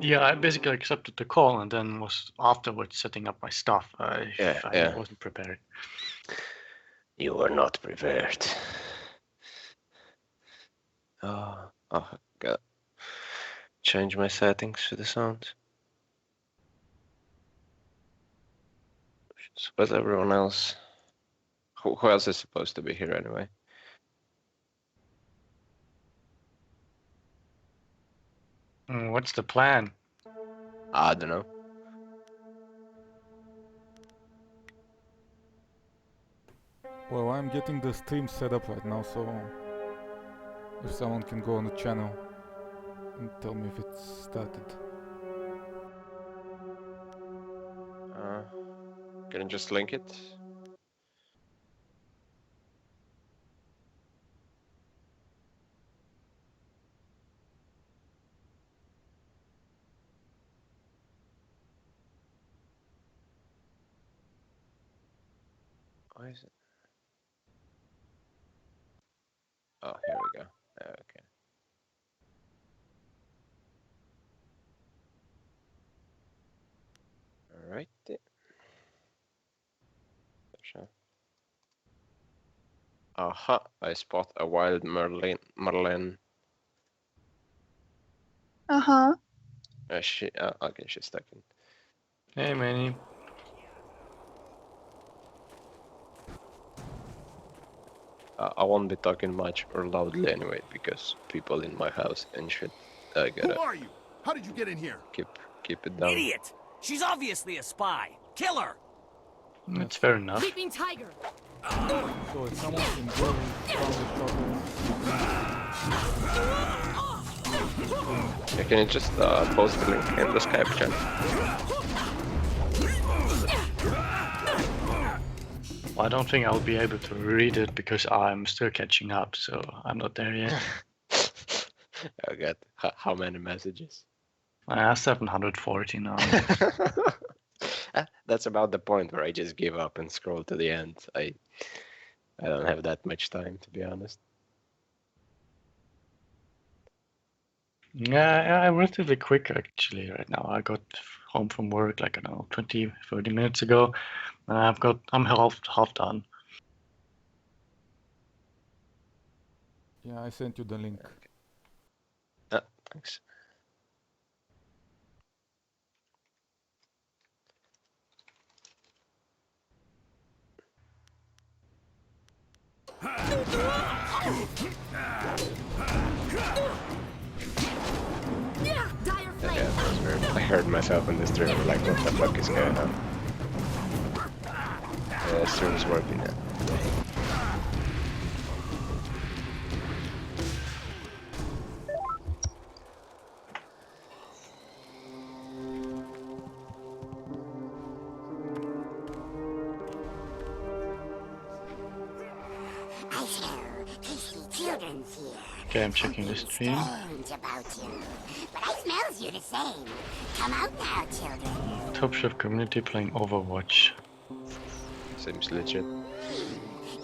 Yeah, I basically accepted the call and then was afterwards setting up my stuff. I wasn't prepared. You were not prepared. Oh, God. Change my settings to the sound. Where's everyone else? Who else is supposed to be here anyway? What's the plan? I don't know. Well, I'm getting the stream set up right now, so if someone can go on the channel and tell me if it's started. Can I just link it? Why is it? Oh, here we go. Okay. All right. Sure. Aha! I spot a wild Merlin. Uh-huh. Okay, she's stuck in. Hey, Manny. I won't be talking much or loudly anyway, because people in my house and shit. I gotta. Who are you? How did you get in here? Keep it down. Idiot! She's obviously a spy. Kill her! That's fair enough. Sleeping tiger. So if someone can go Yeah, can you just post the link in the Skype chat? Well, I don't think I'll be able to read it because I'm still catching up, so I'm not there yet. I got how many messages? 740 now. That's about the point where I just give up and scroll to the end. I don't have that much time, to be honest. Yeah, I'm relatively quick actually right now. I got home from work like, I don't know, 20, 30 minutes ago. I'm half done. Yeah, I sent you the link. Thanks. Yeah, that's weird. I heard myself in the stream, like, what the fuck is going on? The stream's working now. Okay, I'm checking the stream. About you, but I smells you the same. Come out now, children. Top Chef community playing Overwatch. Seems legit.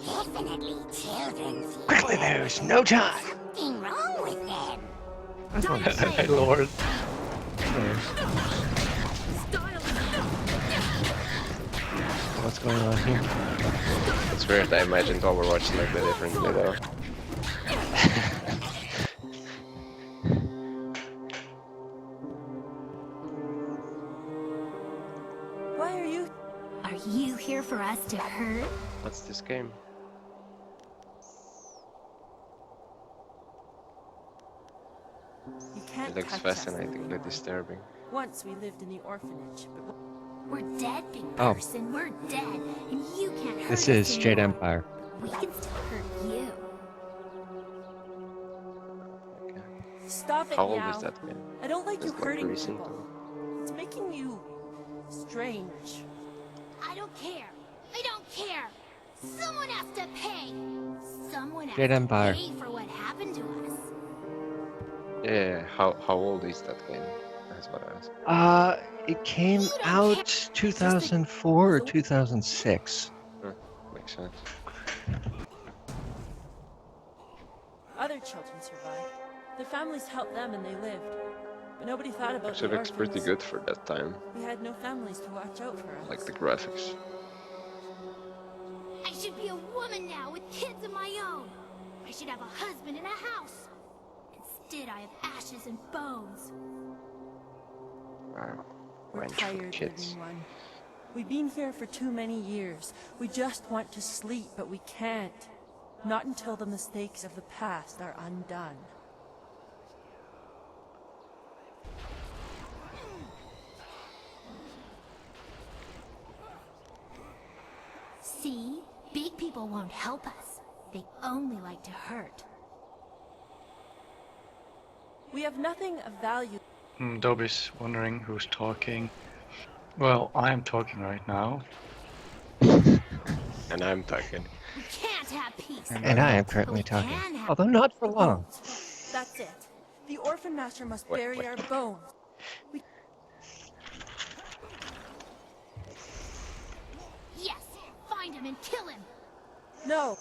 Definitely children's. Quickly, there's no time. Something wrong with them. Hey, Lord. What's going on here? It's weird, I imagined Overwatch slightly differently though. Why are you? Are you here for us to hurt? What's this game? You can't It looks touch fascinatingly disturbing. Once we lived in the orphanage, but We're dead, big Oh. person. We're dead, and you can't hurt This us is Jade anymore. Empire. We can still hurt you. Okay. stop it How old now. is that game? I don't like Is you it, like, hurting recent people. It's making you strange. I don't care. I don't care. Someone has to pay. Someone has Jade to Empire. pay for what happened to us. Yeah, how old is that game? That's what I asked. It came out 2004 or 2006. Makes sense. Other children survived. Their families helped them and they lived. Nobody thought about Actually the looks pretty orphans. good for that time. We had no families to watch out for us. Like the graphics. I should be a woman now with kids of my own. I should have a husband and a house. Instead, I have ashes and bones. Wow. We're Wench with tired, kids. living one. We've been here for too many years. We just want to sleep, but we can't. Not until the mistakes of the past are undone. See? Big people won't help us. They only like to hurt. We have nothing of value. Dobby's wondering who's talking. Well, I am talking right now. And I'm talking. We can't have peace. And I am But currently we talking, can have although not for long. bones. That's it. The orphan master must Wait, bury wait. our bones. Yes! Find him and kill him! No.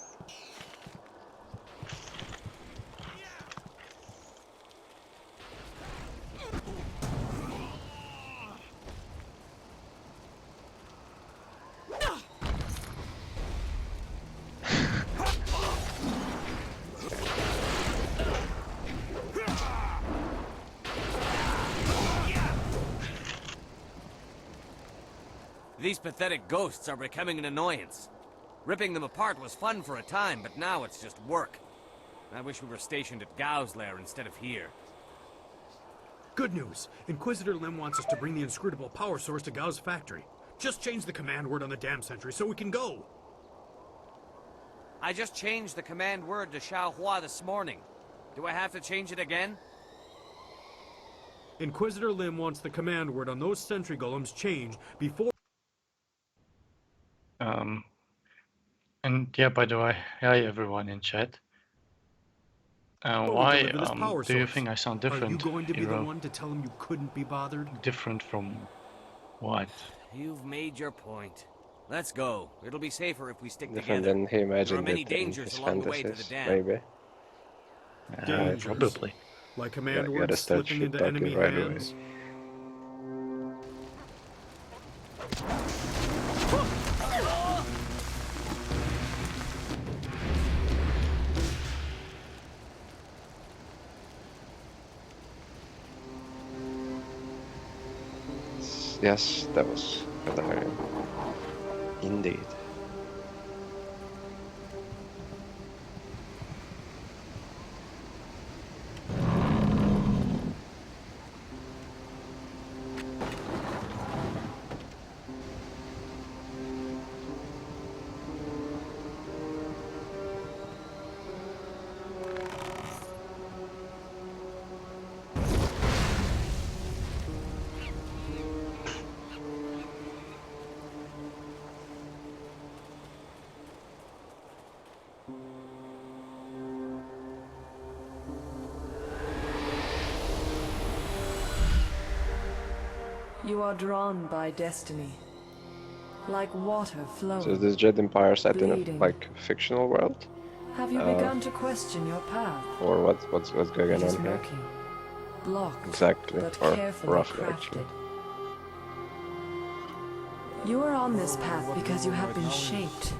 These pathetic ghosts are becoming an annoyance. Ripping them apart was fun for a time, but now it's just work. I wish we were stationed at Gao's lair instead of here. Good news. Inquisitor Lim wants us to bring the inscrutable power source to Gao's factory. Just change the command word on the dam sentry so we can go. I just changed the command word to Xiaohua this morning. Do I have to change it again? Inquisitor Lim wants the command word on those sentry golems changed before... And yeah, by the way, hi everyone in chat. we Why deliver this power do you source. think I sound Are different? you going to be the Hero? one to tell him you couldn't be bothered? Different from what? You've made your point. Let's go. It'll be safer if we stick Different together. than he imagined many it in dangers his along the way to the fantasies, dam. maybe. Dangers. Probably. Like command Gotta words start slipping shit into talking enemy right away. hands? Yes, that was Valerian. Indeed. You are drawn by destiny. Like water flowing. So is this Jade Empire set in Bleeding. a like fictional world? Have you begun to question your path? Or what's going It is on here? murky, blocked, Exactly. but Or carefully roughly crafted. actually. You are on this path What because we you do have right been now is shaped,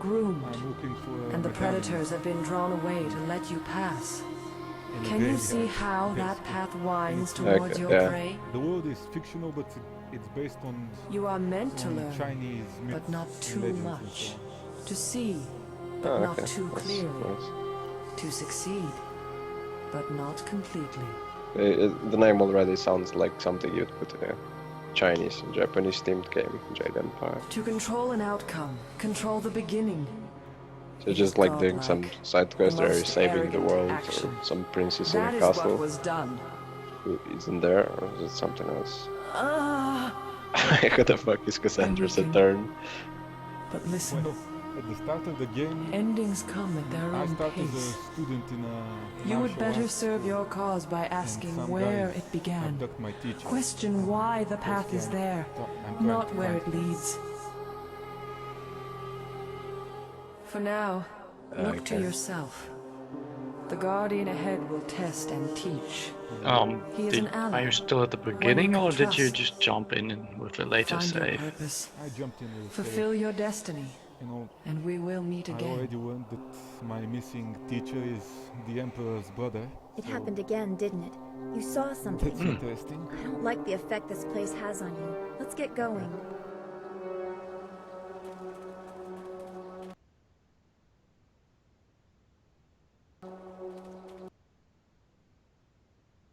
groomed, I'm looking for and the mechanics. predators have been drawn away to let you pass. In a Can you game, see yeah, how that basically. path winds Okay, towards your yeah. prey? The world is fictional, but it's based on You are meant to learn, Chinese myths but not and too legends and much. so on. To see, but Oh, not okay. too That's clearly. nice. To succeed, but not completely. The name already sounds like something you'd put in a Chinese and Japanese themed game, Jade Empire. To control an outcome, control the beginning. So just like doing some godlike. side quest The where you're most saving the arrogant world action. or some princess in That a is castle what was done. who isn't there, or is it something else? Ah, What the fuck is Cassandra weaken. Saturn? but listen, Well, at the start of the game, endings come at their I own started as a pace. student in a You would martial better arts serve school, your cause by and asking some where guys it began. abduct my teacher. Question why the path is I'm there, trying not to where find it leads. For now, look to Okay. yourself. The Guardian ahead will test and teach. He is an ally. Are you still at the One you beginning, can or did you trust. just jump in with a later Find your save? purpose. I jumped in with Fulfill your destiny. you know, And we will meet I again. already learned that my missing teacher is the Emperor's brother. It so happened again, didn't it? You saw something. That's interesting. I don't like the effect this place has on you. Let's get going.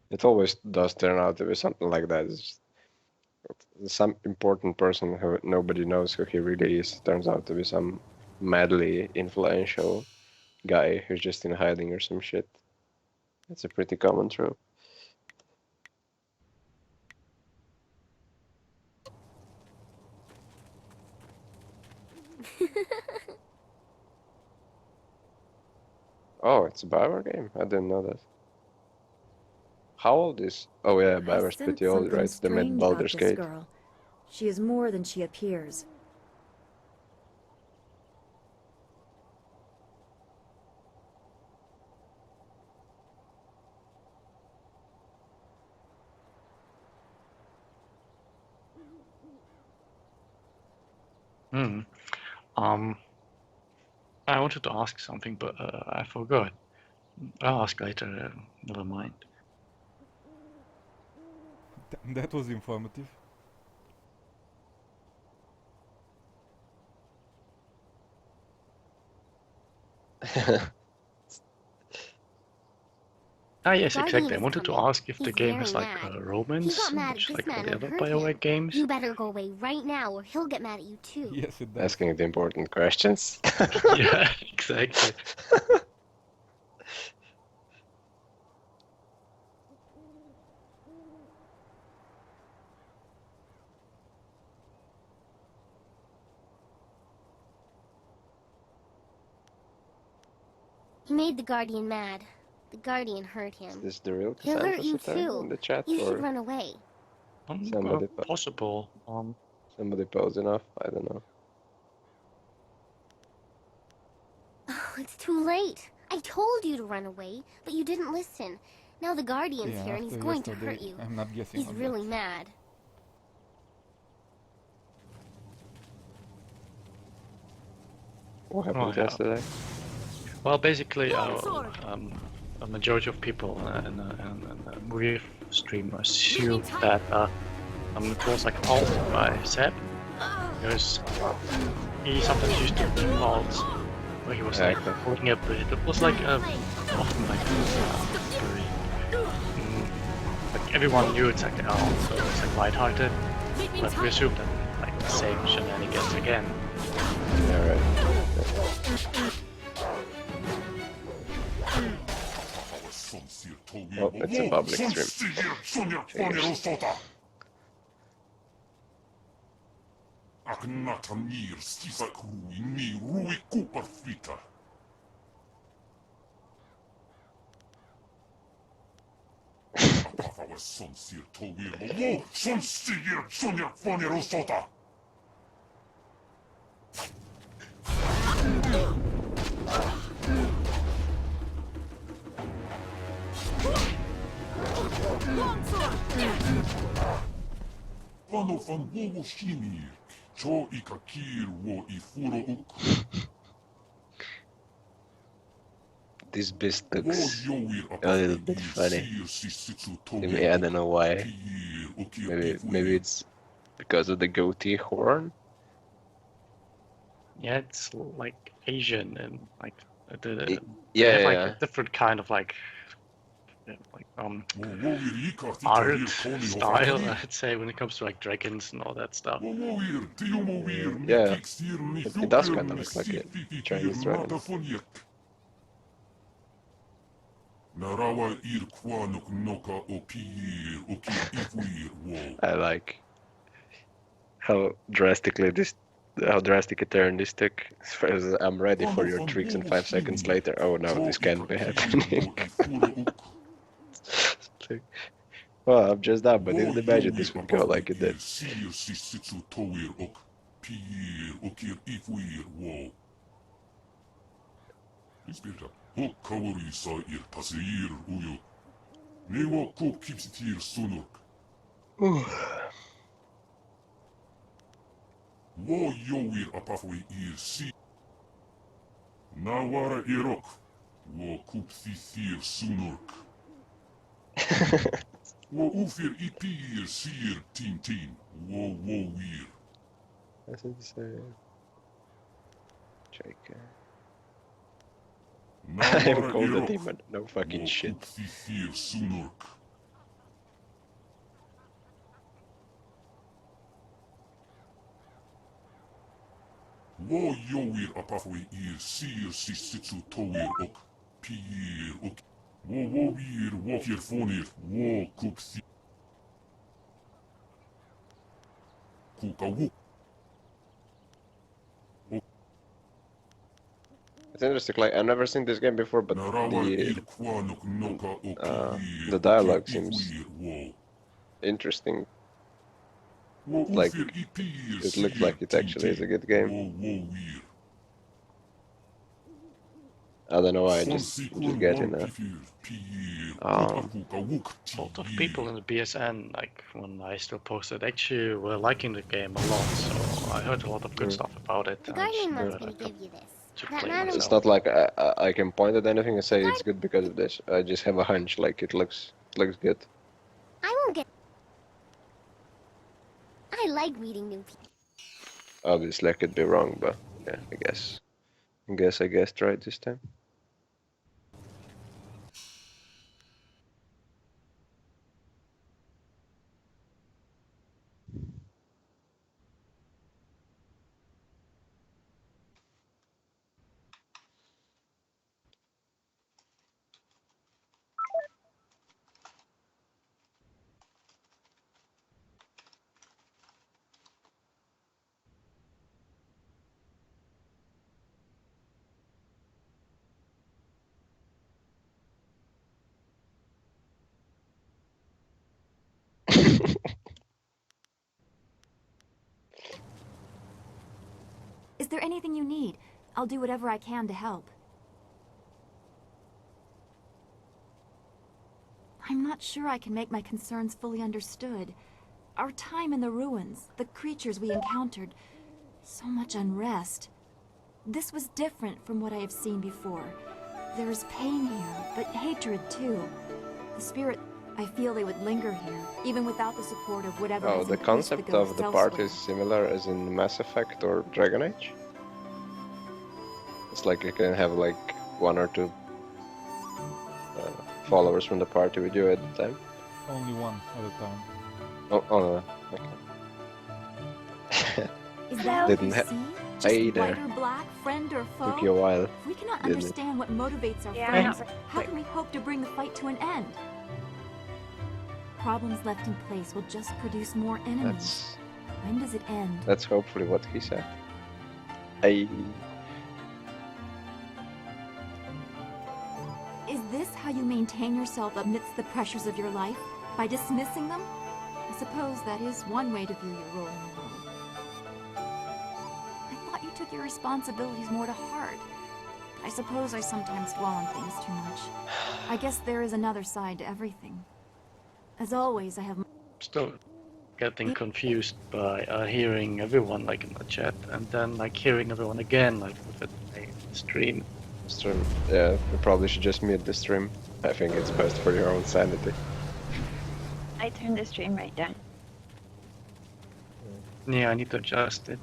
It always does turn out to be something like that. It's some important person who nobody knows who he really is. Turns out to be some madly influential guy who's just in hiding or some shit. It's a pretty common trope. Oh, it's a Bioware game? I didn't know that. How old is... Oh yeah, Bioware's pretty old, right? They made Baldur's Gate. Girl. She is more than she appears. Hmm. I wanted to ask something, but I forgot. I'll ask later. Never mind. That was informative. Ah, yes, Guardian exactly. I is wanted to coming. ask if the He's game very has like mad. He romance, got mad at much this like all man the and other hurt BioWare him. games. You better go away right now or he'll get mad at you too. Yes, it does. Asking the important questions. Yeah, exactly. He made the Guardian mad. The Guardian hurt Is him. this the real He'll hurt you Cassandra in too. the chat, You should or run away. Somebody Possible. somebody posed enough? I don't know. Oh, it's too late. I told you to run away, but you didn't listen. Now the Guardian's Yeah, here and he's after going to yesterday, hurt you. I'm not guessing He's on really that. mad. What happened yeah. yesterday? Well, basically, a majority of people in the movie stream assume that it was like altered by Seb, because he sometimes used to do alts where he was like holding up it. It was like often like very like everyone knew it's like an alt, so it's like lighthearted. But we assumed that like the same shenanigans again. Yeah, right. Well, it's a public stream. This beast looks a little bit funny to me. I don't know why. Maybe it's because of the goatee horn. Yeah, it's like Asian and like they Yeah, have like yeah. a different kind of like art style, I'd say, when it comes to like dragons and all that stuff. Yeah, it does kind of look like a Chinese dragon. I like how drastic a turn this took. As far as I'm ready for your tricks, and 5 seconds later, oh no, this can't be happening. Well, I'm just up, but didn't imagine this would go like it did. Hokkavori sair pasir uyo. Newa kop kipsitir sunuk. Wo yowir apafwe ir si. Nawara irok. Wo kupsisir sunuk. Wo ufir ipir sir tintin. Wo wir. I think it's check. I'm called a demon. No fucking shit. Kupsisir sunuk. Wo yowir apafwe ir sir sisitsu towir ok. Pir ok. Wo wir wokir fonir. Wo kupsi. Kukawu. It's interesting, like I've never seen this game before, but the dialogue seems interesting. Like it looks like it actually is a good game. I don't know why, I just getting a lot of people in the BSN, like when I still posted, actually were liking the game a lot. So I heard a lot of good stuff about it. The Guardian one's gonna give you this. It's not like I can point at anything and say it's good because of this. I just have a hunch, like it looks good. I won't get. I like meeting new people. Obviously, I could be wrong, but yeah, I guess right this time. Is there anything you need? I'll do whatever I can to help. I'm not sure I can make my concerns fully understood. Our time in the ruins, the creatures we encountered, so much unrest. This was different from what I have seen before. There is pain here, but hatred too. The spirit, I feel they would linger here, even without the support of whatever. Oh, the concept of the party is similar as in Mass Effect or Dragon Age. It's like you can have like 1 or 2 followers from the party with you at the time. Only one at a time. Oh, okay. Is that Didn't what you see? Just Hey white there. or black, friend or foe? Took you a while. If we cannot didn't it? understand what motivates our Yeah, friends, not how can we hope to bring the fight to an end? Problems left in place will just produce more enemies. When does it end? That's hopefully what he said. Hey. Is this how you maintain yourself amidst the pressures of your life? By dismissing them? I suppose that is one way to view your role in the world. I thought you took your responsibilities more to heart. I suppose I sometimes dwell on things too much. I guess there is another side to everything. As always, I have... Still getting confused by hearing everyone like in the chat, and then like hearing everyone again like with the stream. Yeah, you probably should just mute the stream. I think it's best for your own sanity. I turned the stream right down. Yeah, I need to adjust it.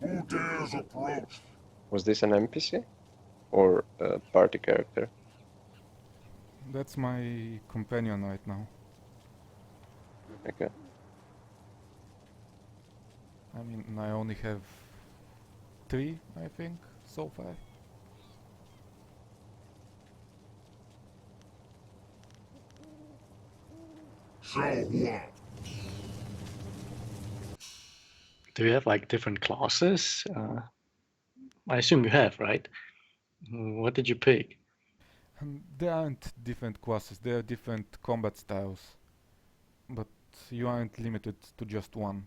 Who dares approach? Was this an NPC? Or a party character? That's my companion right now. Okay. I mean, I only have 3, I think, so far. Do you have like different classes? I assume you have, right? What did you pick? There aren't different classes, there are different combat styles. But you aren't limited to just one.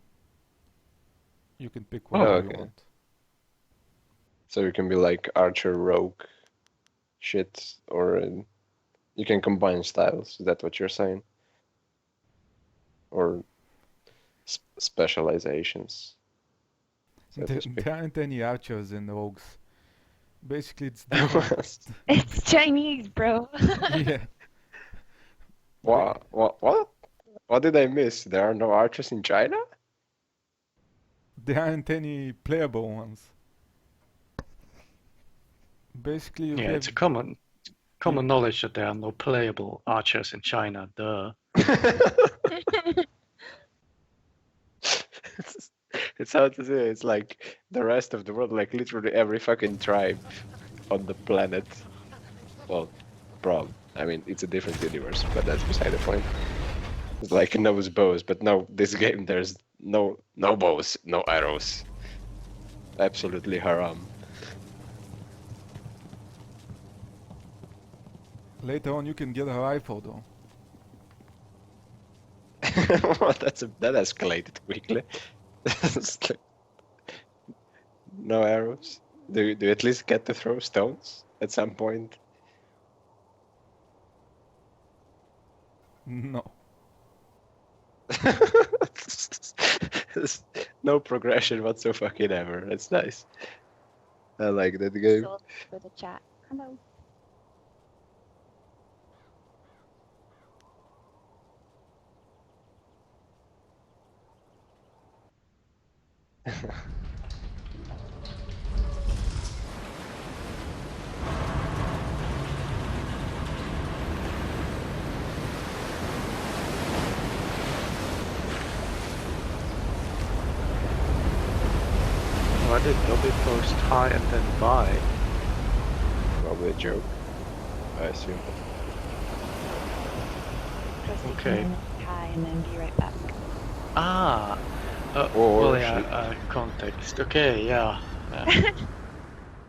You can pick whatever you want. So you can be like archer, rogue, shit, or you can combine styles. Is that what you're saying? Or specializations? So there aren't any archers and rogues. Basically, it's different. It's Chinese, bro. Yeah. What did I miss? There are no archers in China? There aren't any playable ones. Basically, you have... it's a common knowledge that there are no playable archers in China. Duh. It's hard to say. It's like the rest of the world, like literally every fucking tribe on the planet. Well, I mean, it's a different universe, but that's beside the point. It's like no bows, but no, this game there's no bows, no arrows. Absolutely haram. Later on, you can get a rifle, though. That escalated quickly. No arrows. Do you at least get to throw stones at some point? No. No progression whatsoever. That's nice. I like that game. For the chat. Hello. Why did Dobby post hi and then bye? Probably a joke, I assume. Okay. Hi and then be right back. Context. Okay, yeah.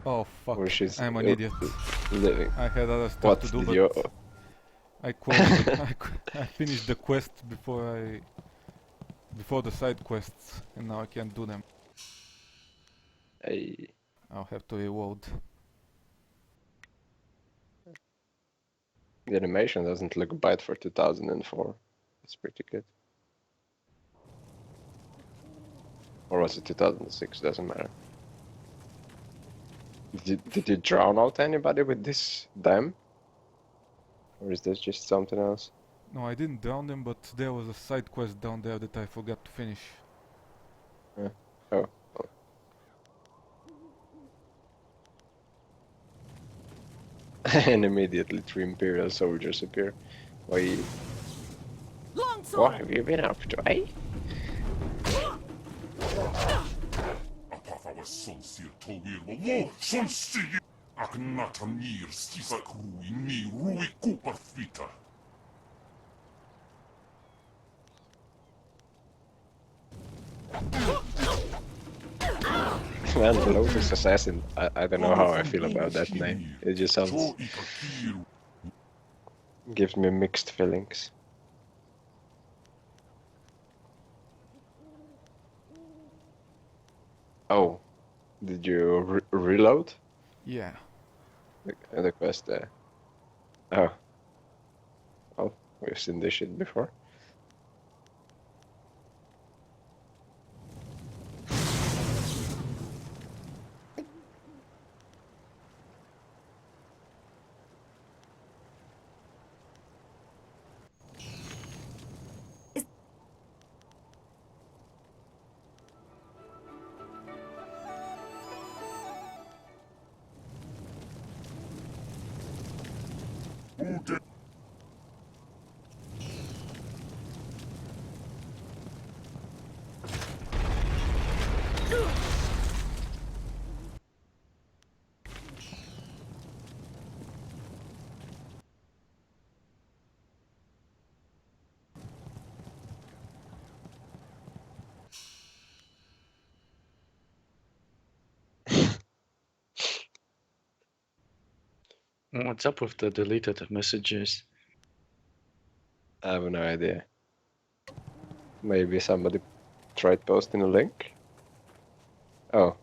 Oh fuck, she's I'm an idiot. Living. I had other stuff to do, but I finished the quest before the side quests, and now I can't do them. Hey. I'll have to reload. The animation doesn't look bad for 2004. It's pretty good. Or was it 2006? Doesn't matter. Did you drown out anybody with this dam? Or is this just something else? No, I didn't drown them, but there was a side quest down there that I forgot to finish. Oh. And immediately 3 Imperial soldiers appear. Why? What have you been up to, eh? Man, the Lotus Assassin, I don't know how I feel about that name. It just sounds... gives me mixed feelings. Oh, did you reload? Yeah. The quest there. Oh. Oh, we've seen this shit before. What's up with the deleted messages? I have no idea. Maybe somebody tried posting a link? Oh.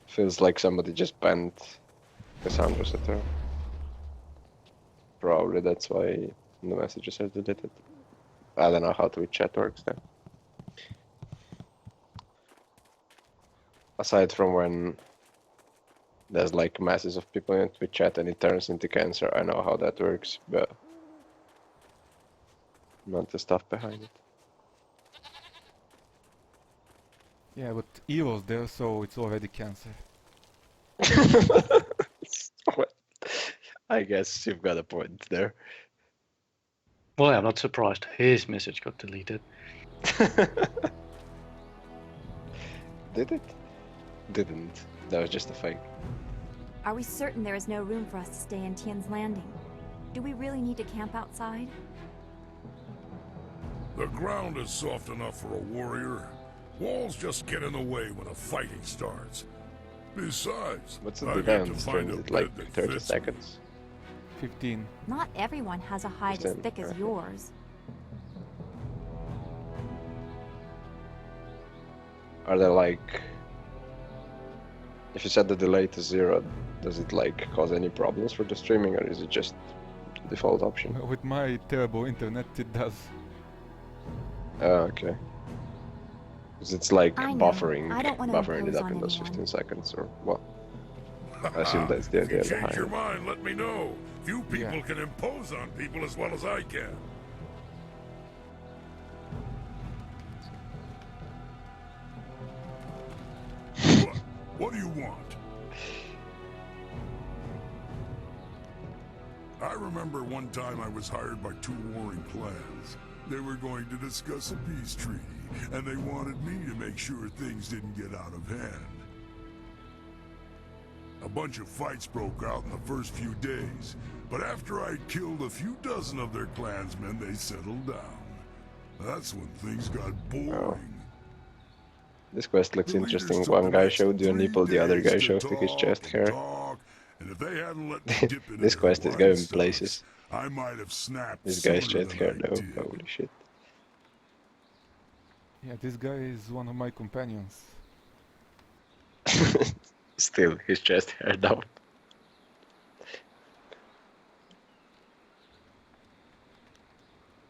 Feels like somebody just banned Cassandra's Eternal. Probably that's why the messages are deleted. I don't know how Twitch chat works then. Aside from when there's like masses of people in Twitch chat and it turns into cancer, I know how that works, but not the stuff behind it. Yeah, but Evo's there, so it's already cancer. Well, I guess you've got a point there. Well, I'm not surprised. His message got deleted. Did it? Didn't. That was just a fake. Are we certain there is no room for us to stay in Tian's Landing? Do we really need to camp outside? The ground is soft enough for a warrior. Walls just get in the way when a fighting starts. Besides, what's the I've yet to defense? find Is a it like bed that 30 fits seconds? 15. Not everyone has a hide as 15, thick as okay. yours. Are there like... If you set the delay to 0, does it like cause any problems for the streaming, or is it just the default option? With my terrible internet, it does. Oh, okay. Because it's like I know. buffering I don't wanna it impose up on in those anyone. 15 seconds, or what? I assume that's the idea If you change your behind it. mind, let me know. Few people can impose on people as well as I can. What do you want? I remember one time I was hired by 2 warring clans. They were going to discuss a peace treaty, and they wanted me to make sure things didn't get out of hand. A bunch of fights broke out in the first few days, but after I'd killed a few dozen of their clansmen, they settled down. That's when things got boring. This quest looks The interesting. leaders took One the guy next showed you a 3 nipple, the other days guy to showed you his talk chest and hair. talk, and if they hadn't let me dip into This their quest is wine going stuffs, places. I might have snapped This guy's sooner chest than hair I though, did. holy shit. Yeah, this guy is one of my companions. Still, his chest hair down.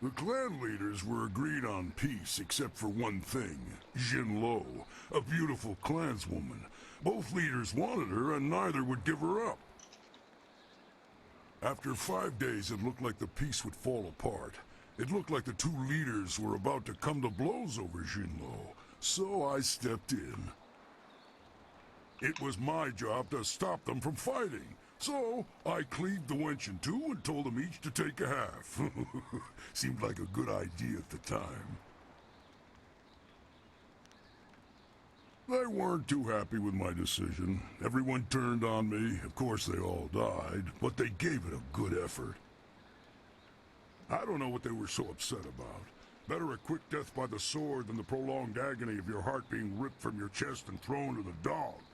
The clan leaders were agreed on peace except for one thing. Jinlo, a beautiful clanswoman. Both leaders wanted her and neither would give her up. After 5 days, it looked like the peace would fall apart. It looked like the 2 leaders were about to come to blows over Jinlo, so I stepped in. It was my job to stop them from fighting. So, I cleaved the wench in 2 and told them each to take a half. Seemed like a good idea at the time. They weren't too happy with my decision. Everyone turned on me. Of course, they all died, but they gave it a good effort. I don't know what they were so upset about. Better a quick death by the sword than the prolonged agony of your heart being ripped from your chest and thrown to the dogs.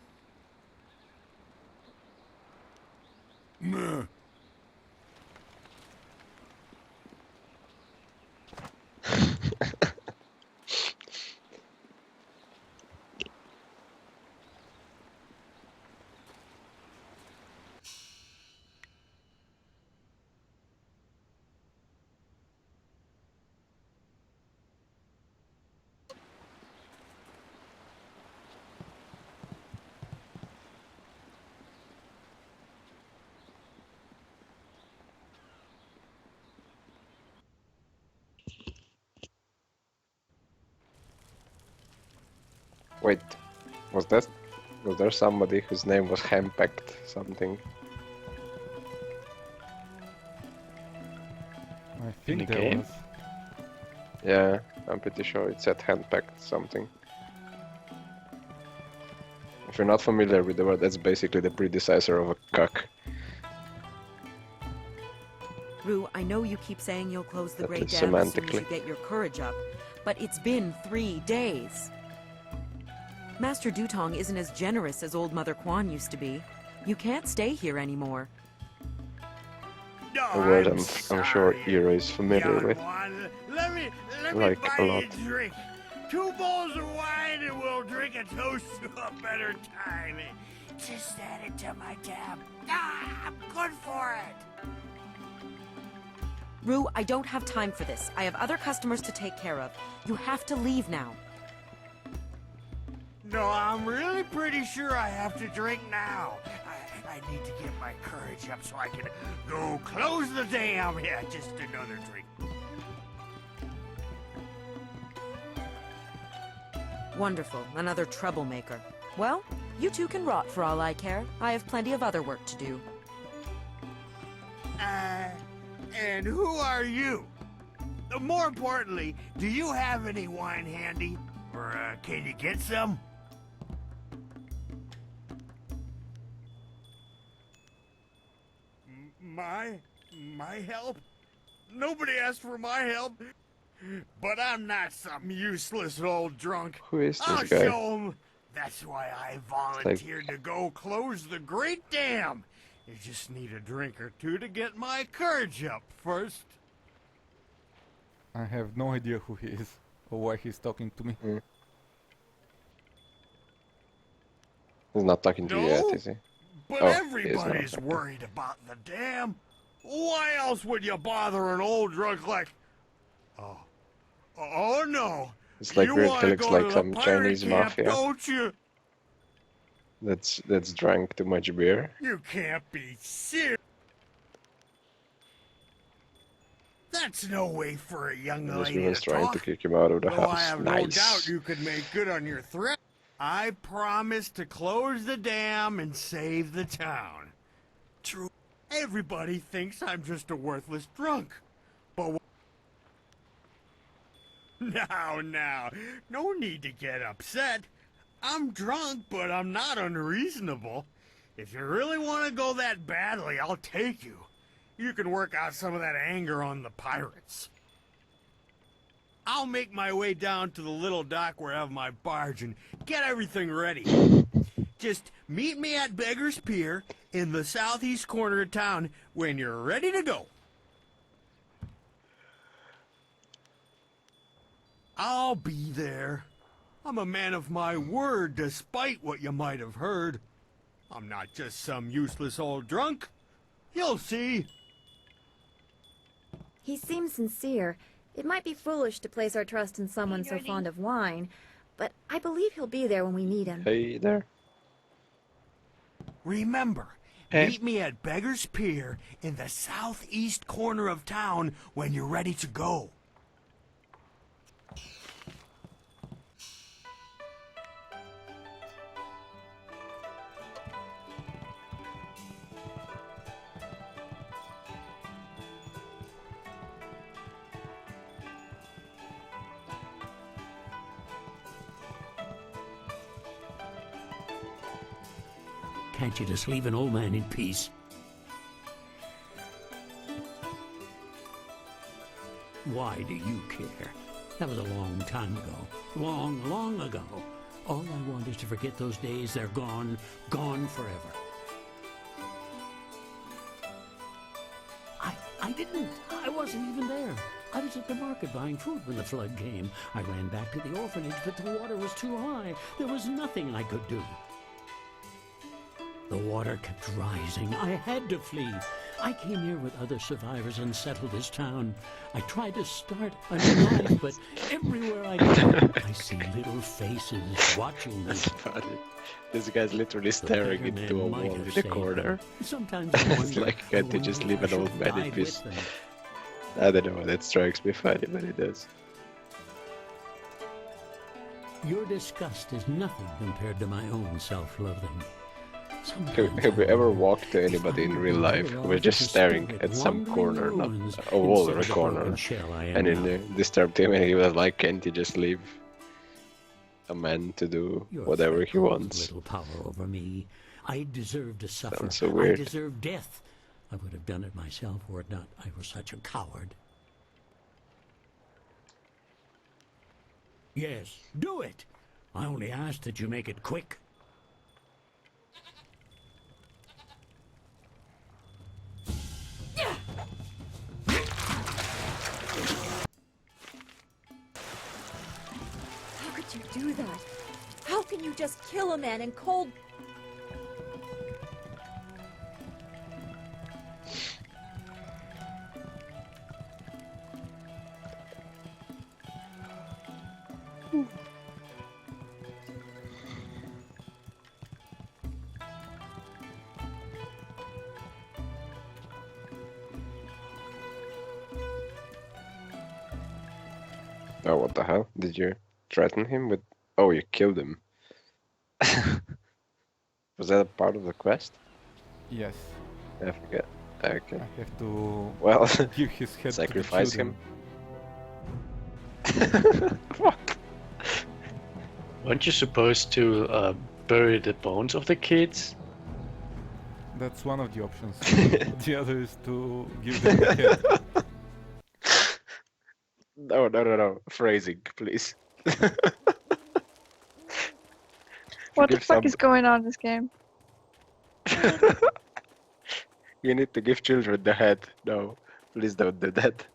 Nah. Wait, was there somebody whose name was Henpecked something? I In think the there game? was. Yeah, I'm pretty sure it said Henpecked something. If you're not familiar with the word, that's basically the predecessor of a cuck. Rue, I know you keep saying you'll close the At Great least Dam as soon as semantically. you get your courage up, but it's been 3 days. Master Dutong isn't as generous as old Mother Quan used to be. You can't stay here anymore. A word I'm sure Ira is familiar with. Let me Like buy a you lot. a drink. 2 bowls of wine and we'll drink a toast to a better time. Just add it to my tab. I'm good for it. Rue, I don't have time for this. I have other customers to take care of. You have to leave now. No, I'm really pretty sure I have to drink now. I need to get my courage up so I can go close the dam. Yeah, just another drink. Wonderful. Another troublemaker. Well, you two can rot for all I care. I have plenty of other work to do. And who are you? More importantly, do you have any wine handy? Or, can you get some? My help? Nobody asked for my help. But I'm not some useless old drunk. Who is this I'll guy? show 'em. That's why I volunteered to go close the Great Dam. You just need a drink or two to get my courage up first. I have no idea who he is or why he's talking to me. He's not talking to you yet, is he? But Oh, everybody's he is not. worried about the dam. Why else would you bother an old drunk like... Oh no. It's like you really wanna looks go like to the some pirate Chinese camp, mafia. Don't you? That's drank too much beer. You can't be serious. That's no way for a young This lady woman's to trying talk. to kick him out of the Though I house. have no Nice. doubt you could make good on your threat. I promise to close the dam and save the town. True. Everybody thinks I'm just a worthless drunk. But now, no need to get upset. I'm drunk, but I'm not unreasonable. If you really want to go that badly, I'll take you. You can work out some of that anger on the pirates. I'll make my way down to the little dock where I have my barge and get everything ready. Just meet me at Beggar's Pier in the southeast corner of town when you're ready to go. I'll be there. I'm a man of my word, despite what you might have heard. I'm not just some useless old drunk. You'll see. He seems sincere. It might be foolish to place our trust in someone so fond of wine, but I believe he'll be there when we need him. Hey there. Remember, Hey. meet me at Beggar's Pier in the southeast corner of town when you're ready to go. Can't you just leave an old man in peace? Why do you care? That was a long time ago. Long, long ago. All I want is to forget those days. They're gone. Gone forever. I didn't. I wasn't even there. I was at the market buying food when the flood came. I ran back to the orphanage, but the water was too high. There was nothing I could do. The water kept rising. I had to flee. I came here with other survivors and settled this town. I tried to start a new life, but everywhere I go, I see little faces watching me. That's funny. This guy's literally staring beggar into a man might wall have in the saved corner. them. Sometimes I It's wonder, like, can't you just leave an old man in died peace? with them. I don't know, that strikes me funny, but it does. Your disgust is nothing compared to my own self-loathing. Have you ever walked to anybody in real life who was just staring at some corner, not a wall or a corner, and it disturbed him and he was like, can't you just leave a man to do whatever he wants? Little power over me. I deserve to suffer. Sounds so weird. I deserve death. I would have done it myself were it not I was such a coward. Yes, do it. I only ask that you make it quick. that? How can you just kill a man in cold... Oh, what the hell? Did you threaten him with... Oh, you killed him. Was that a part of the quest? Yes. I forget. Okay. I have to Well, give his head sacrifice to the him. Fuck. Weren't you supposed to bury the bones of the kids? That's one of the options. The other is to give them the head. No. Phrasing, please. What the Give fuck some... is going on in this game? You need to give children the head. No, please don't do that.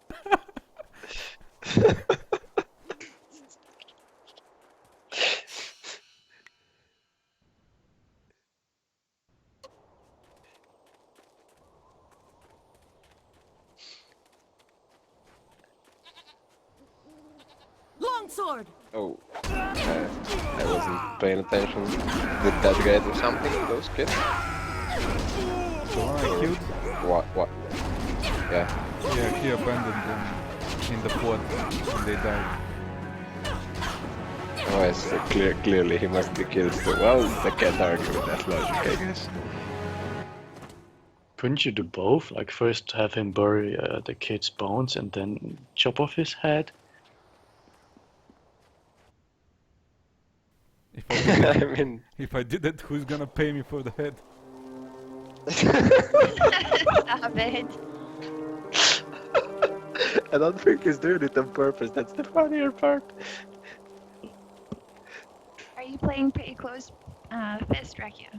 Longsword! Oh, I wasn't paying attention. Did that guy do something to those kids? The one I killed? What? Yeah. Yeah, he abandoned them in the pod and they died. Oh, I see. Clearly he must be killed too. Well, I can't argue with that logic, I guess. Couldn't you do both? Like first have him bury the kid's bones and then chop off his head? If I did it, I mean... if I did it, who's gonna pay me for the head? Stop it. I don't think he's doing it on purpose, that's the funnier part. Are you playing pretty close fist, Dracula?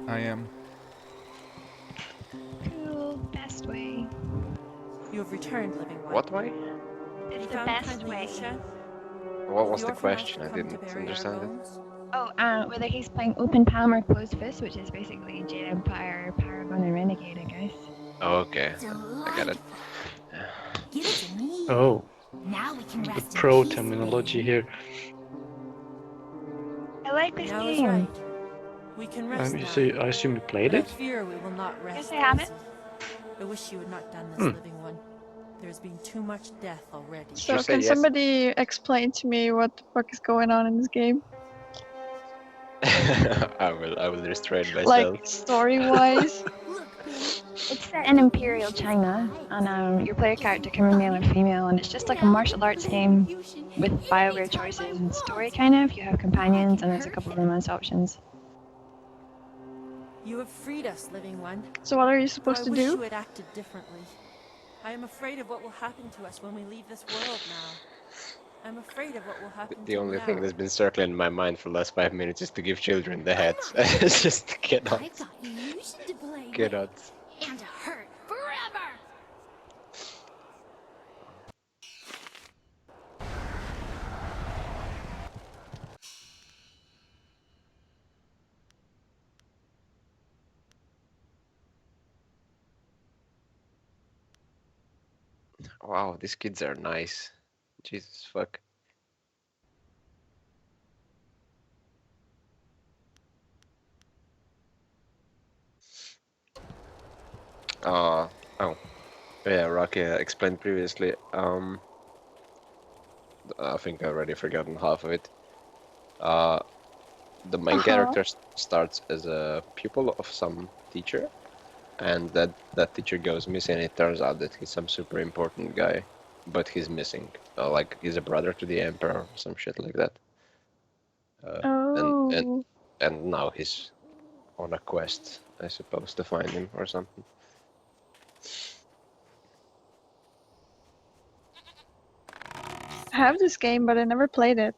I am. Cool. Best way. You have returned, living one. What way? It's You the found best kindly way. Yusha? What was The the orphan question? elf I come to didn't bury our understand it. bones? Oh, whether he's playing open palm or closed fist, which is basically Jade Empire, Paragon, and Renegade, I guess. Oh, okay. I got it. Give it to me. Oh, Now we can the rest in pro peace, terminology baby. here. I like this Now is game. right. We can rest You now. say, I assume you played But I it? fear we will not rest. Yes, I have it. I wish you had not done this, Hmm. living one. There's been too much death already. So Just say can yes. somebody explain to me what the fuck is going on in this game? I will restrain myself. Like, story-wise? It's set in Imperial China, and your player character can be male or female, and it's just like a martial arts game with Bioware choices and story, kind of. You have companions, and there's a couple of romance options. You have freed us, living one. So what are you supposed I to wish do? you had acted differently. I am afraid of what will happen to us when we leave this world now. I'm afraid of what will happen The to only now. thing that's been circling in my mind for the last 5 minutes is to give children the heads. I just cannot. I've got illusion to play with. Cannot. And to hurt forever. Wow, these kids are nice. Jesus fuck. Oh. Yeah, Rocky explained previously. I think I already forgotten half of it. The main character starts as a pupil of some teacher, and that teacher goes missing. And it turns out that he's some super important guy, but he's missing. Like he's a brother to the emperor, or some shit like that. And now he's on a quest, I suppose, to find him or something. I have this game, but I never played it.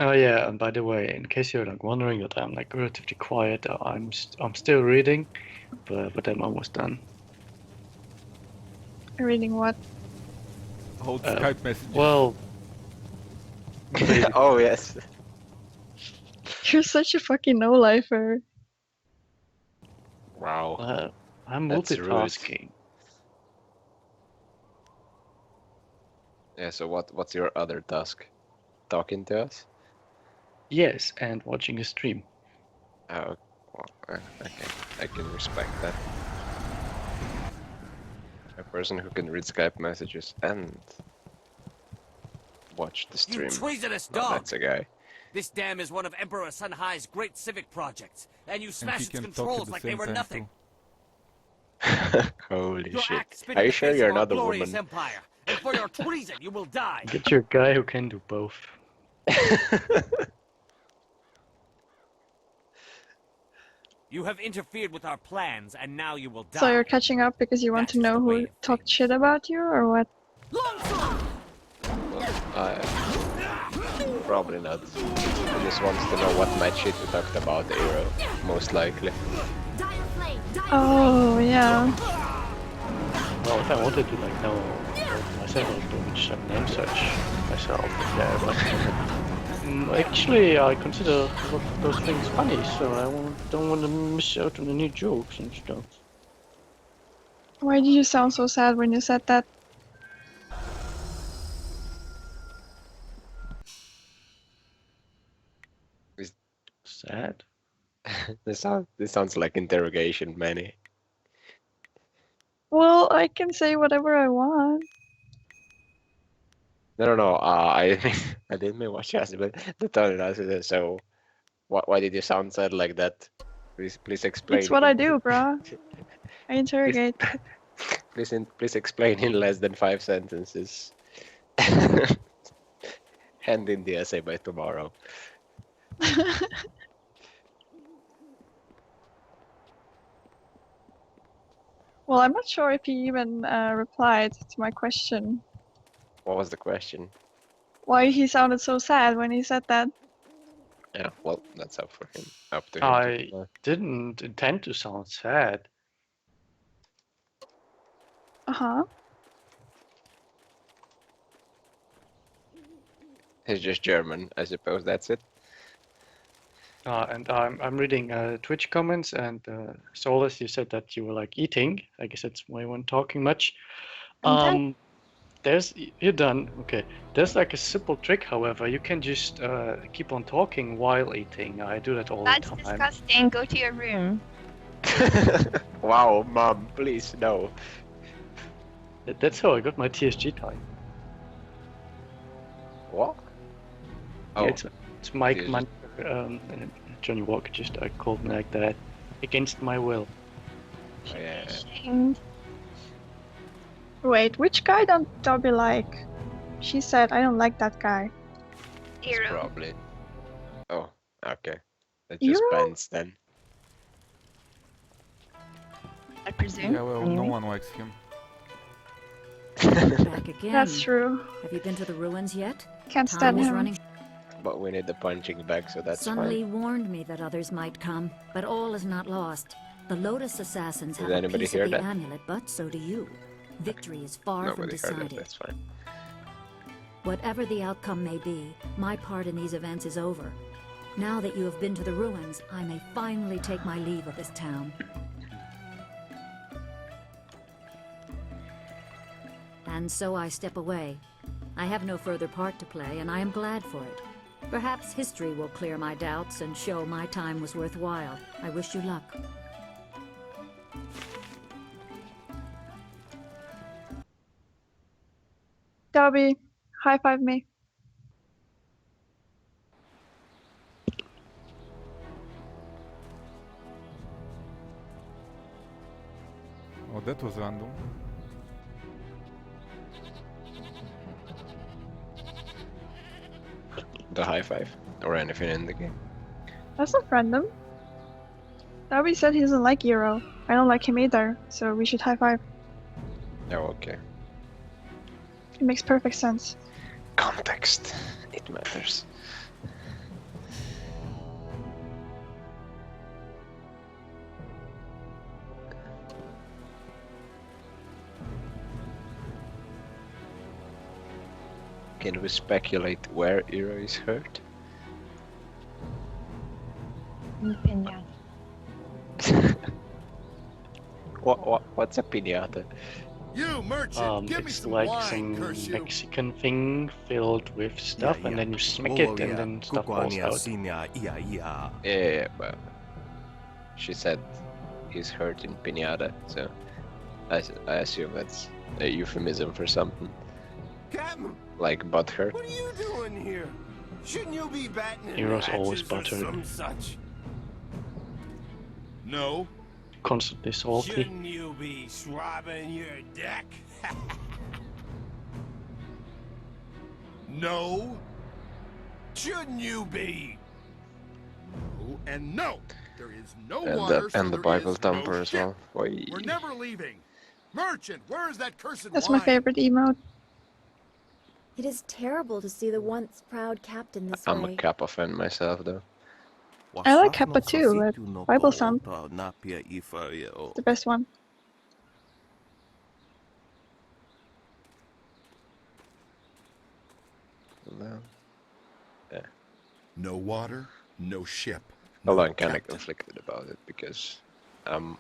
Oh yeah, and by the way, in case you're like wondering that I'm like relatively quiet, I'm still reading, but I'm almost done. Reading what? Old Skype messages. Well, Oh yes. You're such a fucking no-lifer. Wow. I'm That's rude. multitasking. Yeah, so what's your other task? Talking to us? Yes, and watching a stream. Oh, well, I can respect that. A person who can read Skype messages and watch the stream. You treasonous Oh, dog! that's a guy. This dam is one of Emperor Sun Hai's great civic projects, and you And smash he its can talk at controls the like they same were time nothing. Holy Your shit. act spit Are in you the sure face you're of our not a glorious woman? empire, and for your treason you will die. Get your guy who can do both. You have interfered with our plans, and now you will die. So you're catching up because you want to know who talked shit about you, or what? Probably not. He just wants to know what mad shit we talked about, Aero. Most likely. Oh, yeah. Well, if I wanted to like know myself, I would just name search myself. Yeah, but actually, I consider those things funny, so I don't want to miss out on any jokes and stuff. Why did you sound so sad when you said that? Sad? This sounds like interrogation, Manny. Well, I can say whatever I want. No. I didn't mean what you asked, but the tone answer. So, why did you sound sad like that? Please explain. It's what I do, bruh. I interrogate. Please explain in less than 5 sentences. Hand in the essay by tomorrow. Well, I'm not sure if he even replied to my question. What was the question? Why he sounded so sad when he said that. Yeah, well, that's up for him. Up to him. I didn't intend to sound sad. Uh-huh. He's just German, I suppose. That's it. And I'm reading Twitch comments, and Solus, you said that you were like eating. I guess that's why you weren't talking much. You're done. Okay. There's like a simple trick, however. You can just keep on talking while eating. I do that all the time. That's disgusting. Go to your room. Wow, Mom, please, no. That's how I got my TSG time. What? Yeah, it's Mike Man, Johnny Walker just called me like that against my will. Oh, yeah. Wait, which guy don't Dobby like? She said, I don't like that guy. It's probably. Oh, okay. It just bends then. I presume. Yeah, well, no one likes him. Back again. That's true. Have you been to the ruins yet? Can't stand Time is him. running. But we need the punching bag, so that's Sun fine. Li warned me that others might come, but all is not lost. The Lotus Assassins Did have a anybody piece hear of the that? amulet, but so do you. Victory is far from Nobody heard decided. it, that's fine. Whatever the outcome may be, my part in these events is over. Now that you have been to the ruins, I may finally take my leave of this town. And so I step away. I have no further part to play, and I am glad for it. Perhaps history will clear my doubts and show my time was worthwhile. I wish you luck. Dobby, high five me. Oh, that was random. The high five or anything in the game. That's not random. Darby said he doesn't like Euro. I don't like him either, so we should high five. Oh, okay. It makes perfect sense. Context. It matters. Can we speculate where Iro is hurt? Pinata. What's a pinata? You merchant, give me It's some like wine, some curse you. Mexican thing filled with stuff, and then you smack it, and then stuff falls out. Yeah, but she said he's hurt in pinata, so I assume that's a euphemism for something. Captain, like butthurt. what are you doing here? Shouldn't you be batting in Heroes matches always or butthurt. some such? No. Constantly salty. Shouldn't you be swabbing your deck? No. Shouldn't you be? No and no. There is no And water, so the there Bible is thumper no as ship. well. Why? We're never leaving. Merchant, where is that cursed That's wine? my favorite emote. It is terrible to see the once proud captain this I'm way. a Kappa fan myself, though. I like Kappa too, but Bible Thumb, the best one. No. Yeah. No water, no ship. Although I'm kind of conflicted about it because I'm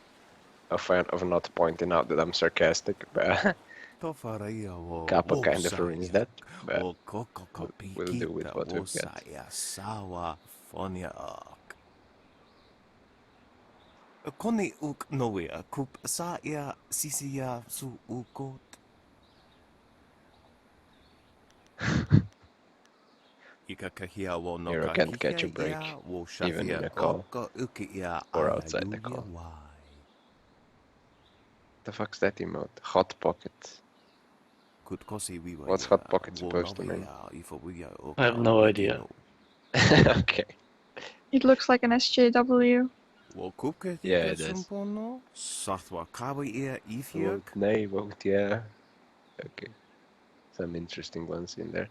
a fan of not pointing out that I'm sarcastic, but Kappa kind of ruins that. But we'll do with what we've got. Koni uk noia kup sa ia sisia su ukot. Hero can't catch a break, even in a call, or outside the call. The fuck's that emote? Hot Pocket. What's Hot Pocket supposed to mean? I have no idea. Okay. It looks like an SJW. Yeah, it is. Nay, won't, yeah. Okay. Some interesting ones in there.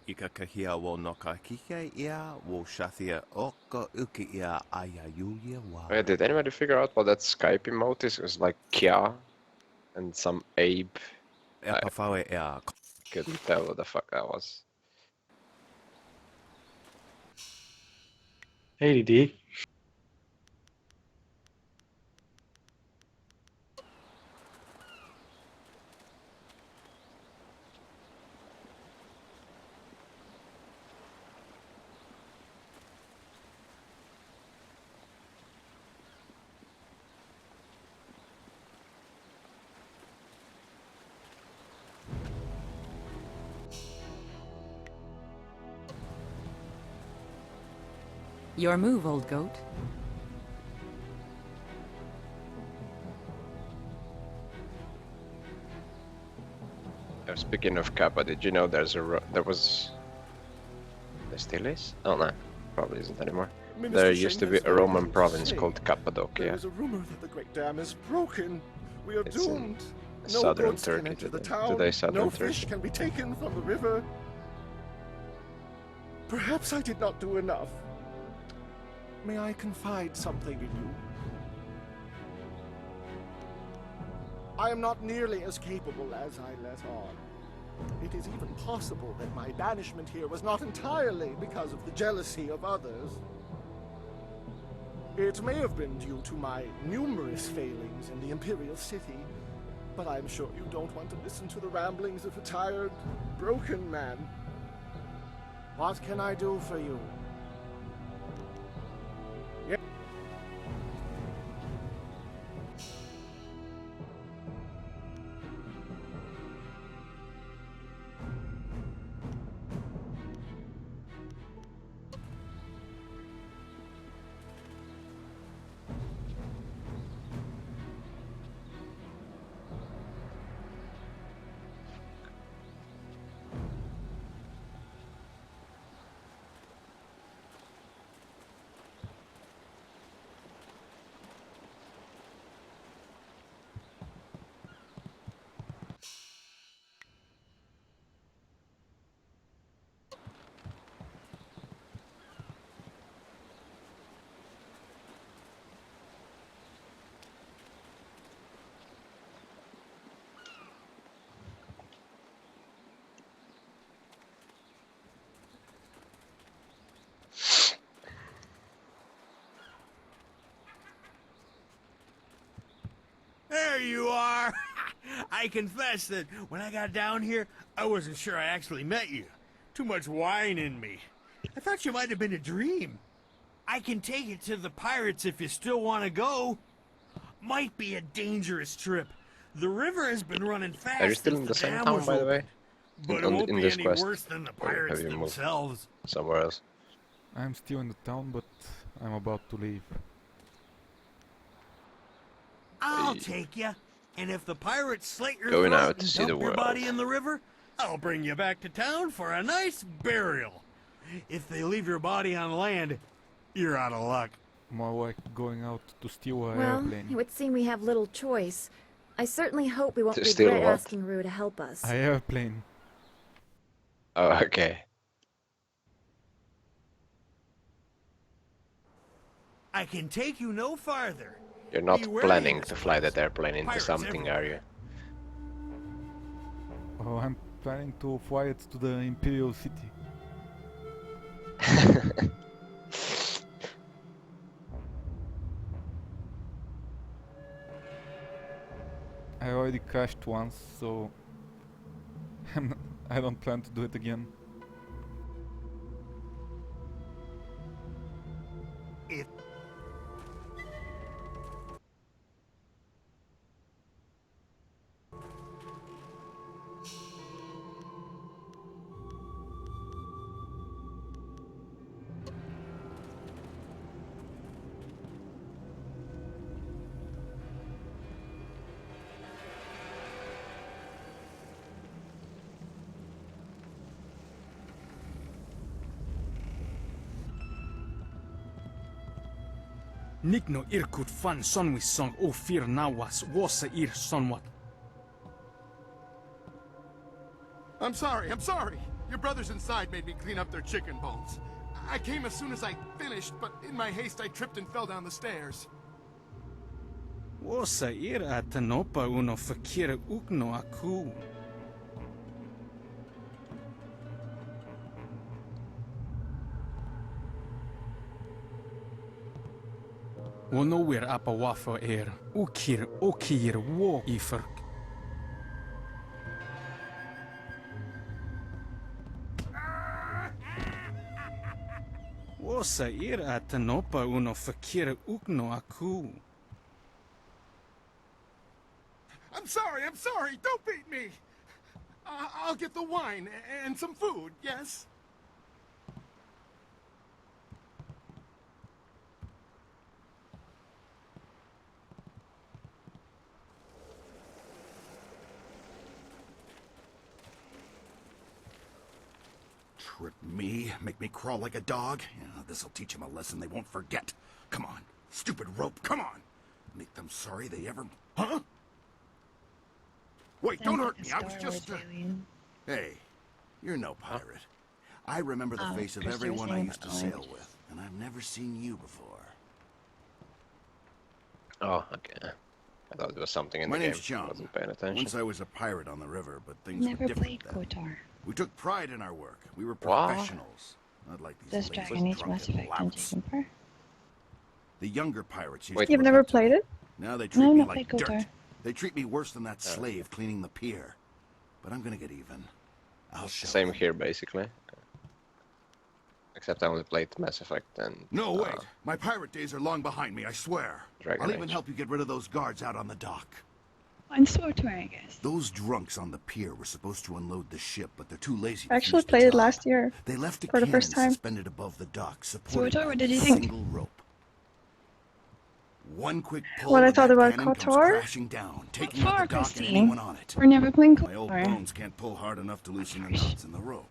Wait, did anybody figure out what that Skype emote is? It was like Kya and some Abe. I couldn't tell what the fuck that was. Hey, D. Your move, old goat. Speaking of Kappa, did you know there was... There still is? Oh no, probably isn't anymore. There used to be a Roman province called Cappadocia. There is a rumor that the Great Dam is broken. We are It's in doomed. No southern boats can Turkey enter the today. town. Today, southern No Turkey. fish can be taken from the river. Perhaps I did not do enough. May I confide something in you? I am not nearly as capable as I let on. It is even possible that my banishment here was not entirely because of the jealousy of others. It may have been due to my numerous failings in the Imperial City, but I'm sure you don't want to listen to the ramblings of a tired, broken man. What can I do for you? there you are! I confess that when I got down here, I wasn't sure I actually met you. Too much wine in me. I thought you might have been a dream. I can take it to the pirates if you still want to go. Might be a dangerous trip. The river has been running fast. Are you still since in the same dam town, was by the way? opened. But it won't In be this any quest? worse than the Or pirates have you moved themselves. somewhere else? I'm still in the town, but I'm about to leave. I'll take you. And if the pirates slit your Going throat out to and see the dump your world. body in the river, I'll bring you back to town for a nice burial. If they leave your body on land, you're out of luck. More like going out to steal a Well, airplane. it would seem we have little choice. I certainly hope we won't To steal regret what? asking Rue to help us. A airplane. Oh, okay. I can take you no farther. You're not Be wary planning in this to fly place. that airplane into Pirates something, are you? Oh, I'm planning to fly it to the Imperial City. I already crashed once, so I don't plan to do it again. Nikno irkut fan sonwissong o fir nawas wosa ir sonwat. I'm sorry. Your brothers inside made me clean up their chicken bones. I came as soon as I finished, but in my haste I tripped and fell down the stairs. Wosa ir atanopa uno fakira ukno aku. Onowir apa wafa okir wo iferk. Wosa ir atanopa uno fakira ukno aku. I'm sorry. Don't beat me. I'll get the wine and some food, yes? Trip me? Make me crawl like a dog? Yeah, this'll teach them a lesson they won't forget. Come on. Stupid rope, come on. Make them sorry they ever... Huh? Wait, don't hurt me. I was just... Hey, you're no pirate. I remember the face of everyone I used to sail with, and I've never seen you before. Oh, okay. I thought there was something in My the game. name's John. I wasn't paying attention. Once I was a pirate on the river, but things Never were different played then. KOTOR. We took pride in our work. We were What? professionals. Not like these Does lazy Dragon Age drunken Mass Effect and louts. Taken The younger pirates used Wait. to You've look never up to me. played it? Now they treat No, me not like played dirt. KOTOR. They treat me worse than that slave cleaning the pier. But I'm gonna get even. I'll show Same them. here, basically. Except I only played Mass Effect and... No, wait. My pirate days are long behind me, I swear. Dragon I'll even Age. help you get rid of those guards out on the dock. On SWTOR, I guess. Those drunks on the pier were supposed to unload the ship, but they're too lazy I to actually finish the played it job. last year. They left a for the cannon first time. suspended above the dock, supported SWTOR, by what did a you think? single rope. One quick pull What I and thought that about cannon comes KOTOR? crashing down, taking out for, the dock and Christine? anyone on it. We're never playing My old KOTOR. bones can't pull hard enough to loosen the knots in the rope.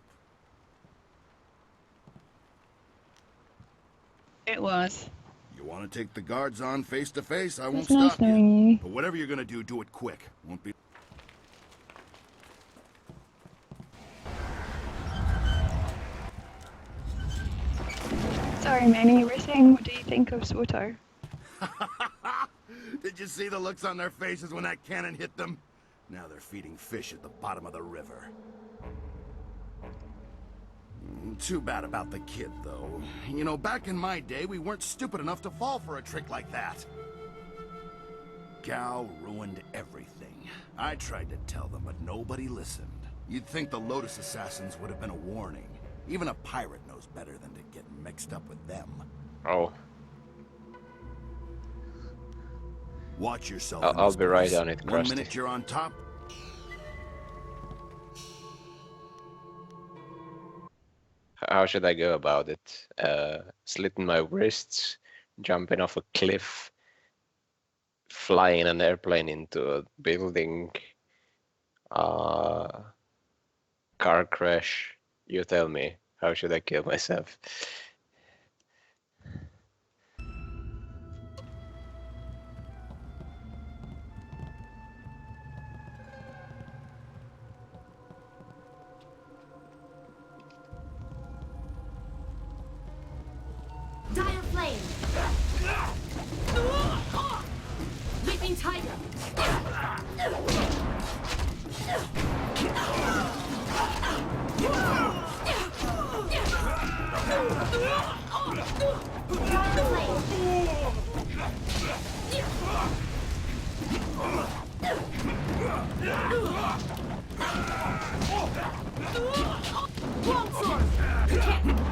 It was. You want to take the guards on face to face? I won't It's nice stop you. knowing you. But whatever you're gonna do it quick. Won't be. Sorry, Manny, you were saying, what do you think of SWTOR? Did you see the looks on their faces when that cannon hit them? Now they're feeding fish at the bottom of the river. Too bad about the kid, though. You know, back in my day, we weren't stupid enough to fall for a trick like that. Gao ruined everything. I tried to tell them, but nobody listened. You'd think the Lotus Assassins would have been a warning. Even a pirate knows better than to get mixed up with them. Oh. Watch yourself. I'll be right on it, One Krusty. minute you're on top. How should I go about it? Slitting my wrists, jumping off a cliff, flying an airplane into a building, car crash. You tell me, how should I kill myself? Dire flame. Leaping tiger. Longsword.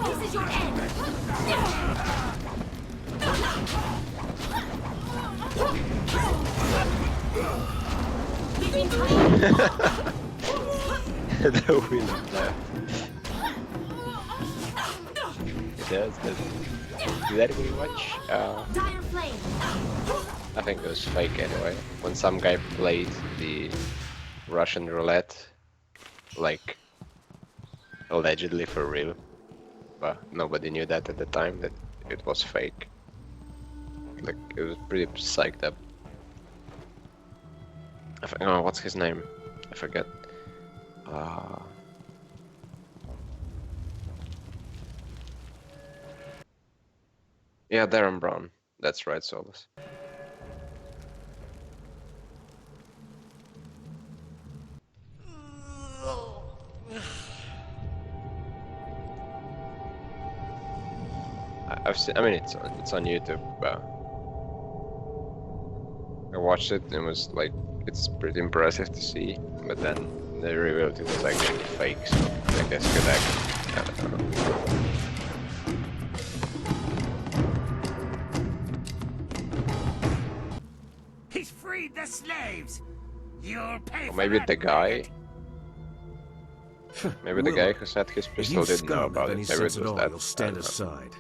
This is your end. The wind left. Does that really much? I think it was fake anyway. When some guy played the Russian roulette, like allegedly for real, but nobody knew that at the time that it was fake. Like it was pretty psyched up. Oh, what's his name? I forget. Yeah, Darren Brown. That's right, Solus. I've seen. I mean, it's on YouTube. I watched it and it was like it's pretty impressive to see, but then they revealed it was actually fake. So I guess good acting. I don't know. He's freed the slaves. You'll pay Or maybe for the that, guy. Maybe the guy who said his If pistol you didn't know scum about have it. any Maybe it sense at was all, that. you'll stand aside.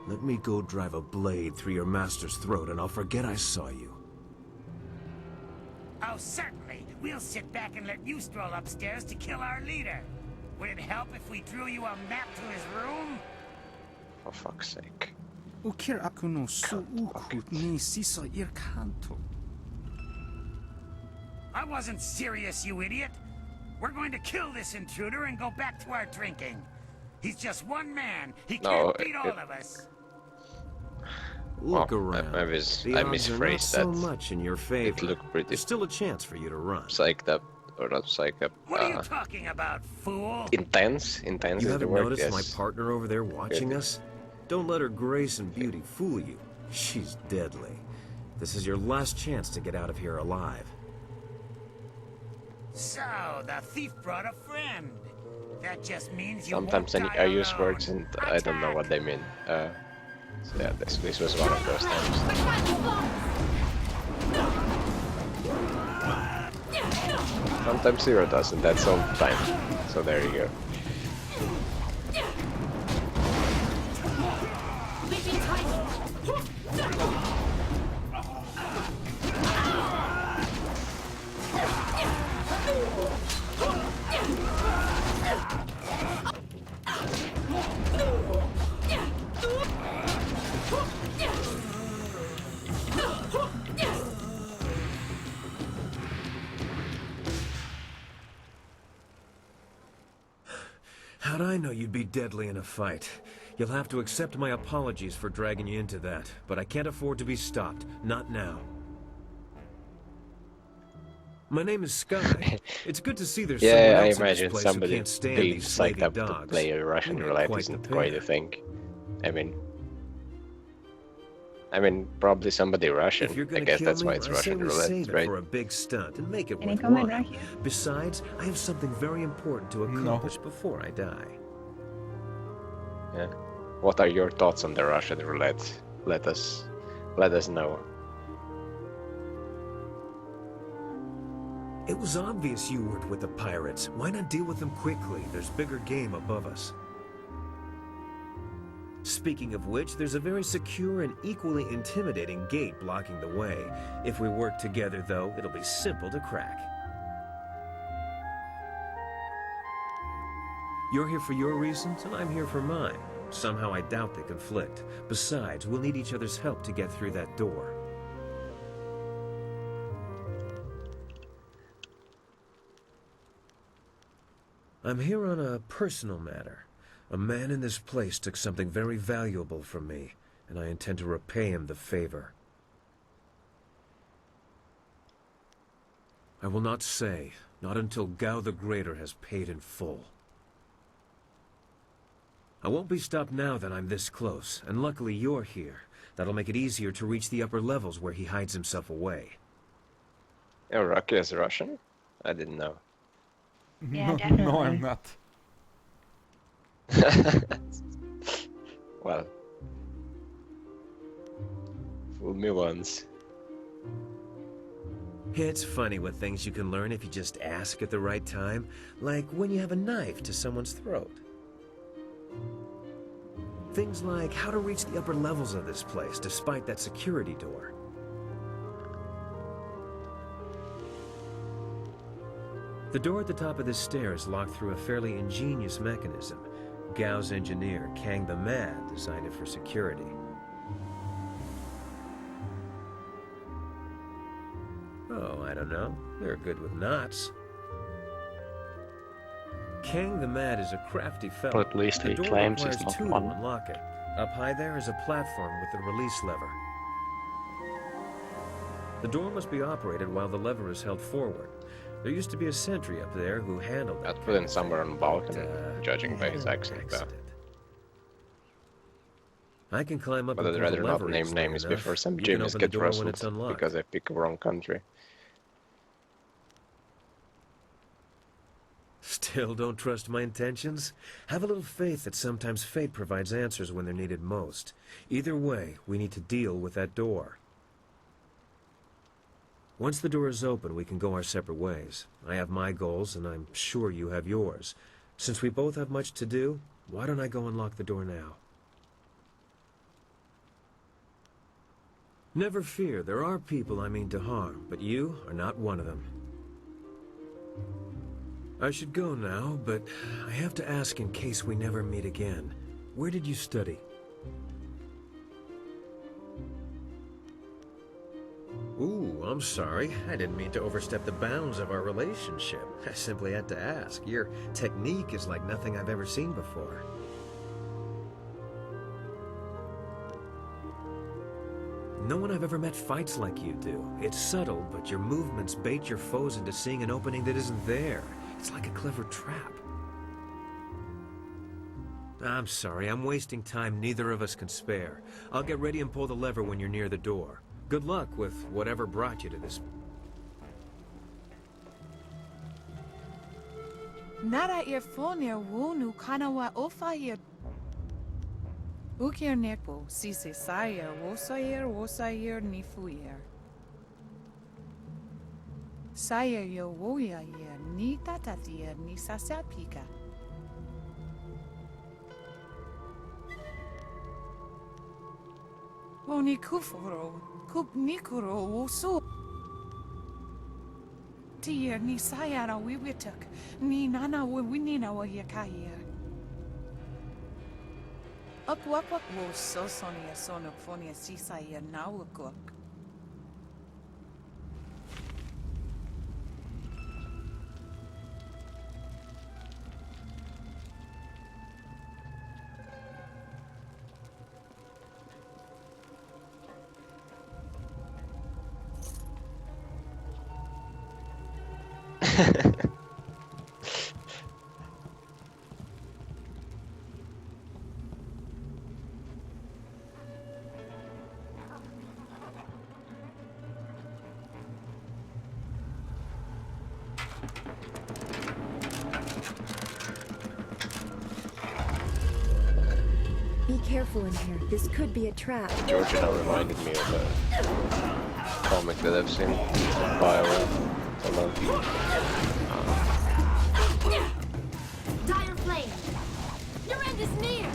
Let me go drive a blade through your master's throat and I'll forget I saw you. Oh, certainly. We'll sit back and let you stroll upstairs to kill our leader. Would it help if we drew you a map to his room? For fuck's sake. Ukir aku no suukut ni sisa ir kanto. I wasn't serious, you idiot. We're going to kill this intruder and go back to our drinking. He's just one man. He No, can't beat all of us. Look Well, around. I The odds are not misphrased so that. much in your favor. It looked pretty There's still a chance for you to run. psyched up, or not psyched up. What are you talking about, fool? Intense. Intense You is the haven't word. noticed Yes. my partner over there watching us? Don't let her grace and beauty fool you. She's deadly. This is your last chance to get out of here alive. So, the thief brought a friend. That just means you Sometimes won't die I use alone. words and I don't know what they mean. So yeah, this was one of those times. Sometimes Zero does, and that's all the time. So there you go. How'd I know you'd be deadly in a fight? You'll have to accept my apologies for dragging you into that, but I can't afford to be stopped. Not now. My name is Sky. It's good to see there's Yeah, someone I else in imagine this place who somebody can't stand being these psyched slaving up to dogs. play a Russian We make roulette quite the isn't quite a pair. thing. I mean, probably somebody Russian. If you're I gonna guess kill that's me, why it's I say Russian we roulette, save it right? for a big stunt and make it Any comment, worthwhile. Rocky? Besides, I have something very important to accomplish before I die. Yeah. What are your thoughts on the Russian roulette? Let us know. It was obvious you weren't with the pirates. Why not deal with them quickly? There's bigger game above us. Speaking of which, there's a very secure and equally intimidating gate blocking the way. If we work together, though, it'll be simple to crack. You're here for your reasons, and I'm here for mine. Somehow I doubt they conflict. Besides, we'll need each other's help to get through that door. I'm here on a personal matter. A man in this place took something very valuable from me, and I intend to repay him the favor. I will not say, not until Gao the Greater has paid in full. I won't be stopped now that I'm this close, and luckily you're here. That'll make it easier to reach the upper levels where he hides himself away. Oh, Rocky is Russian? I didn't know. Yeah, No, definitely. no, I'm not. Well, fool me once. It's funny what things you can learn if you just ask at the right time, like when you have a knife to someone's throat. Things like how to reach the upper levels of this place despite that security door. The door at the top of this stair is locked through a fairly ingenious mechanism. Gao's engineer, Kang the Mad, designed it for security. Oh, I don't know. They're good with knots. Kang the Mad is a crafty fellow. But at least The he door claims requires it's not two to one. unlock it. Up high there is a platform with a release lever. The door must be operated while the lever is held forward. There used to be a sentry up there who handled that. I'd put in somewhere on Balkan, judging by had his an accent, though. accident. I can climb up But and I'd pull the rather not lever name easily names enough. before some You can Jimmys open the get door when rustled it's unlocked. because I pick a wrong country. Still don't trust my intentions? Have a little faith that sometimes fate provides answers when they're needed most. Either way, we need to deal with that door. Once the door is open, we can go our separate ways. I have my goals, and I'm sure you have yours. Since we both have much to do, why don't I go unlock the door now? Never fear, there are people I mean to harm, but you are not one of them. I should go now, but I have to ask in case we never meet again. Where did you study? Ooh, I'm sorry. I didn't mean to overstep the bounds of our relationship. I simply had to ask. Your technique is like nothing I've ever seen before. No one I've ever met fights like you do. It's subtle, but your movements bait your foes into seeing an opening that isn't there. It's like a clever trap. I'm sorry, I'm wasting time neither of us can spare. I'll get ready and pull the lever when you're near the door. Good luck with whatever brought you to this. Nara earfonia wonu kanawa ofaya. Ukir nepo, sise saya, wosayer nifuyer. Saya yo woya yer, ni tatatia, ni sasapika. Oni kuforo, kup nikuro woso. Tier ni sayara wiwituk, ni nana winina wa yakayer. Upwakwak wo so sonia sonophonia sisaya nawakuk. Be careful in here. This could be a trap. Georgina reminded me of a comic that I've seen from BioWare. Dire flame! Your end is near!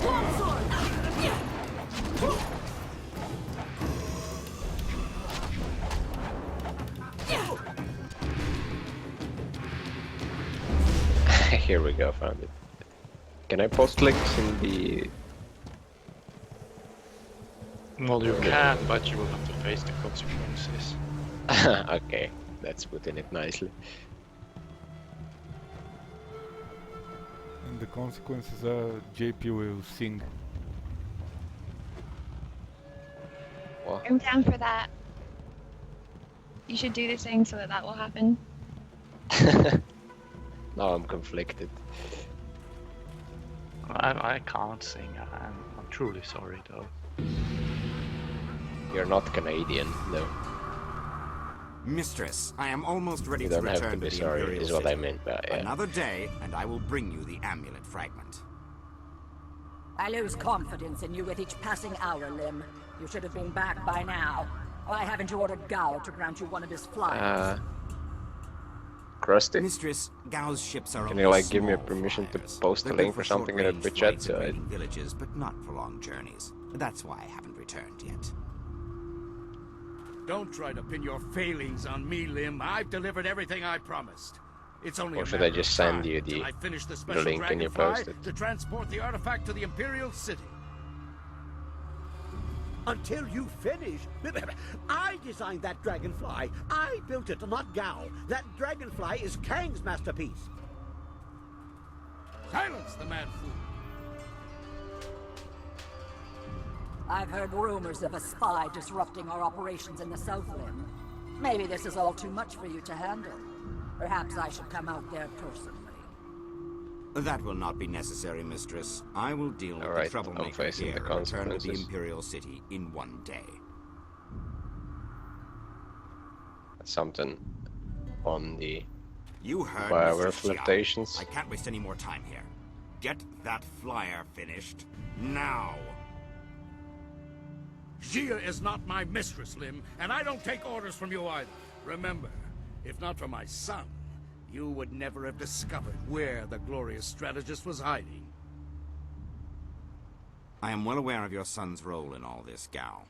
Longsword! Here we go, found it. Can I post links in the... Well, you can, but you will have to face the consequences. Okay, that's putting it nicely. And the consequences are JP will sing. What? I'm down for that. You should do this thing so that will happen. Now I'm conflicted. I can't sing. I'm truly sorry, though. You're not Canadian, though. Mistress, I am almost ready You to don't have return to be the sorry, Imperial is what I City. meant, but yeah. Another day, and I will bring you the amulet fragment. I lose confidence in you with each passing hour, Lim. You should have been back by now. Why haven't you ordered Gao to grant you one of his flyers? Krusty? Mistress, Gao's ships are Can only you like give me a small permission to flyers. post a They're link good or for something in a short-range bit chat? flights So in raiding villages, but not for long journeys. That's why I haven't returned yet. Don't try to pin your failings on me, Lim. I've delivered everything I promised. It's only Or a should matter I just of send time you until the I finish the special link and you dragonfly post it? to transport the artifact to the Imperial City. Until you finish. I designed that dragonfly. I built it, not Gao. That dragonfly is Kang's masterpiece. Silence the mad fool. I've heard rumors of a spy disrupting our operations in the South Rim. Maybe this is all too much for you to handle. Perhaps I should come out there personally. That will not be necessary, Mistress. I will deal with Alright, the troublemaker I'm facing here the and return to the consequences. Imperial City in one day. something on the You heard BioWare Mr. Xiao. flirtations. I can't waste any more time here. Get that flyer finished now. Gia is not my mistress, Lim, and I don't take orders from you either. Remember, if not for my son, you would never have discovered where the glorious strategist was hiding. I am well aware of your son's role in all this, Gao.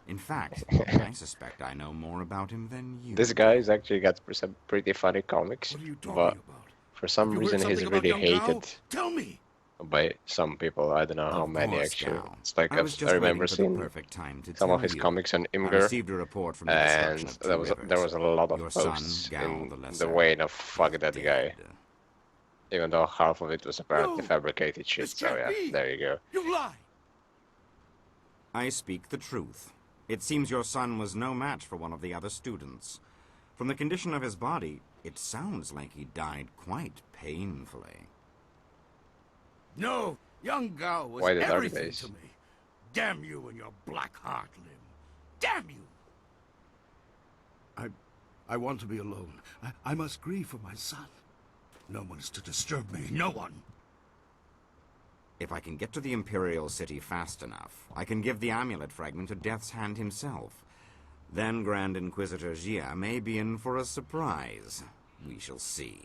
In fact, I suspect I know more about him than you. This guy's actually got some pretty funny comics, but for some reason he's really hated Tell me. by some people. I don't know how Of many course, actually. Gal. It's like I was just I remember waiting for the seeing perfect time to some of tell his you. comics on I Imgur, received a report from the and destruction of Two there was Rivers. a lot of Your son, posts Gal in the the Lesser, way of fuck that guy. Even though half of it was apparently No, fabricated shit. this So can't yeah, be. there you go. You lie. I speak the truth. It seems your son was no match for one of the other students. From the condition of his body, it sounds like he died quite painfully. No, young Gao was Why the dark everything days? to me. Damn you and your black heart, Lim. Damn you. I want to be alone. I must grieve for my son. No one is to disturb me. No one. If I can get to the Imperial City fast enough, I can give the amulet fragment to Death's Hand himself. Then Grand Inquisitor Jia may be in for a surprise. We shall see.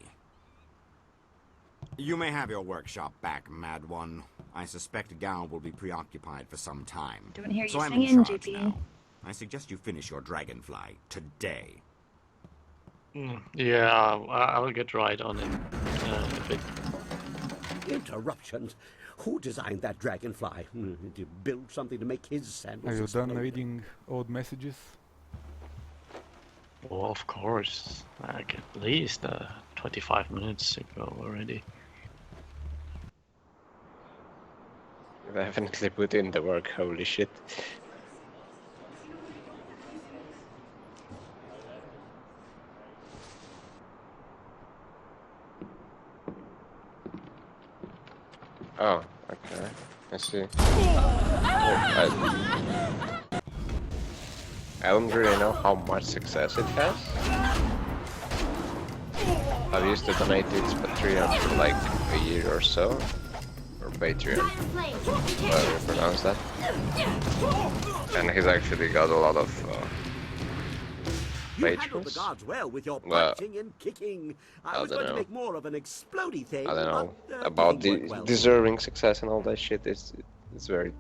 You may have your workshop back, Mad One. I suspect Gao will be preoccupied for some time. Don't hear So you I'm in singing, charge JP. now. I suggest you finish your dragonfly today. Yeah, I'll get right on it. If it Interruptions. Who designed that dragonfly? Did you build something to make his sandals Are you done explode? reading old messages? Well, of course. Like at least 25 minutes ago already. Definitely put in the work. Holy shit. Oh, okay. I see. I don't really know how much success it has. I've used to donate to its Patreon for like a year or so. Or Patreon, however you pronounce that. And he's actually got a lot of You handled the patrons. guards well with your Well, punching and kicking. I I was don't going to know. make more of an explodey thing. I don't know but, about kicking the worked well. deserving success and all that shit. It's very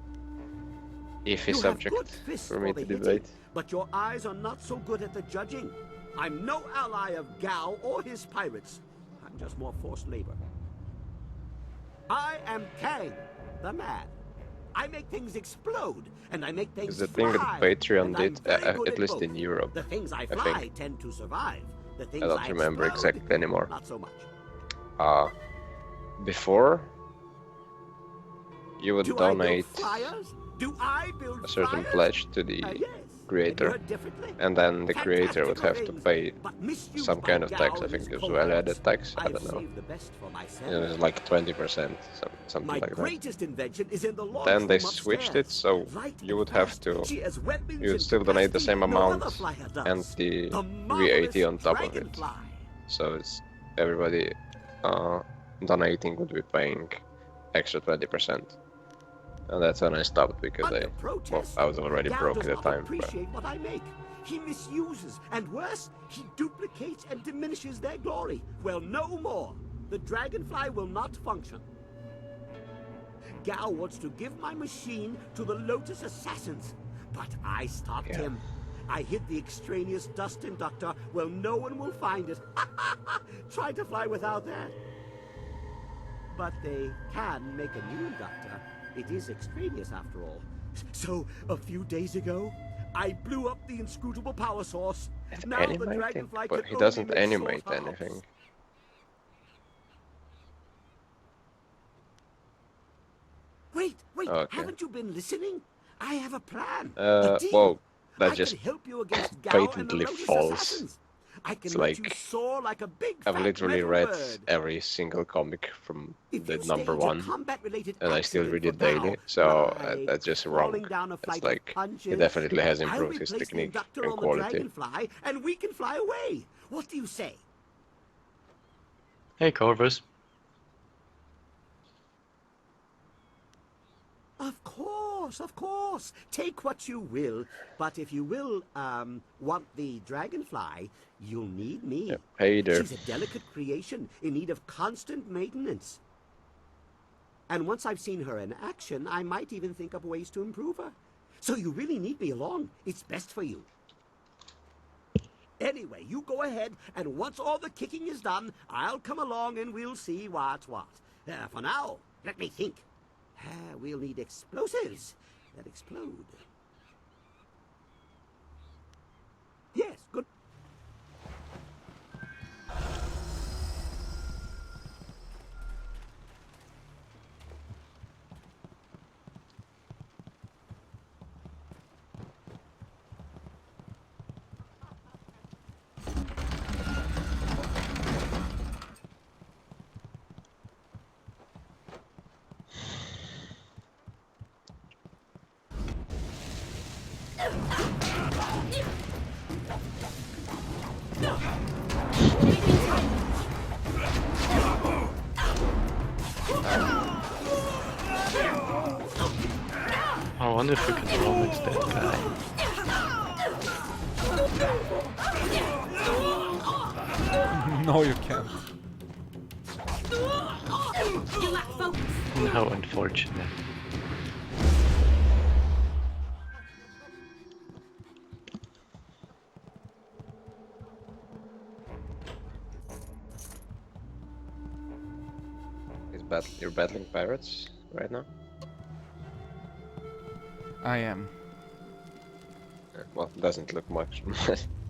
iffy You have subject good fists for me the to hitting, debate. but your eyes are not so good at the judging. I'm no ally of Gao or his pirates. I'm just more forced labor. I am Kang, the man. I make things explode, and I make things It's the thing that fly. Patreon and I'm did, very good at least both. in Europe. The things I I fly think. tend to survive. The things I don't remember explode, exactly anymore. not so much. Before you would Do donate I build flyers? Do I build a certain flyers? pledge to the creator, and then the creator would have to pay some kind of tax. I think it was value-added tax. I don't know. It was like 20%, something My like that. greatest invention is in the launch Then they room switched upstairs. it, so you would have to. You would still donate the same amount and the VAT on top of it. So it's everybody donating would be paying extra 20%. And that's when I stopped because I was already Gao broke does at the not time. But appreciate what I make. He misuses, and worse, he duplicates and diminishes their glory. Well, no more. The dragonfly will not function. Gao wants to give my machine to the Lotus assassins, but I stopped him. I hid the extraneous dust inductor. Well, no one will find it. Try to fly without that. But they can make a new inductor. It is extraneous after all. So, a few days ago, I blew up the inscrutable power source. Now the animating, dragonfly but can he only doesn't make animate short hops. anything. Wait, Okay. haven't you been listening? I have a plan. A deal. Well, that I just can help you against Gao and the patently Lotus false. assassins. I can It's let you like soar like a big I've fat literally metal read bird. every single comic from the you number stage a one, combat-related and I still accident read for it daily. Gao, So like that's just falling wrong. down a It's flight of like he punches, definitely has I'll improved his replace the technique inductor and on quality. the dragonfly, and we can fly away. What do you say? Hey, Corvus. Of course. Take what you will. But if you will, want the dragonfly, you'll need me. Hey there. She's a delicate creation in need of constant maintenance. And once I've seen her in action, I might even think up ways to improve her. So you really need me along. It's best for you. Anyway, you go ahead, and once all the kicking is done, I'll come along and we'll see what's what. For now, let me think. We'll need explosives that explode. Yes, good. I wonder if we can romance that guy. No, you can't. How unfortunate. You're battling pirates right now? I am. Well, doesn't look much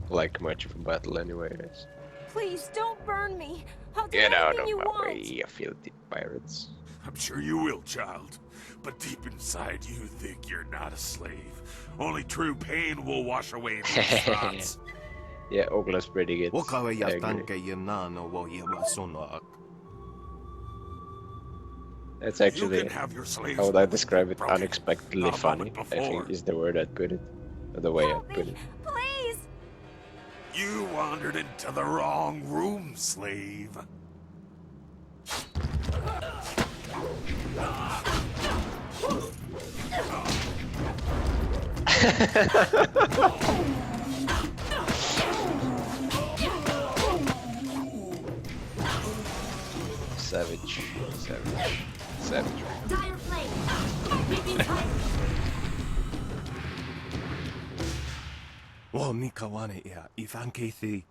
like much of a battle anyways. Please don't burn me. I'll do Get out anything of you my want. way, you filthy pirates. I'm sure you will, child. But deep inside you think you're not a slave. Only true pain will wash away these thoughts. Yeah, Ogla's pretty good. Wakawa I ya agree. tanke ya nano wo ya wa sonak. It's actually, can have your slaves how would I moved, describe it? broken. Unexpectedly Not a funny, moment I before. think is the word I'd put it. Or the way I'd put it. Please! You wandered into the wrong room, slave. 'Savage. Dire flame! Reaping fire! Wo Nikawane ia, Ivan Kethi.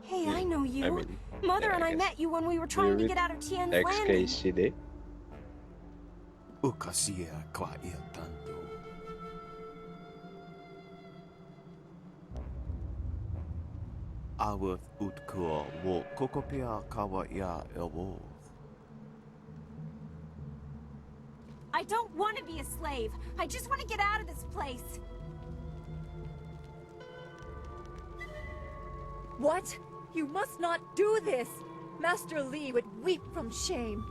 Hey, I know you. I mean, Mother yeah, and I I guess. met you when we were trying to get out of Tien's Landing. XKCD. Ukasia kwa ia tanto. Awath utkua wo kokopia kawa ia ewo. I don't want to be a slave. I just want to get out of this place. What? You must not do this! Master Li would weep from shame.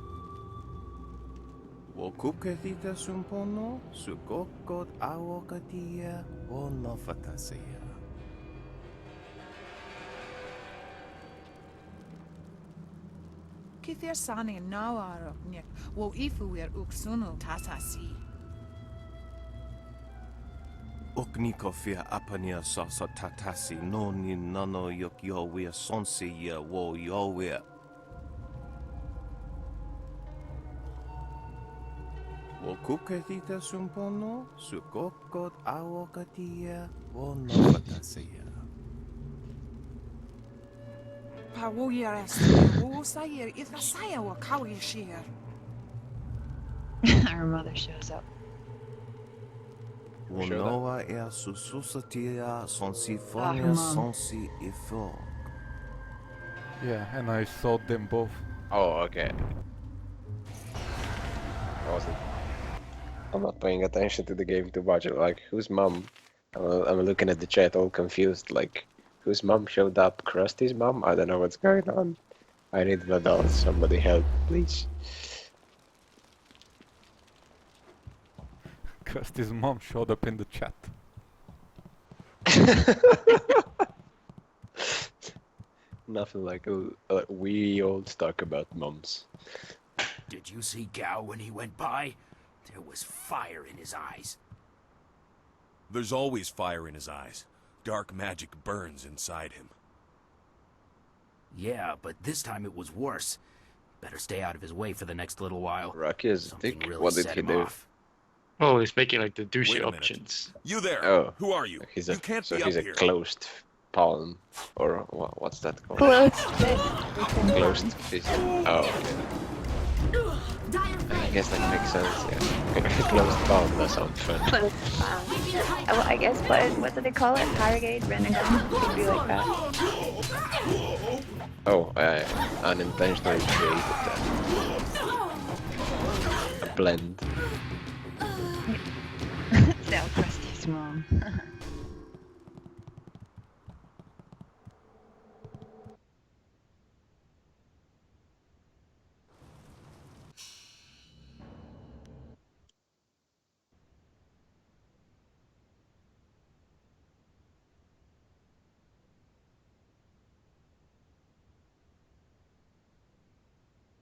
Wo kukethita sumpono, sukokot awokatia, wo nofatasia. Kithir sani nawaro nik wo ifu wir uksunu tasasi. Oknikofia apania sasa tatasi no ni nano yok yowia sonsi ya wo yowia. Wo kukethita sumpono, sukokot awokatia, wo nofatasia. Pa wo yaras wo sayir ithra saya wa kawi shir. Our mother shows up. Wo noa ea sususatia sonsifonia Mom. sonsi ifo. Yeah, and I saw them both. Oh, okay. I'm not paying attention to the game too much. Like, whose mom? I'm looking at the chat all confused. Like, whose mom showed up? Krusty's mom? I don't know what's going on. I need an adult. Somebody help, please. Krusty's mom showed up in the chat. Nothing like we all talk about moms. Did you see Gao when he went by? There was fire in his eyes. There's always fire in his eyes. Dark magic burns inside him. Yeah, but this time it was worse. Better stay out of his way for the next little while. Rocky is Something thick. really What did set he him do? off. Oh, he's making like the Wait douchey a minute. options. You there? Oh, Who are you? He's You can't so be he's up a here. closed palm, or what's that called? Closed fist. Closed fist. Oh, okay. I guess that makes sense. Yeah. Closed palm. That sounds fun. Closed palm. Oh, I guess what do they call it? Harrogate, Renegon? Could be like that. Oh, I unintentionally created that. A blend. Still Krusty's mom.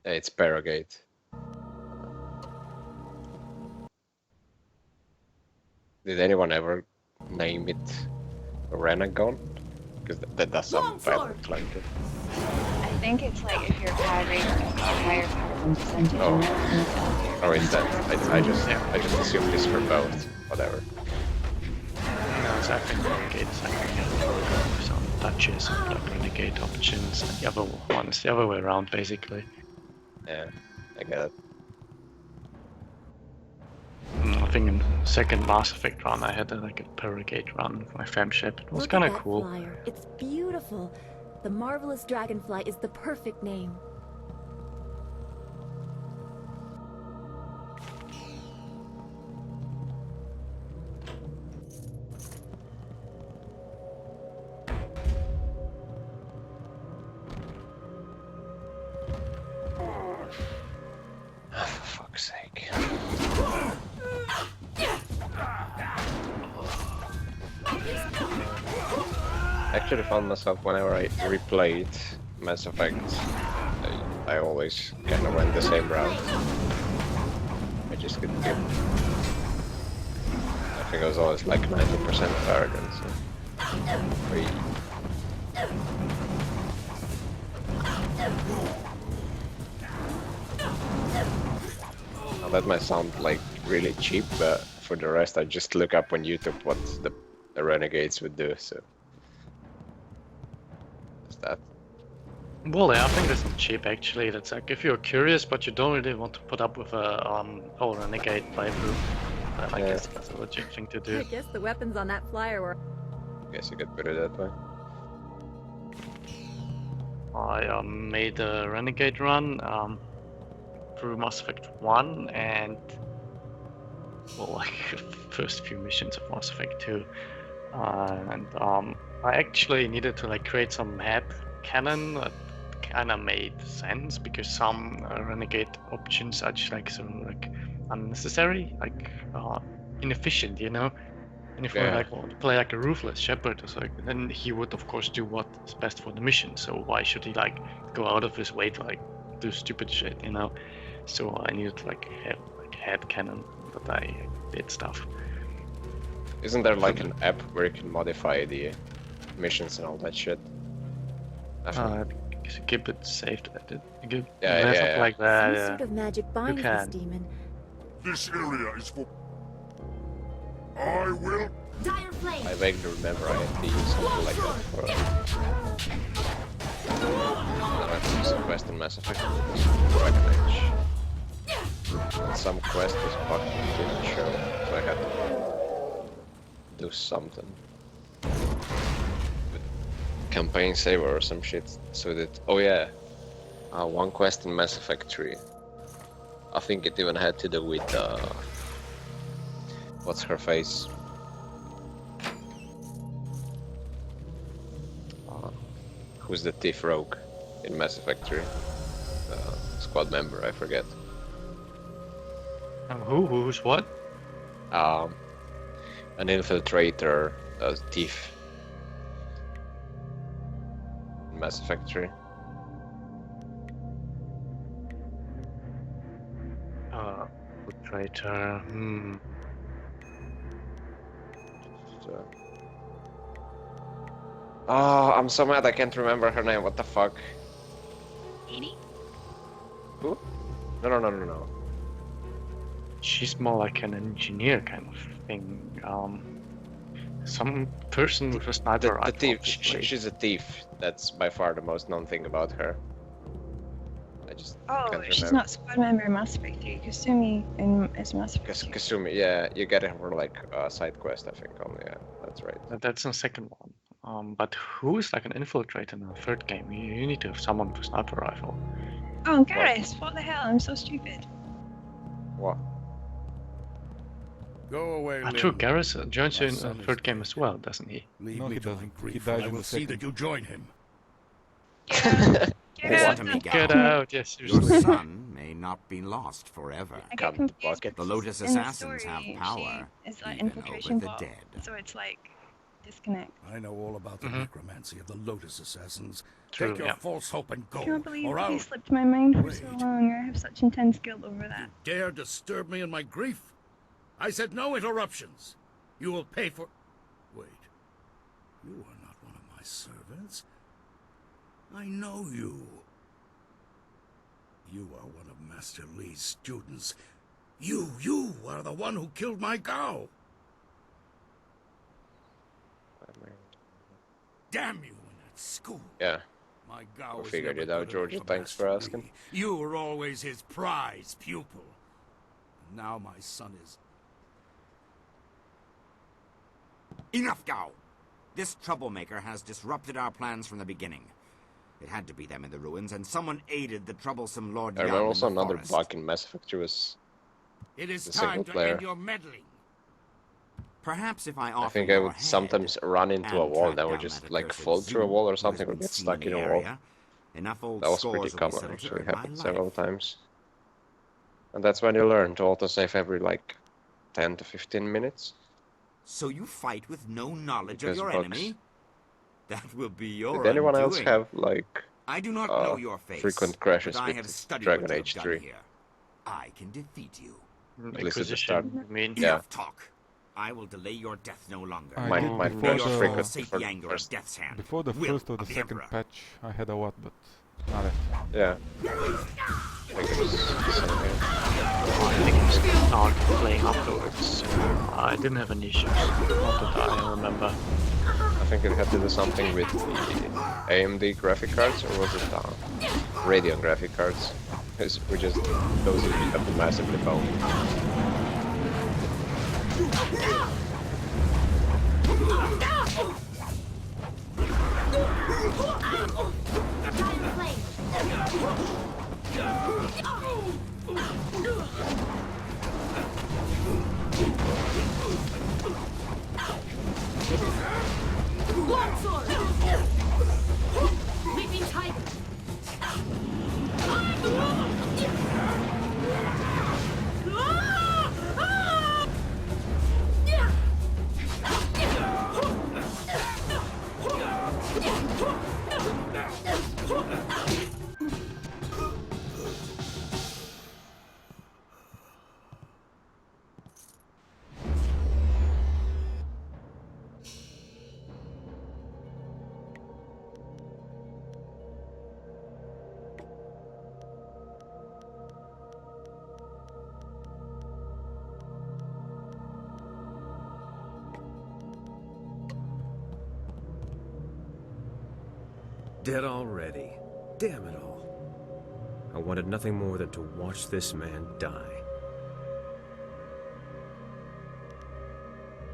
It's Paragate. Did anyone ever name it Renegon? Because that does sound violent like it. I think it's like if your power rate is a higher power than percentage. Oh. and that's Or is that? I just assumed this for both. Whatever. No, it's acting renegade. It's like some touches, some like renegade options, and the other one is the other way around, basically. Yeah, I get it. I think in the second Mass Effect run, I had like a Paragate run with my fam ship. It was Look kind at of that cool. flyer. It's beautiful. The Marvelous Dragonfly is the perfect name. actually found myself whenever I replayed Mass Effect, I always kind of went the same route. I just get killed. I think I was always like 90% arrogance. Now that might sound like really cheap, but for the rest I just look up on YouTube what the renegades would do, so... Is that? Well, yeah, I think that's not cheap actually. That's like if you're curious but you don't really want to put up with a whole renegade playthrough, I guess that's a legit thing to do. I guess the weapons on that flyer were... Guess you could put it that way. I made a renegade run through Mass Effect 1 and well, like first few missions of Mass Effect 2, and I actually needed to like create some head cannon that kind of made sense because some renegade options are just like sort of like unnecessary, like inefficient, you know. And if I like want to play like a ruthless shepherd or something, then he would of course do what's best for the mission. So why should he like go out of his way to like do stupid shit, you know? So I needed to like have like head cannon that I did stuff. Isn't there like an app where you can modify the missions and all that shit? Keep it safe. Yeah. Like that. Some sort of magic binds this demon. This area is for... I will... Dire flame. I vaguely remember I had to use something like that for... I had to use a quest in Mass Effect. Dragon Age. And some quest was fucking didn't show, so I had to do something. Campaign saver or some shit, so that... Oh yeah, one quest in Mass Effect 3. I think it even had to do with what's her face? Who's the thief rogue in Mass Effect 3? Squad member, I forget. Who's what? An infiltrator, thief. Mass Effect 3. Traitor. Oh, I'm so mad I can't remember her name. What the fuck? Edie? Who? No. She's more like an engineer kind of thing. Some person with a sniper rifle. The thief. She's a thief. That's by far the most known thing about her. I just can't remember. She's not squad member in Mass Effect 3. Kasumi is Mass Effect 3. Kasumi, yeah, you get her for like a side quest, I think. Only, yeah, that's right. That's the second one. But who is like an infiltrator in the third game? You need to have someone with a sniper rifle. Oh, Garrus! What the hell? I'm so stupid. What? Go away, True, Garrus joins you in the third game as well, doesn't he? No, he doesn't. He dies I in will the see second. that you join him. Listen to me, Gal. Get out, yes, Your seriously. son may not be lost forever. I get confused The because Lotus in the Assassins story, have power, she is like even infiltration over the bot, dead. so it's like disconnect. I know all about the necromancy of the Lotus Assassins. True, Take your yeah. false hope and go, I can't believe or that he I'll slipped my mind for so long. I have such intense guilt over that. dare disturb me in my grief. I said no interruptions. You will pay for... Wait. You are not one of my servants. I know you. You are one of Master Lee's students. You are the one who killed my Gao. Damn you in that school. Yeah. My Gao We was figured never it out, good George. enough, Thanks for Master asking. Lee. You were always his prize pupil. And now my son is... Enough, Gao! This troublemaker has disrupted our plans from the beginning. It had to be them in the ruins, and someone aided the troublesome Lord There Young were in also the another forest. bug in Mass Effect 2 was It is the time single to player. end your meddling. Perhaps if I offer I think I your would head sometimes run into a and wall track and I would down just that like accursed fall through a Zulu wall or who something has or been get seen stuck in the a wall. area, enough old That was scores pretty will be common settled actually, in my happened life. several times. And that's when you learn to autosave every like 10 to 15 minutes. So you fight with no knowledge Because of your bugs. enemy? That will be your Did anyone else undoing. have like I do not know your face, frequent crashes but I with have studied Dragon what you Age have 3? done here. I can defeat you. At least at the start. Inquisition, you mean? Yeah. Enough talk. I will delay your death no longer. I did my before first the frequent Sate for the anger of first. Death's hand. before the Will first or the of the second Emperor. patch. I had a lot, but not that. Yeah. I think it was something. I think I started playing afterwards, so I didn't have any issues. Not that I remember. I think it had to do something with the AMD graphic cards, or was it Radeon graphic cards? Which is those that you have to massively bone. Longsword! Leaping tiger! Dead already. Damn it all. I wanted nothing more than to watch this man die.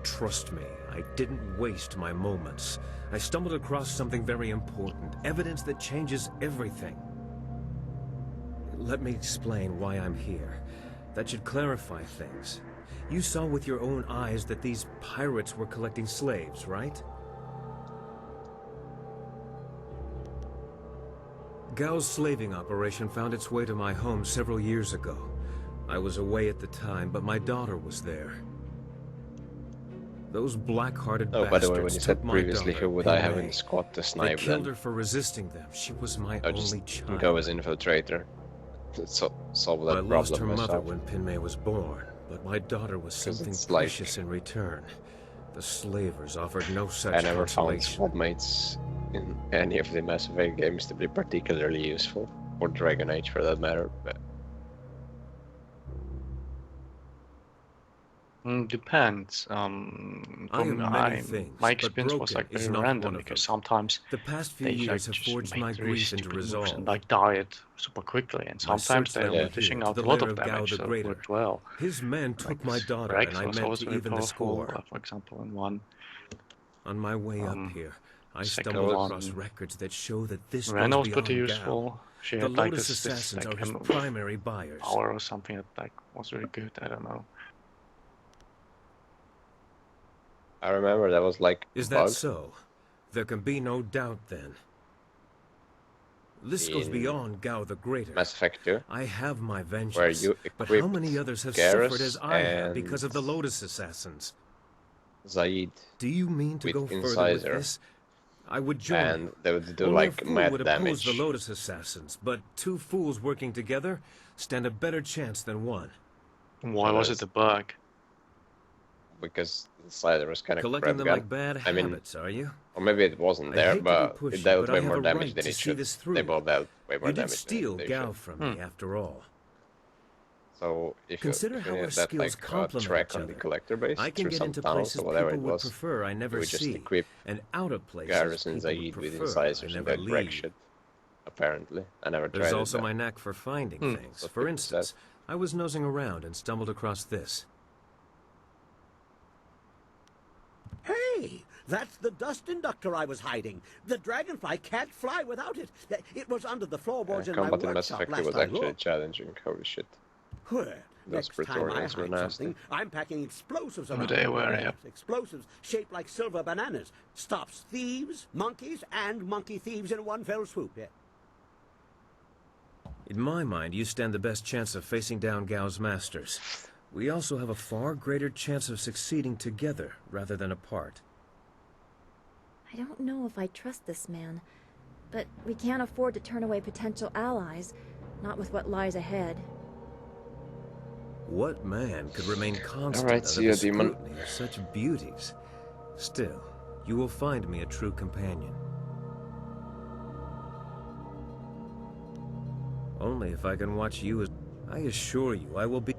Trust me, I didn't waste my moments. I stumbled across something very important, evidence that changes everything. Let me explain why I'm here. That should clarify things. You saw with your own eyes that these pirates were collecting slaves, right? Gao's slaving operation found its way to my home several years ago. I was away at the time, but my daughter was there. Those black-hearted Oh, by the way, when bastards you said took my previously daughter, who would I have in Pei the squad to They snipe killed then? her for resisting them. She was my I'll just only child. go as infiltrator. Solve that I lost her problem mother myself. when Pinmei was born, but my daughter was 'Cause something it's like- precious in return. The slavers offered no such I never found consolation. squad mates in any of the Mass Effect games to be particularly useful, or Dragon Age for that matter. But Depends. I For am me, many things, my but experience was broken like is very not random one of because them. sometimes The past few they years like have just forged made my very grief into stupid moves resolve. and like died super quickly, and My sometimes search they led were me dishing here, to out the a lot lair of of Gao damage, the so it Greater. worked well. His men took my daughter, Rex and I was meant also to very even the powerful, score. for example, in one. On my way up here, I second stumbled one, across records that show that this Rena goes was pretty beyond useful. Gao. She The had like Lotus this Assassins like are his him primary buyers. power or something that like was really good. I don't know. I remember that was like Is a that bug so? There can be no doubt then. This goes in beyond Gao the Greater. Mass Effect 2, I have my vengeance, where you but how equipped many others have Garrus suffered as I have because of the and Lotus Assassins? Zaid Do you mean to with go further with Incisor, this? I would join and you. they would do Only a like fool mad would oppose the damage. Lotus Assassins, but two fools working together stand a better chance than one. Why was it a bug? Because the Incisor was kind of Collecting crap them gun. like bad I mean, habits, are you? or maybe it wasn't I there, hate to but be pushy, it dealt but I way have more a damage right than to it see should. this They through. both dealt way more You did damage steal than they Gao should. from me, after all. So if Consider you how our need that skills like complement track each on the other. collector base I can through get some into tunnels places or whatever people it would was, prefer I never you would just see, equip and out of places Garrus and people would Zaid with prefer I incisors and never they'd wreck leave. shit. Apparently, I never tried There's it. also but my knack for finding things. what For people instance, I was nosing around and stumbled across this. Hey, that's the dust inductor I was hiding. The dragonfly can't fly without it. It was under the floorboards in my combat in Mass workshop Effect last was I actually looked. challenging. Holy shit. Well, Those next time I Praetorians were hide nasty. something, I'm packing explosives Oh, around they it. were, yeah. Explosives shaped like silver bananas. Stops thieves, monkeys, and monkey thieves in one fell swoop. Yeah. In my mind, you stand the best chance of facing down Gao's masters. We also have a far greater chance of succeeding together rather than apart. I don't know if I trust this man, but we can't afford to turn away potential allies, not with what lies ahead. What man could remain constant Alright, under see the ya, demon. scrutiny of such beauties? Still, you will find me a true companion. Only if I can watch you as... I assure you, I will be...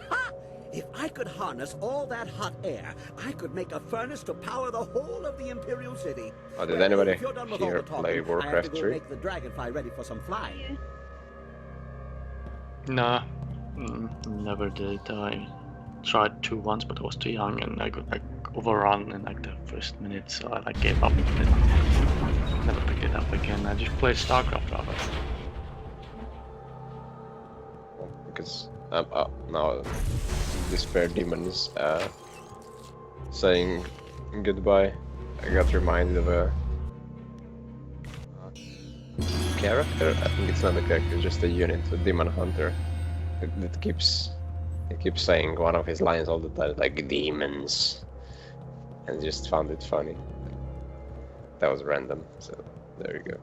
Ha! If I could harness all that hot air, I could make a furnace to power the whole of the Imperial City. Oh, did Well, anybody if you're done with all here the talking, play I have to Warcraft go 3? make the dragonfly ready for some flying. Nah, never did. I tried to once, but I was too young, and I got like overrun in like the first minute, so I like gave up and never picked it up again. I just played StarCraft rather. Because now Despair Demon is saying goodbye. I got reminded of a character. I think it's not a character, just a unit, a demon hunter. It keeps saying one of his lines all the time, like demons, and just found it funny. That was random, so there you go.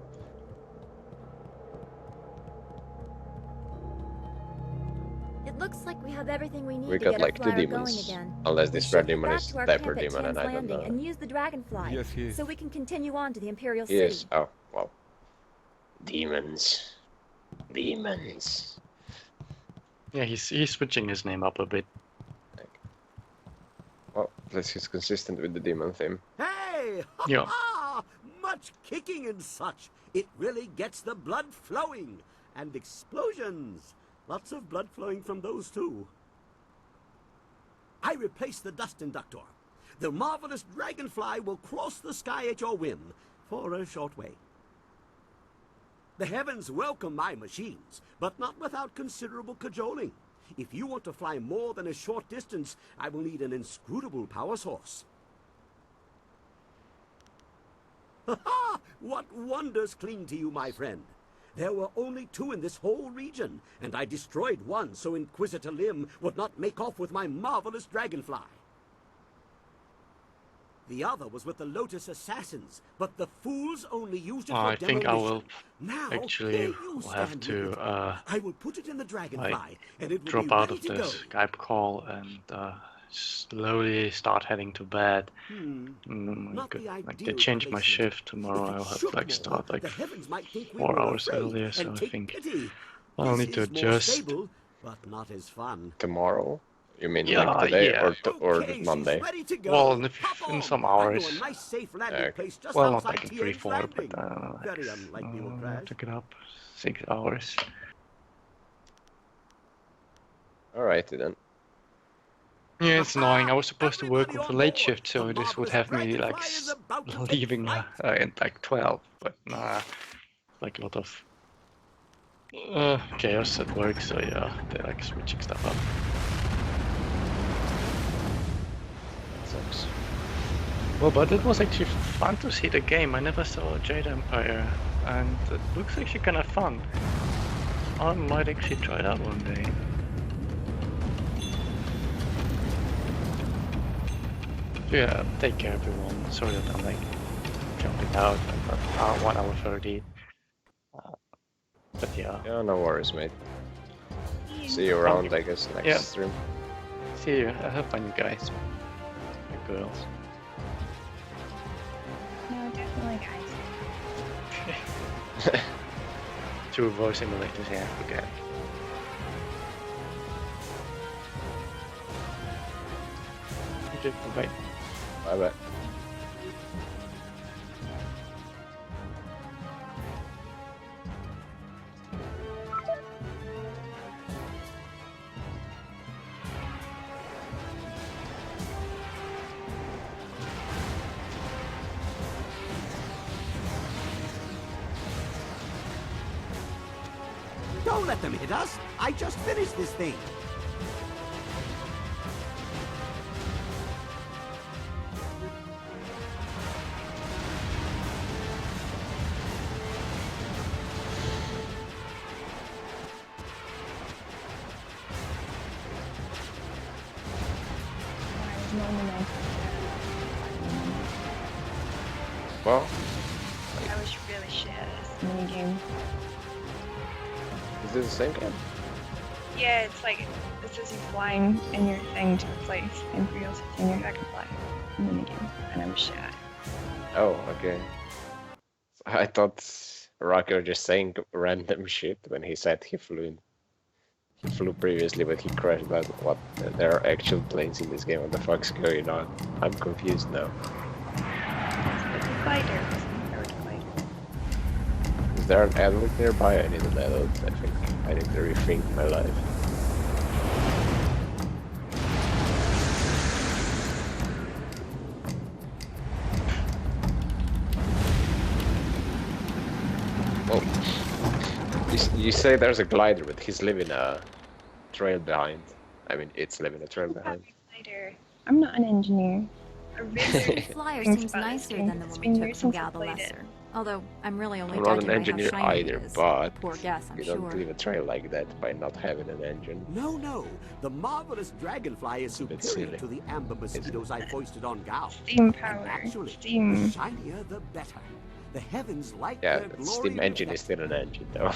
It looks like we have everything we need We to got get like our two flyer going demons, again. unless We this should red get demon back is to our Diaper camp at Demon, and Chen's I don't Landing know. and use the dragonfly, Yes, he is. so we can continue on to the Imperial He City. is. Oh, well. Demons. Demons. Yeah, he's switching his name up a bit. Well, at least he's consistent with the demon theme. Hey! Ha Yeah. ha! Much kicking and such. It really gets the blood flowing. And explosions. Lots of blood flowing from those too. I replaced the dust inductor. The marvelous dragonfly will cross the sky at your whim for a short way. The heavens welcome my machines, but not without considerable cajoling. If you want to fly more than a short distance, I will need an inscrutable power source. Ha ha! What wonders cling to you, my friend? There were only 2 in this whole region, and I destroyed one so Inquisitor Lim would not make off with my marvelous dragonfly. The other was with the Lotus Assassins, but the fools only used it for I think I will Now, actually here you have stand to with it. I will put it in the dragonfly, like and it will drop be out ready of to this go. Skype call and slowly start heading to bed. Not the Like they ideal changed my placement. shift tomorrow. If it I'll have shook to like more, start like the heavens might think we 4 were hours afraid earlier, so and I take think pity. I'll This need to is more adjust. stable, but not as fun. Tomorrow? You mean Yeah, like today yeah. or Okay, Monday? she's ready to go. Well, Hop in on. some I know hours. a nice safe landing place just Well, not outside like in 3, TN's 4, landing. but I don't know, like, Very unlikely we'll crash. took it up 6 hours. Alrighty then. Yeah, it's annoying. I was supposed to work with a late shift, so this would have me like leaving in like 12, but nah, like a lot of chaos at work, so yeah, they're like switching stuff up. That sucks. Well, but it was actually fun to see the game. I never saw Jade Empire, and it looks actually kind of fun. I might actually try that one day. Yeah, take care everyone. Sorry that I'm like jumping out at 1 hour 30. But yeah. Yeah, no worries, mate. See you around, I guess, next stream. See you. Have fun, you guys. You girls. No, definitely guys. 2 voice simulators, yeah, forget. Okay, bye. Bye-bye. Don't let them hit us. I just finished this thing. Well, I was really shit at this minigame. is this the same game? Yeah, it's like, this is you flying in your thing to replace Imperial City in your Dragonfly minigame, and I was shit at it. Oh, okay. I thought Rocky was just saying random shit when he said he flew previously, but he crashed. But what? There are actual planes in this game. What the fuck's going on? I'm confused now. It's a glider. It's a glider. Is there an adult nearby? I need an adult. I think I need to rethink my life. Well, you say there's a glider, but he's leaving a trail behind. I mean, it's leaving a trail behind. Glider. I'm not an engineer. I really Flyer things seems about this nicer game. than the It's one been we years took from since I Gal the played it. Lesser. Although I'm really only I'm not judging an by how engineer shiny either, it is. but Poor guess, I'm you sure. don't leave a trail like that by not having an engine. No. The marvelous dragonfly is bit superior silly. to the amber mosquitoes I foisted on Gal. Steam power. And actually, Steam. the shinier the better. The heavens like Yeah, their the glory steam engine is still an engine, though.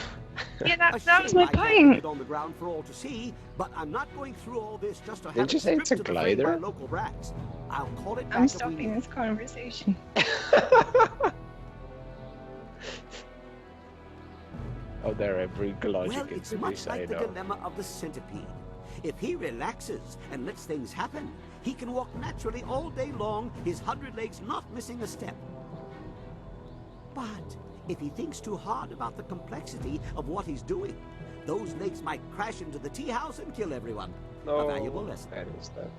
Yeah, A that was shame my I can't point. leave it on the ground for all to see, but I'm not going through all this just to have Didn't you it say it's stripped a to the frame by glider? local brats. I'll call it back I'm if we stopping need this conversation. Oh, there are Greek logic Well, into it's much this, I like the know. dilemma of the centipede. If he relaxes and lets things happen, he can walk naturally all day long, his 100 legs not missing a step. But if he thinks too hard about the complexity of what he's doing, those legs might crash into the tea house and kill everyone. No, A valuable lesson. that is that.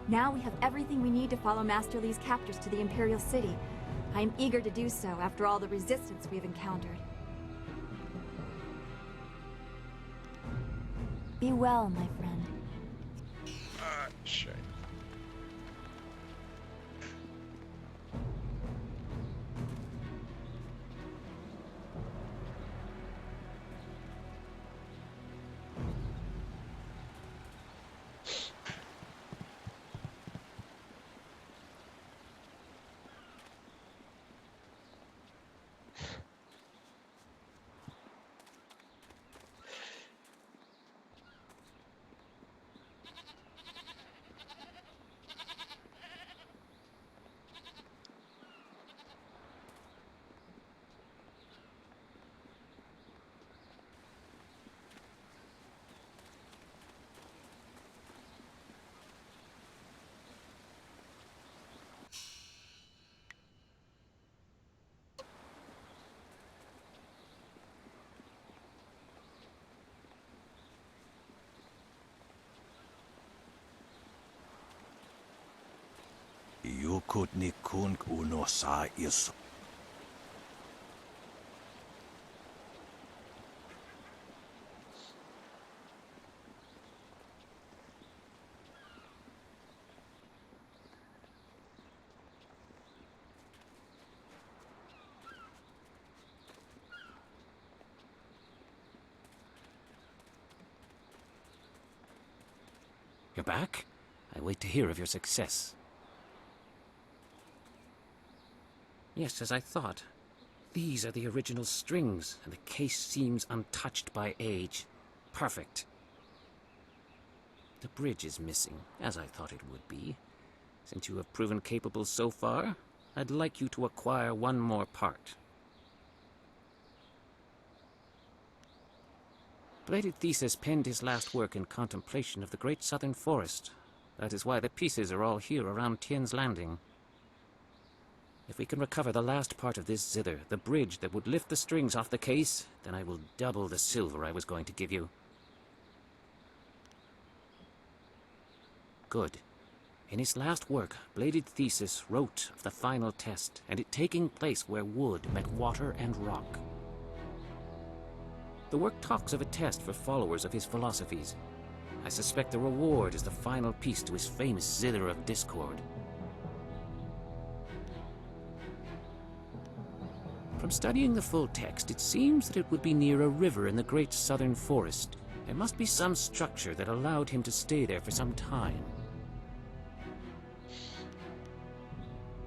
Now we have everything we need to follow Master Lee's captors to the Imperial City. I am eager to do so after all the resistance we have encountered. Be well, my friend. Shit. Yukut nikun unosa is. You're back? I wait to hear of your success. Yes, as I thought. These are the original strings, and the case seems untouched by age. Perfect. The bridge is missing, as I thought it would be. Since you have proven capable so far, I'd like you to acquire one more part. Bladed Thesis penned his last work in contemplation of the great southern forest. That is why the pieces are all here around Tien's Landing. If we can recover the last part of this zither, the bridge that would lift the strings off the case, then I will double the silver I was going to give you. Good. In his last work, Bladed Thesis wrote of the final test, and it taking place where wood met water and rock. The work talks of a test for followers of his philosophies. I suspect the reward is the final piece to his famous zither of discord. From studying the full text, it seems that it would be near a river in the great southern forest. There must be some structure that allowed him to stay there for some time.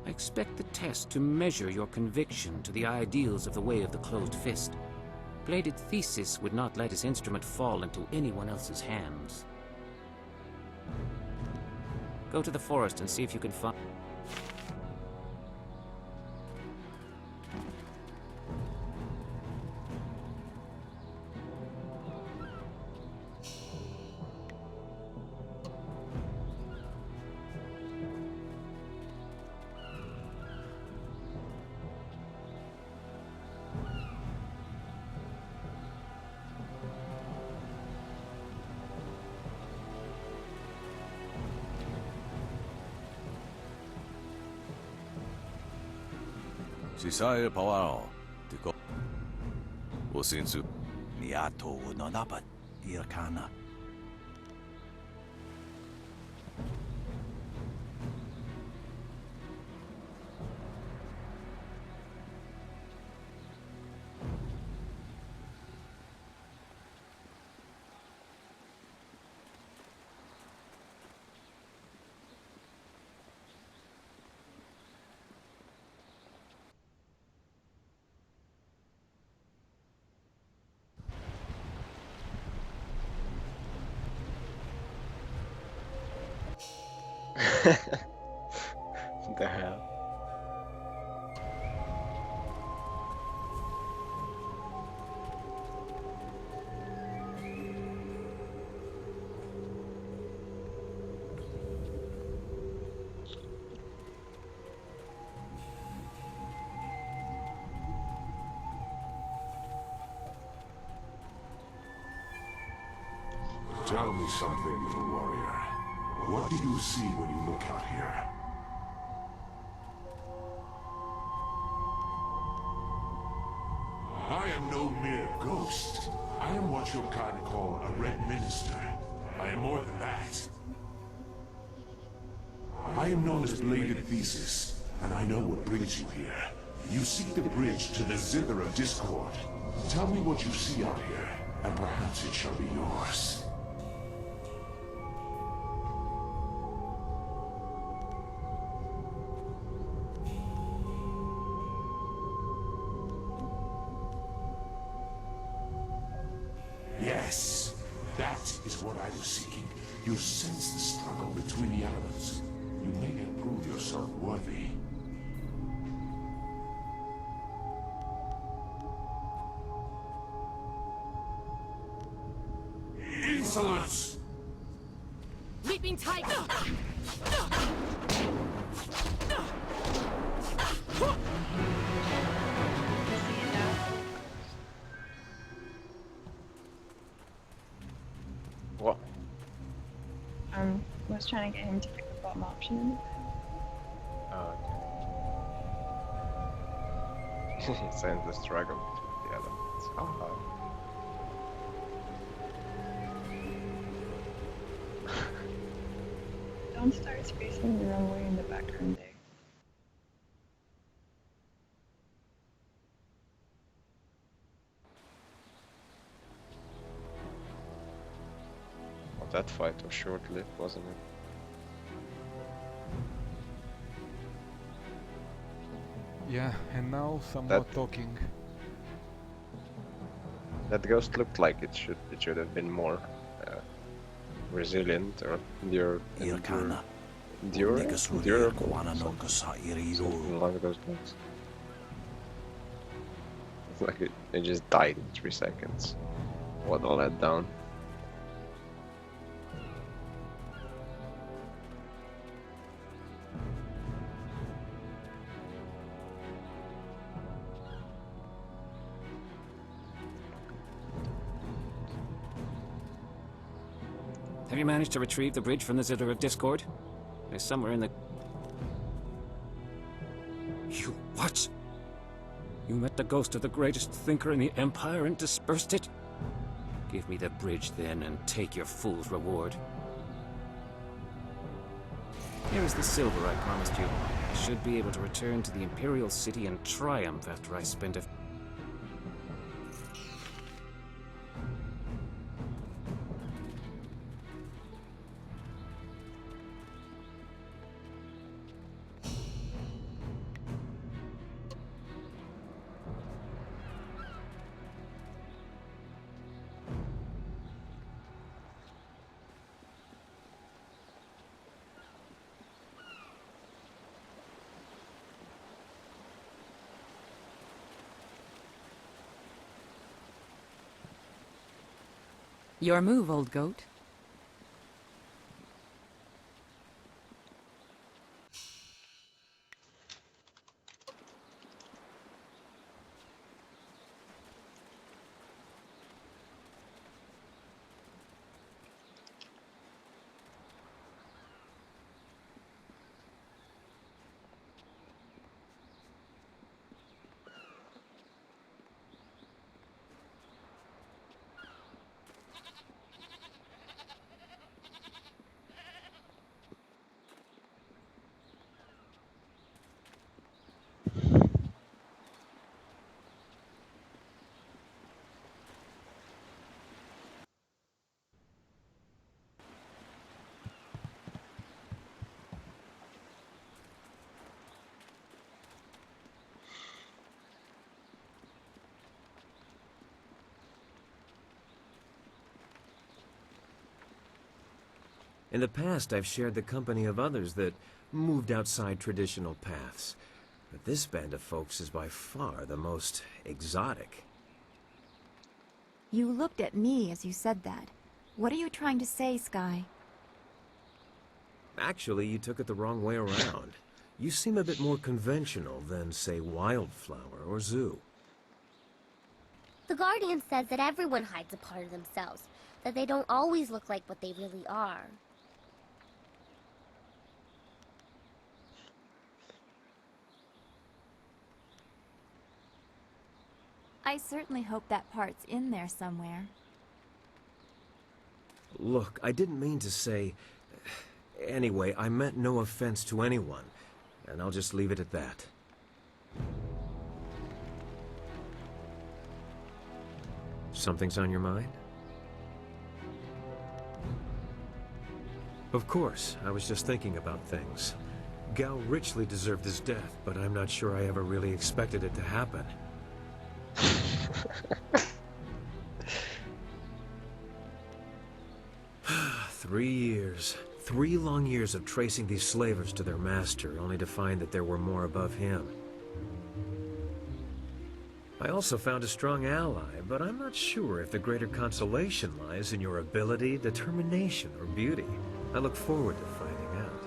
I expect the test to measure your conviction to the ideals of the Way of the Closed Fist. Bladed Thesis would not let his instrument fall into anyone else's hands. Go to the forest and see if you can find... Sisaya Pawao, Tiko. Osinsu. Niato no napat, Irkana. What the hell? Tell me something, little warrior. What do you see when you look out here? I am no mere ghost. I am what your kind call a Red Minister. I am more than that. I am known as Bladed Thesis, and I know what brings you here. You seek the bridge to the Zither of Discord. Tell me what you see out here, and perhaps it shall be yours. Yes, that is what I was seeking. You sense the struggle between the elements. You may yet prove yourself worthy. Insolence! Leaping tiger! What? Was trying to get him to pick the bottom option. Oh, okay. Sense the struggle between the elements. Oh. Don't start spacing the wrong way in the background there. Well, that fight was short-lived, wasn't it? Yeah, and now some more That- talking. That ghost looked like it should have been more resilient or endurable. Something along those lines. It's like it just died in 3 seconds. What a letdown. Have you managed to retrieve the bridge from the Zither of Discord? It's somewhere in the... You what? You met the ghost of the greatest thinker in the Empire and dispersed it? Give me the bridge then and take your fool's reward. Here is the silver I promised you. I should be able to return to the Imperial City in triumph after I spend a... Your move, old goat. In the past, I've shared the company of others that moved outside traditional paths. But this band of folks is by far the most exotic. You looked at me as you said that. What are you trying to say, Sky? Actually, you took it the wrong way around. You seem a bit more conventional than, say, Wildflower or Zoo. The Guardian says that everyone hides a part of themselves, that they don't always look like what they really are. I certainly hope that part's in there somewhere. Look, I didn't mean to say... Anyway, I meant no offense to anyone, and I'll just leave it at that. Something's on your mind? Of course, I was just thinking about things. Gao richly deserved his death, but I'm not sure I ever really expected it to happen. 3 years. 3 long years of tracing these slavers to their master, only to find that there were more above him. I also found a strong ally, but I'm not sure if the greater consolation lies in your ability, determination, or beauty. I look forward to finding out.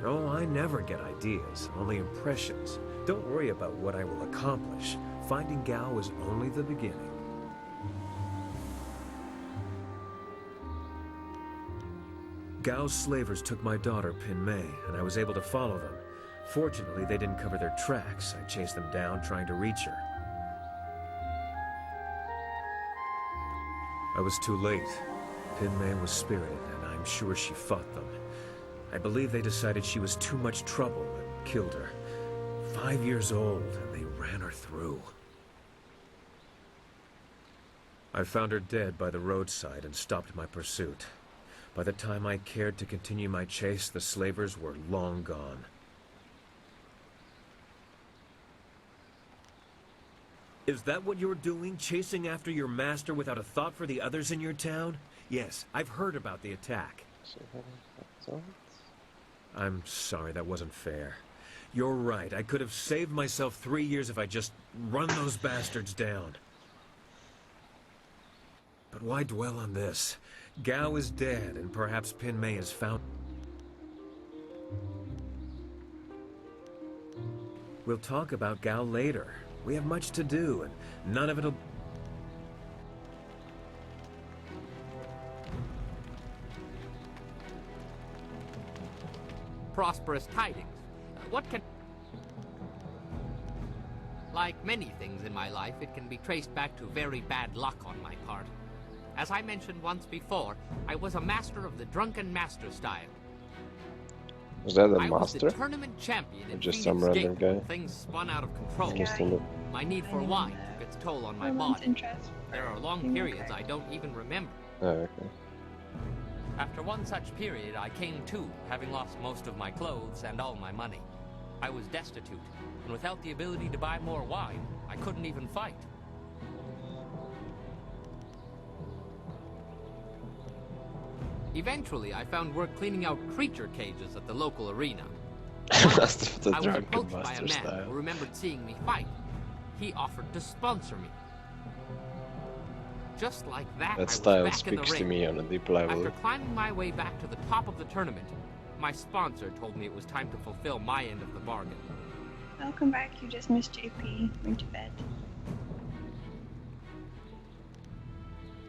Oh, I never get ideas, only impressions. Don't worry about what I will accomplish. Finding Gao is only the beginning. Gao's slavers took my daughter, Pin Mei, and I was able to follow them. Fortunately, they didn't cover their tracks. I chased them down, trying to reach her. I was too late. Pin Mei was spirited, and I'm sure she fought them. I believe they decided she was too much trouble and killed her. 5 years old, and they ran her through. I found her dead by the roadside and stopped my pursuit. By the time I cared to continue my chase, the slavers were long gone. Is that what you're doing, chasing after your master without a thought for the others in your town? Yes, I've heard about the attack. I'm sorry, that wasn't fair. You're right, I could have saved myself 3 years if I just run those bastards down. But why dwell on this? Gao is dead, and perhaps Pin Mei is found. We'll talk about Gao later. We have much to do, and none of it'll... Prosperous tidings. What can... Like many things in my life, it can be traced back to very bad luck on my part. As I mentioned once before, I was a master of the drunken master style. Was that a I was master? the tournament champion Or in just Phoenix some random Gate. guy? Things spun out of control. Understand. My need for wine took its toll on my body. There are long periods I don't even remember. Oh, okay. After one such period, I came to, having lost most of my clothes and all my money. I was destitute, and without the ability to buy more wine, I couldn't even fight. Eventually, I found work cleaning out creature cages at the local arena. The I was drunken approached by a master man style. who remembered seeing me fight. He offered to sponsor me. Just like that, I That was style back in the speaks to ring. me on a deep level. After climbing my way back to the top of the tournament, my sponsor told me it was time to fulfill my end of the bargain. Welcome back, you just missed JP. Went to bed.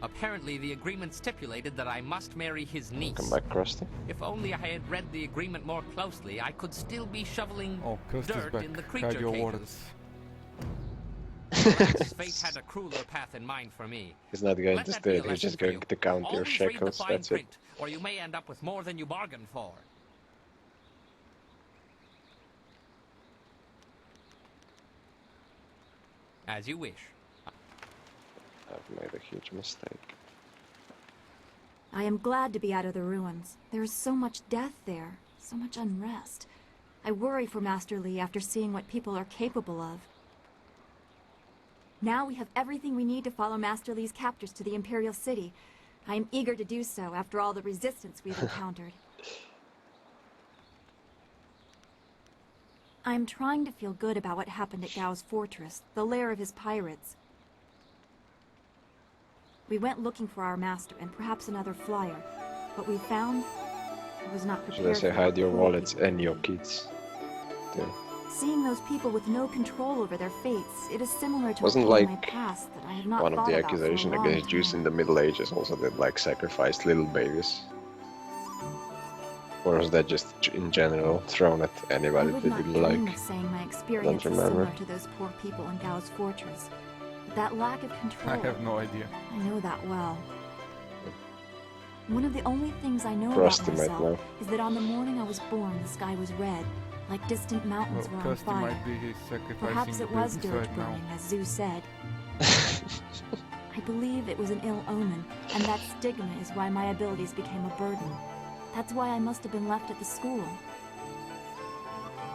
Apparently, the agreement stipulated that I must marry his niece. Come back, Krusty. If only I had read the agreement more closely, I could still be shoveling Krusty's dirt back. in the Hide creature your cages. words. Perhaps fate had a crueler path in mind for me. He's not going Let to that stay, be a he's lesson just for going you. to count your Always read the shekels, fine that's it. print, or you may end up with more than you bargained for. As you wish. I've made a huge mistake. I am glad to be out of the ruins. There is so much death there, so much unrest. I worry for Master Li after seeing what people are capable of. Now we have everything we need to follow Master Li's captors to the Imperial City. I am eager to do so after all the resistance we've encountered. I am trying to feel good about what happened at Gao's fortress, the lair of his pirates. We went looking for our master and perhaps another flyer. What we found, I was not prepared Should I say for hide what your cruel wallets people and could your be. kids? Too. Seeing those people with no control over their fates, it is similar to Wasn't a pain in my like past that I have not one of thought the about for a accusations long against Jews time. in the Middle Ages also that like sacrificed little babies? Or was that just in general thrown at I anybody would that not didn't dream like? of saying my experience is remember. similar to those poor people in Gao's fortress. But that lack of control, I have no idea. I know that well. One of the only things I know Krusty about might myself know. is that on the morning I was born, the sky was red, like distant mountains Well, were on Krusty fire. might be sacrificing Perhaps the it was babies dirt right now. burning, as Zeus said. I believe it was an ill omen, and that stigma is why my abilities became a burden. That's why I must have been left at the school.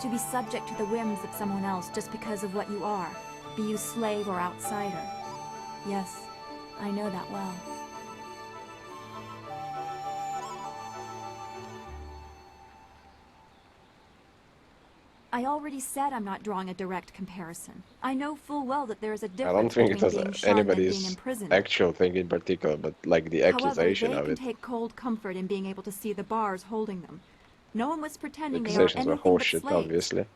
To be subject to the whims of someone else just because of what you are, be you slave or outsider. Yes, I know that well. I already said I'm not drawing a direct comparison. I know full well that there is a I difference don't think it between was being shunned and being anybody's imprisoned. actual thing in particular, but like the However, accusation they of can it. take cold comfort in being able to see the bars holding them. No one was The pretending they are accusations were anything but horseshit, slaves. obviously.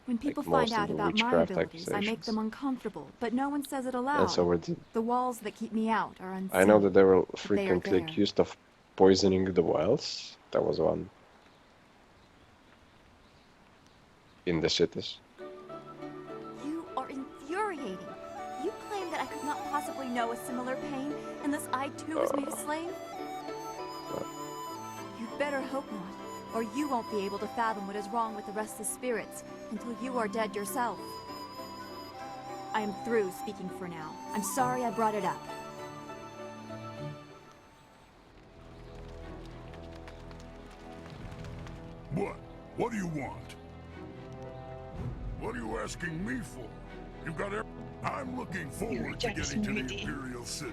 When people most find of out the about my witchcraft abilities, I make accusations. them uncomfortable, but no one says it aloud. And so were the... The walls that keep me out are unseen. I know that they were but they are frequently there. accused of poisoning the wells. That was one. In the cities. You are infuriating. You claim that I could not possibly know a similar pain unless I too was made a slave? You'd better hope not, or you won't be able to fathom what is wrong with the restless spirits until you are dead yourself. I am through speaking for now. I'm sorry I brought it up. What? What do you want? What are you asking me for? You've got I'm looking forward to getting to the Imperial City.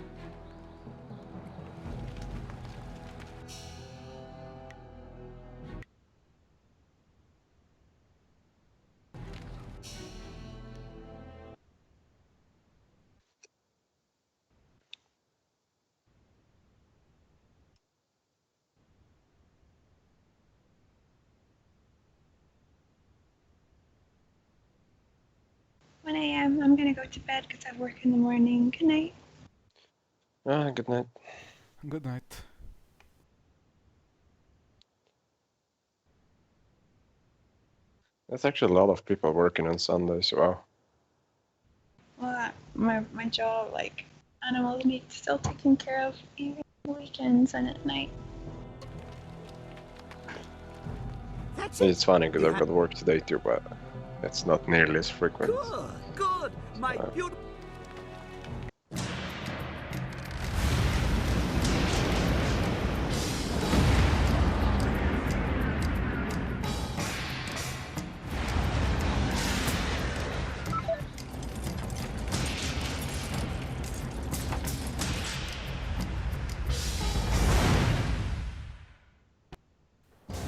When I am, I'm gonna go to bed because I have work in the morning. Good night. Good night. Good night. There's actually a lot of people working on Sundays. Wow. Well, my job, like, animals need still taking care of even weekends and at night. It's funny because I've got work today too, but it's not nearly as frequent. Good, good, my beautiful.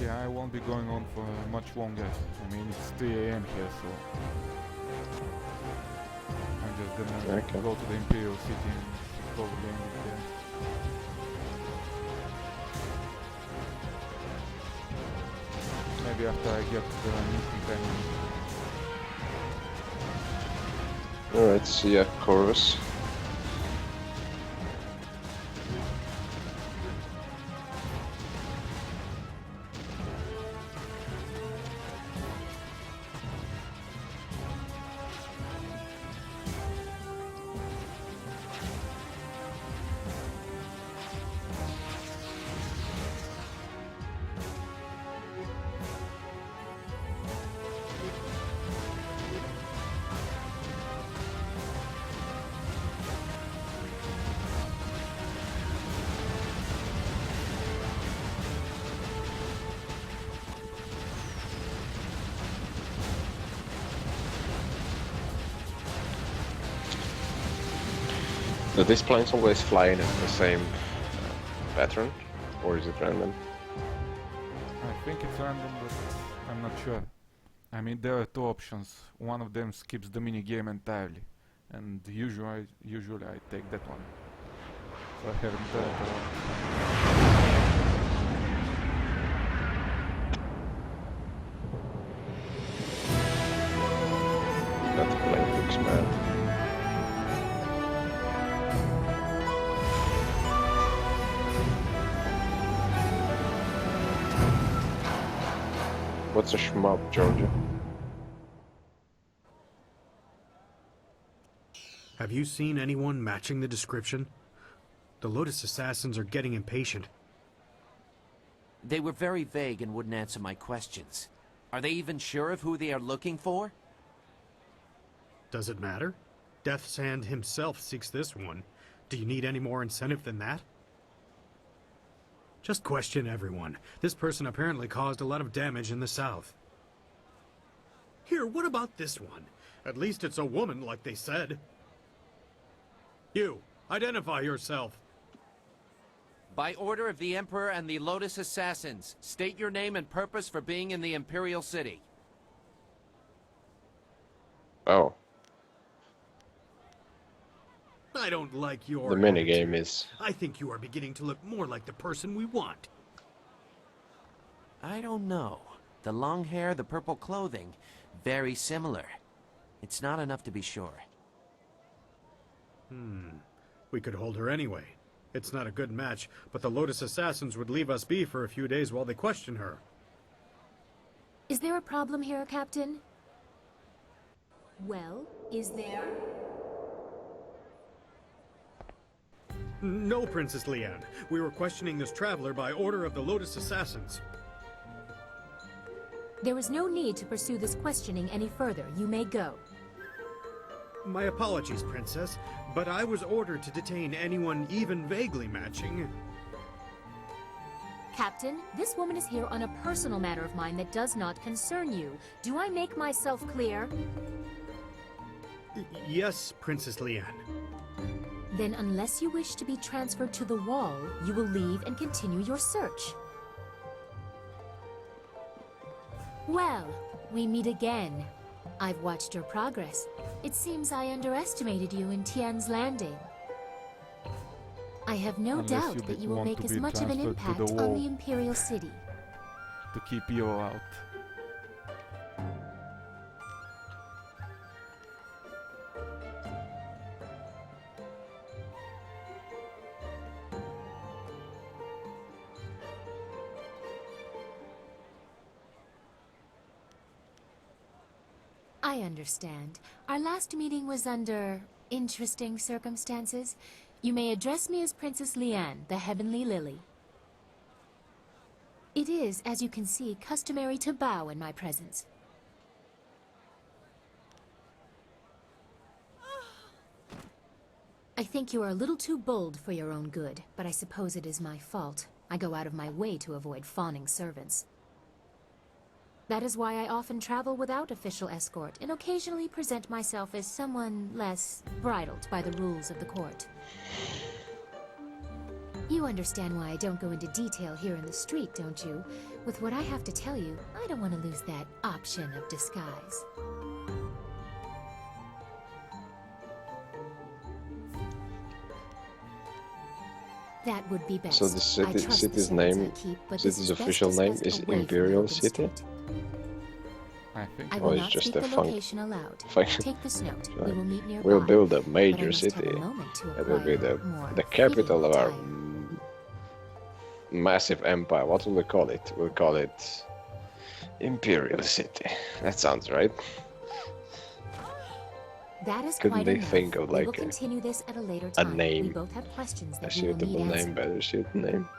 Yeah, I won't won't be going on for much longer. I mean, it's 3 AM here, so I'm just gonna go to the Imperial City and probably end it there. Maybe after I get the new companion. Alright, see ya, Chorus. Do these planes always fly in the same pattern, or is it random? I think it's random, but I'm not sure. I mean, there are two options. One of them skips the mini game entirely, and usually I take that one. So I haven't done it a lot. That plane looks mad. What's a shmup, Georgia? Have you seen anyone matching the description? The Lotus Assassins are getting impatient. They were very vague and wouldn't answer my questions. Are they even sure of who they are looking for? Does it matter? Death's Hand himself seeks this one. Do you need any more incentive than that? Just question everyone. This person apparently caused a lot of damage in the south. Here, what about this one? At least it's a woman, like they said. You, identify yourself. By order of the Emperor and the Lotus Assassins, state your name and purpose for being in the Imperial City. Oh. I don't like your The minigame attitude. is... I think you are beginning to look more like the person we want. I don't know. The long hair, the purple clothing, very similar. It's not enough to be sure. We could hold her anyway. It's not a good match, but the Lotus Assassins would leave us be for a few days while they question her. Is there a problem here, Captain? Well, is there? No, Princess Leanne. We were questioning this traveler by order of the Lotus Assassins. There is no need to pursue this questioning any further. You may go. My apologies, Princess, but I was ordered to detain anyone even vaguely matching. Captain, this woman is here on a personal matter of mine that does not concern you. Do I make myself clear? Yes, Princess Leanne. Then unless you wish to be transferred to the wall, you will leave and continue your search. Well, we meet again. I've watched your progress. It seems I underestimated you in Tian's Landing. I have no doubt that you will make as much of an impact on the Imperial City. To keep you out. I understand. Our last meeting was under interesting circumstances. You may address me as Princess Leanne, the Heavenly Lily. It is, as you can see, customary to bow in my presence. I think you are a little too bold for your own good, but I suppose it is my fault. I go out of my way to avoid fawning servants. That is why I often travel without official escort, and occasionally present myself as someone less bridled by the rules of the court. You understand why I don't go into detail here in the street, don't you? With what I have to tell you, I don't want to lose that option of disguise. That would be best. So the city's name, city's official name is Imperial City? I think. I Or will it's not just speak a the location aloud. Take this note. We will meet nearby. We'll build a But I major must have city. a moment to It will be acquire more the capital of our time. massive empire. What will we call it? We'll call it Imperial City. That sounds right. That is Couldn't quite they enough. think of We will like continue this at a later a time. name? We both have questions A that we will suitable need name, answered. better suited name.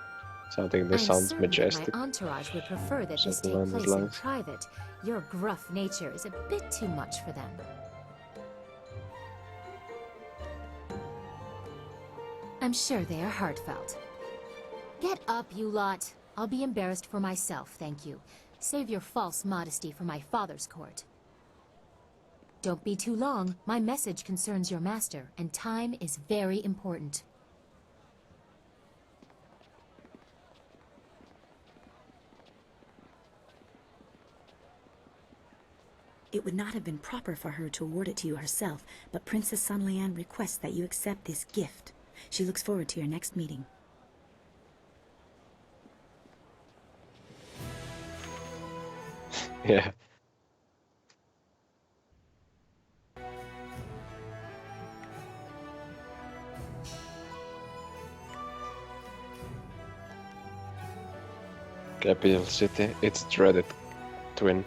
Something that I'm sounds certain majestic. that my entourage would prefer that this Something take along those place in lines. private. Your gruff nature is a bit too much for them. I'm sure they are heartfelt. Get up, you lot. I'll be embarrassed for myself, thank you. Save your false modesty for my father's court. Don't be too long. My message concerns your master, and time is very important. It would not have been proper for her to award it to you herself, but Princess Sun Lian requests that you accept this gift. She looks forward to your next meeting. Yeah. Capital city, its dreaded twin.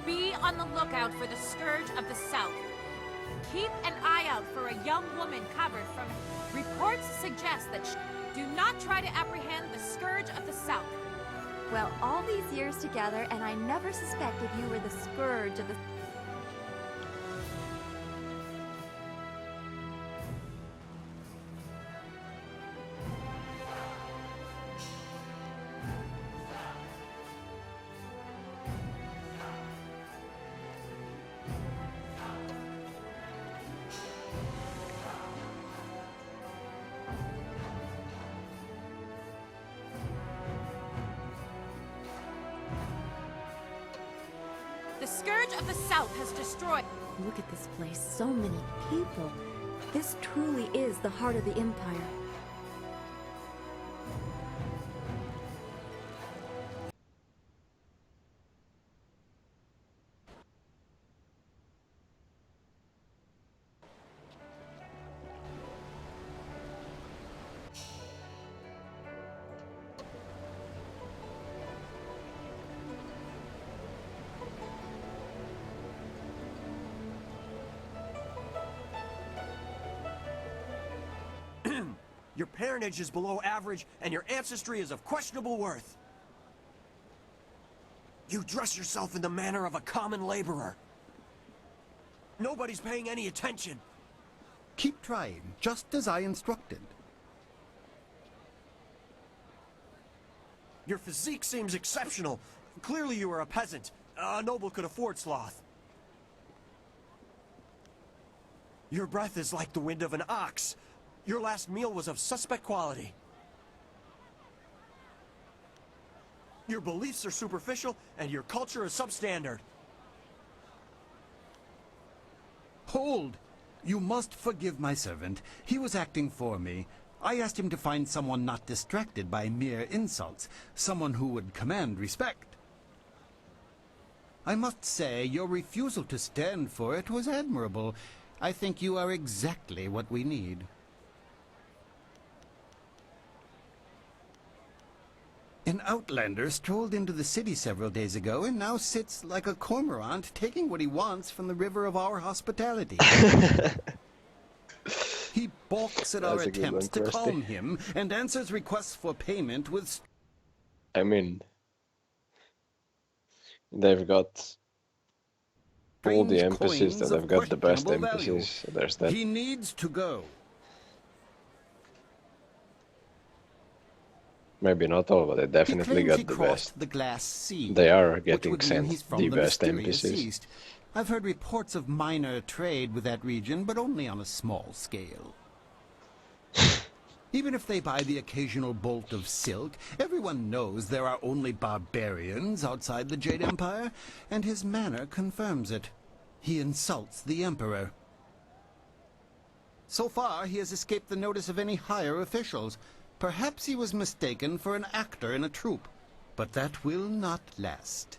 Be on the lookout for the Scourge of the South. Keep an eye out for a young woman covered from... Reports suggest that do not try to apprehend the Scourge of the South. Well, all these years together, and I never suspected you were the scourge of the... The Scourge of the South has destroyed... Look at this place, so many people. This truly is the heart of the Empire. Your parentage is below average, and your ancestry is of questionable worth. You dress yourself in the manner of a common laborer. Nobody's paying any attention. Keep trying, just as I instructed. Your physique seems exceptional. Clearly you are a peasant. A noble could afford sloth. Your breath is like the wind of an ox. Your last meal was of suspect quality. Your beliefs are superficial, and your culture is substandard. Hold! You must forgive my servant. He was acting for me. I asked him to find someone not distracted by mere insults, someone who would command respect. I must say, your refusal to stand for it was admirable. I think you are exactly what we need. An outlander strolled into the city several days ago and now sits like a cormorant taking what he wants from the river of our hospitality. He balks at our That's a good attempts to one, calm Kirsty. him and answers requests for payment with... I mean, they've got all the strange NPCs coins that of have got the best questionable value. NPCs. So there's that. He needs to go. Maybe not all, but they He definitely claims he got the crossed best. the glass sea. They are which getting would mean sent he's from the the best mysterious NPCs. East. I've heard reports of minor trade with that region, but only on a small scale. Even if they buy the occasional bolt of silk, everyone knows there are only barbarians outside the Jade Empire, and his manner confirms it. He insults the Emperor. So far, he has escaped the notice of any higher officials. Perhaps he was mistaken for an actor in a troupe, but that will not last.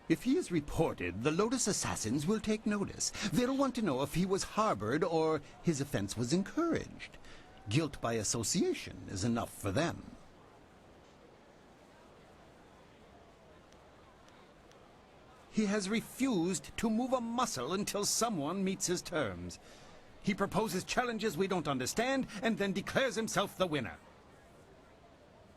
If he is reported, the Lotus Assassins will take notice. They'll want to know if he was harbored or his offense was encouraged. Guilt by association is enough for them. He has refused to move a muscle until someone meets his terms. He proposes challenges we don't understand and then declares himself the winner.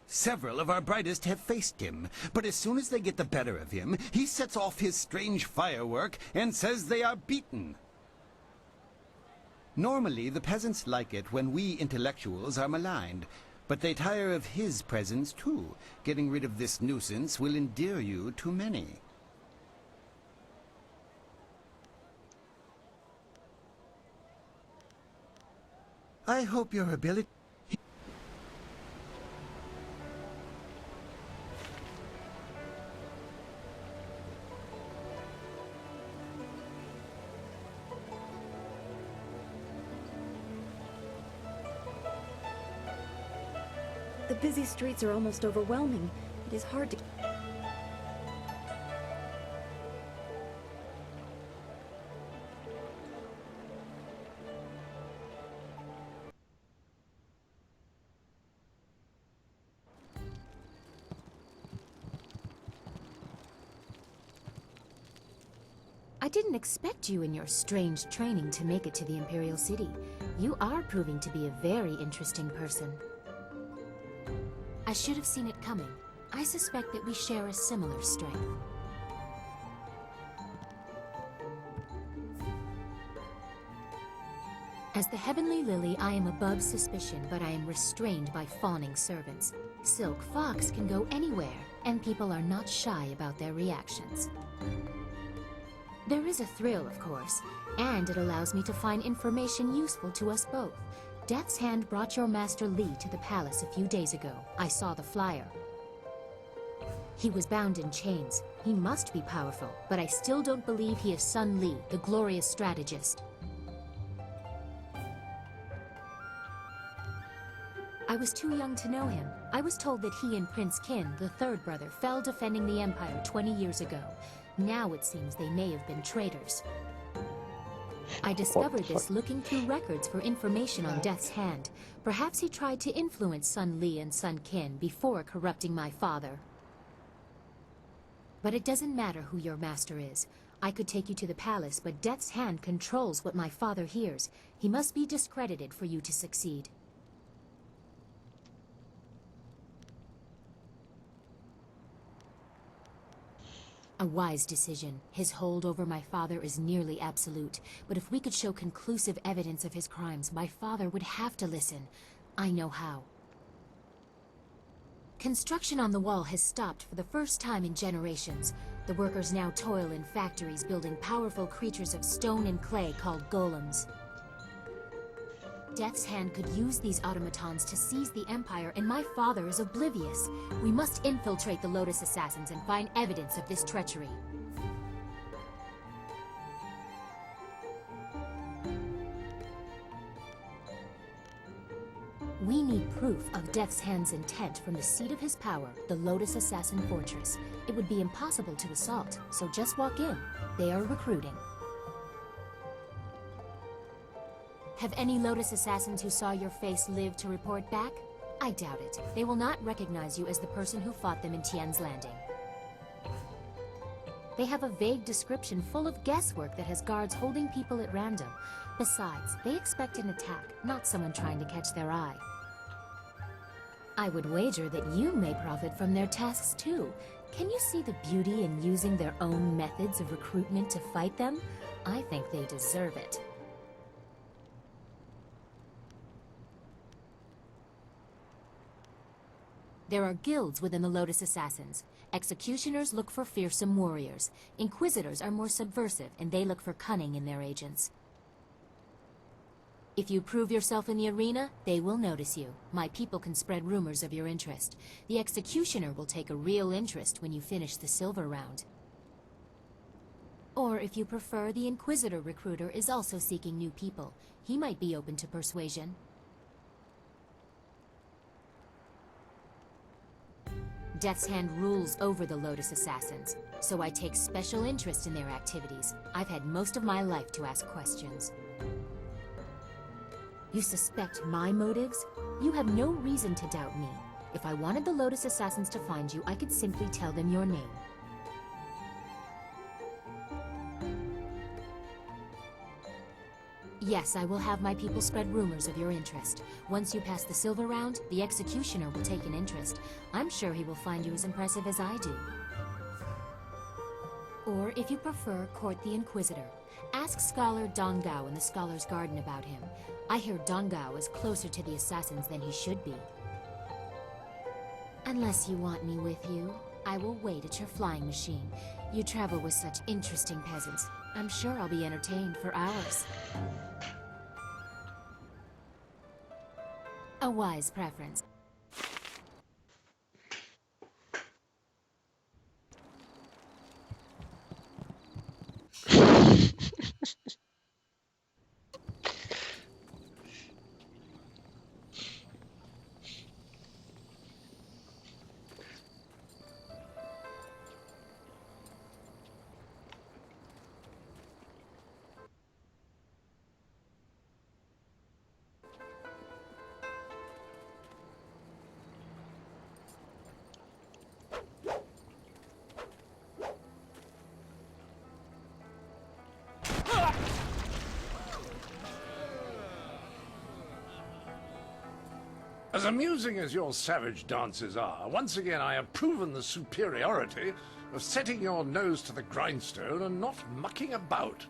Several of our brightest have faced him, but as soon as they get the better of him, he sets off his strange firework and says they are beaten. Normally, the peasants like it when we intellectuals are maligned, but they tire of his presence too. Getting rid of this nuisance will endear you to many. I hope your ability... The busy streets are almost overwhelming. It is hard to... I didn't expect you in your strange training to make it to the Imperial City. You are proving to be a very interesting person. I should have seen it coming. I suspect that we share a similar strength. As the Heavenly Lily, I am above suspicion, but I am restrained by fawning servants. Silk Fox can go anywhere, and people are not shy about their reactions. There is a thrill, of course, and it allows me to find information useful to us both. Death's Hand brought your Master Li to the palace a few days ago. I saw the flyer. He was bound in chains. He must be powerful, but I still don't believe he is Sun Li, the glorious strategist. I was too young to know him. I was told that he and Prince Qin, the third brother, fell defending the Empire 20 years ago. Now it seems they may have been traitors. I discovered this looking through records for information on Death's Hand. Perhaps he tried to influence Sun Li and Sun Qin before corrupting my father. But it doesn't matter who your master is. I could take you to the palace, but Death's Hand controls what my father hears. He must be discredited for you to succeed. A wise decision. His hold over my father is nearly absolute. But if we could show conclusive evidence of his crimes, my father would have to listen. I know how. Construction on the wall has stopped for the first time in generations. The workers now toil in factories building powerful creatures of stone and clay called golems. Death's Hand could use these automatons to seize the Empire, and my father is oblivious. We must infiltrate the Lotus Assassins and find evidence of this treachery. We need proof of Death's Hand's intent from the seat of his power, the Lotus Assassin Fortress. It would be impossible to assault, so just walk in. They are recruiting. Have any Lotus Assassins who saw your face live to report back? I doubt it. They will not recognize you as the person who fought them in Tian's Landing. They have a vague description full of guesswork that has guards holding people at random. Besides, they expect an attack, not someone trying to catch their eye. I would wager that you may profit from their tasks too. Can you see the beauty in using their own methods of recruitment to fight them? I think they deserve it. There are guilds within the Lotus Assassins. Executioners look for fearsome warriors. Inquisitors are more subversive, and they look for cunning in their agents. If you prove yourself in the arena, they will notice you. My people can spread rumors of your interest. The Executioner will take a real interest when you finish the silver round. Or if you prefer, the Inquisitor recruiter is also seeking new people. He might be open to persuasion. Death's Hand rules over the Lotus Assassins, so I take special interest in their activities. I've had most of my life to ask questions. You suspect my motives? You have no reason to doubt me. If I wanted the Lotus Assassins to find you, I could simply tell them your name. Yes, I will have my people spread rumors of your interest. Once you pass the silver round, the Executioner will take an interest. I'm sure he will find you as impressive as I do. Or, if you prefer, court the Inquisitor. Ask Scholar Dongao in the Scholar's Garden about him. I hear Dongao is closer to the Assassins than he should be. Unless you want me with you, I will wait at your flying machine. You travel with such interesting peasants. I'm sure I'll be entertained for hours. A wise preference. As amusing as your savage dances are, once again I have proven the superiority of setting your nose to the grindstone and not mucking about.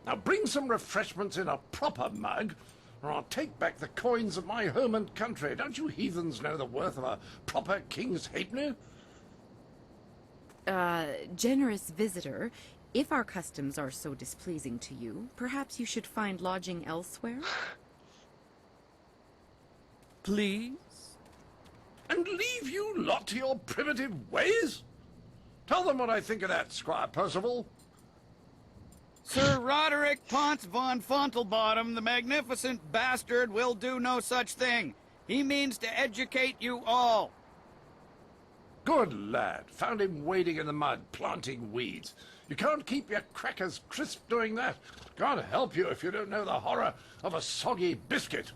Now bring some refreshments in a proper mug, or I'll take back the coins of my home and country. Don't you heathens know the worth of a proper king's halfpenny? Generous visitor, if our customs are so displeasing to you, perhaps you should find lodging elsewhere? Please? And leave you lot to your primitive ways? Tell them what I think of that, Squire Percival. Sir Roderick Ponce von Fontelbottom, the magnificent bastard, will do no such thing. He means to educate you all. Good lad. Found him wading in the mud, planting weeds. You can't keep your crackers crisp doing that. Can't help you if you don't know the horror of a soggy biscuit.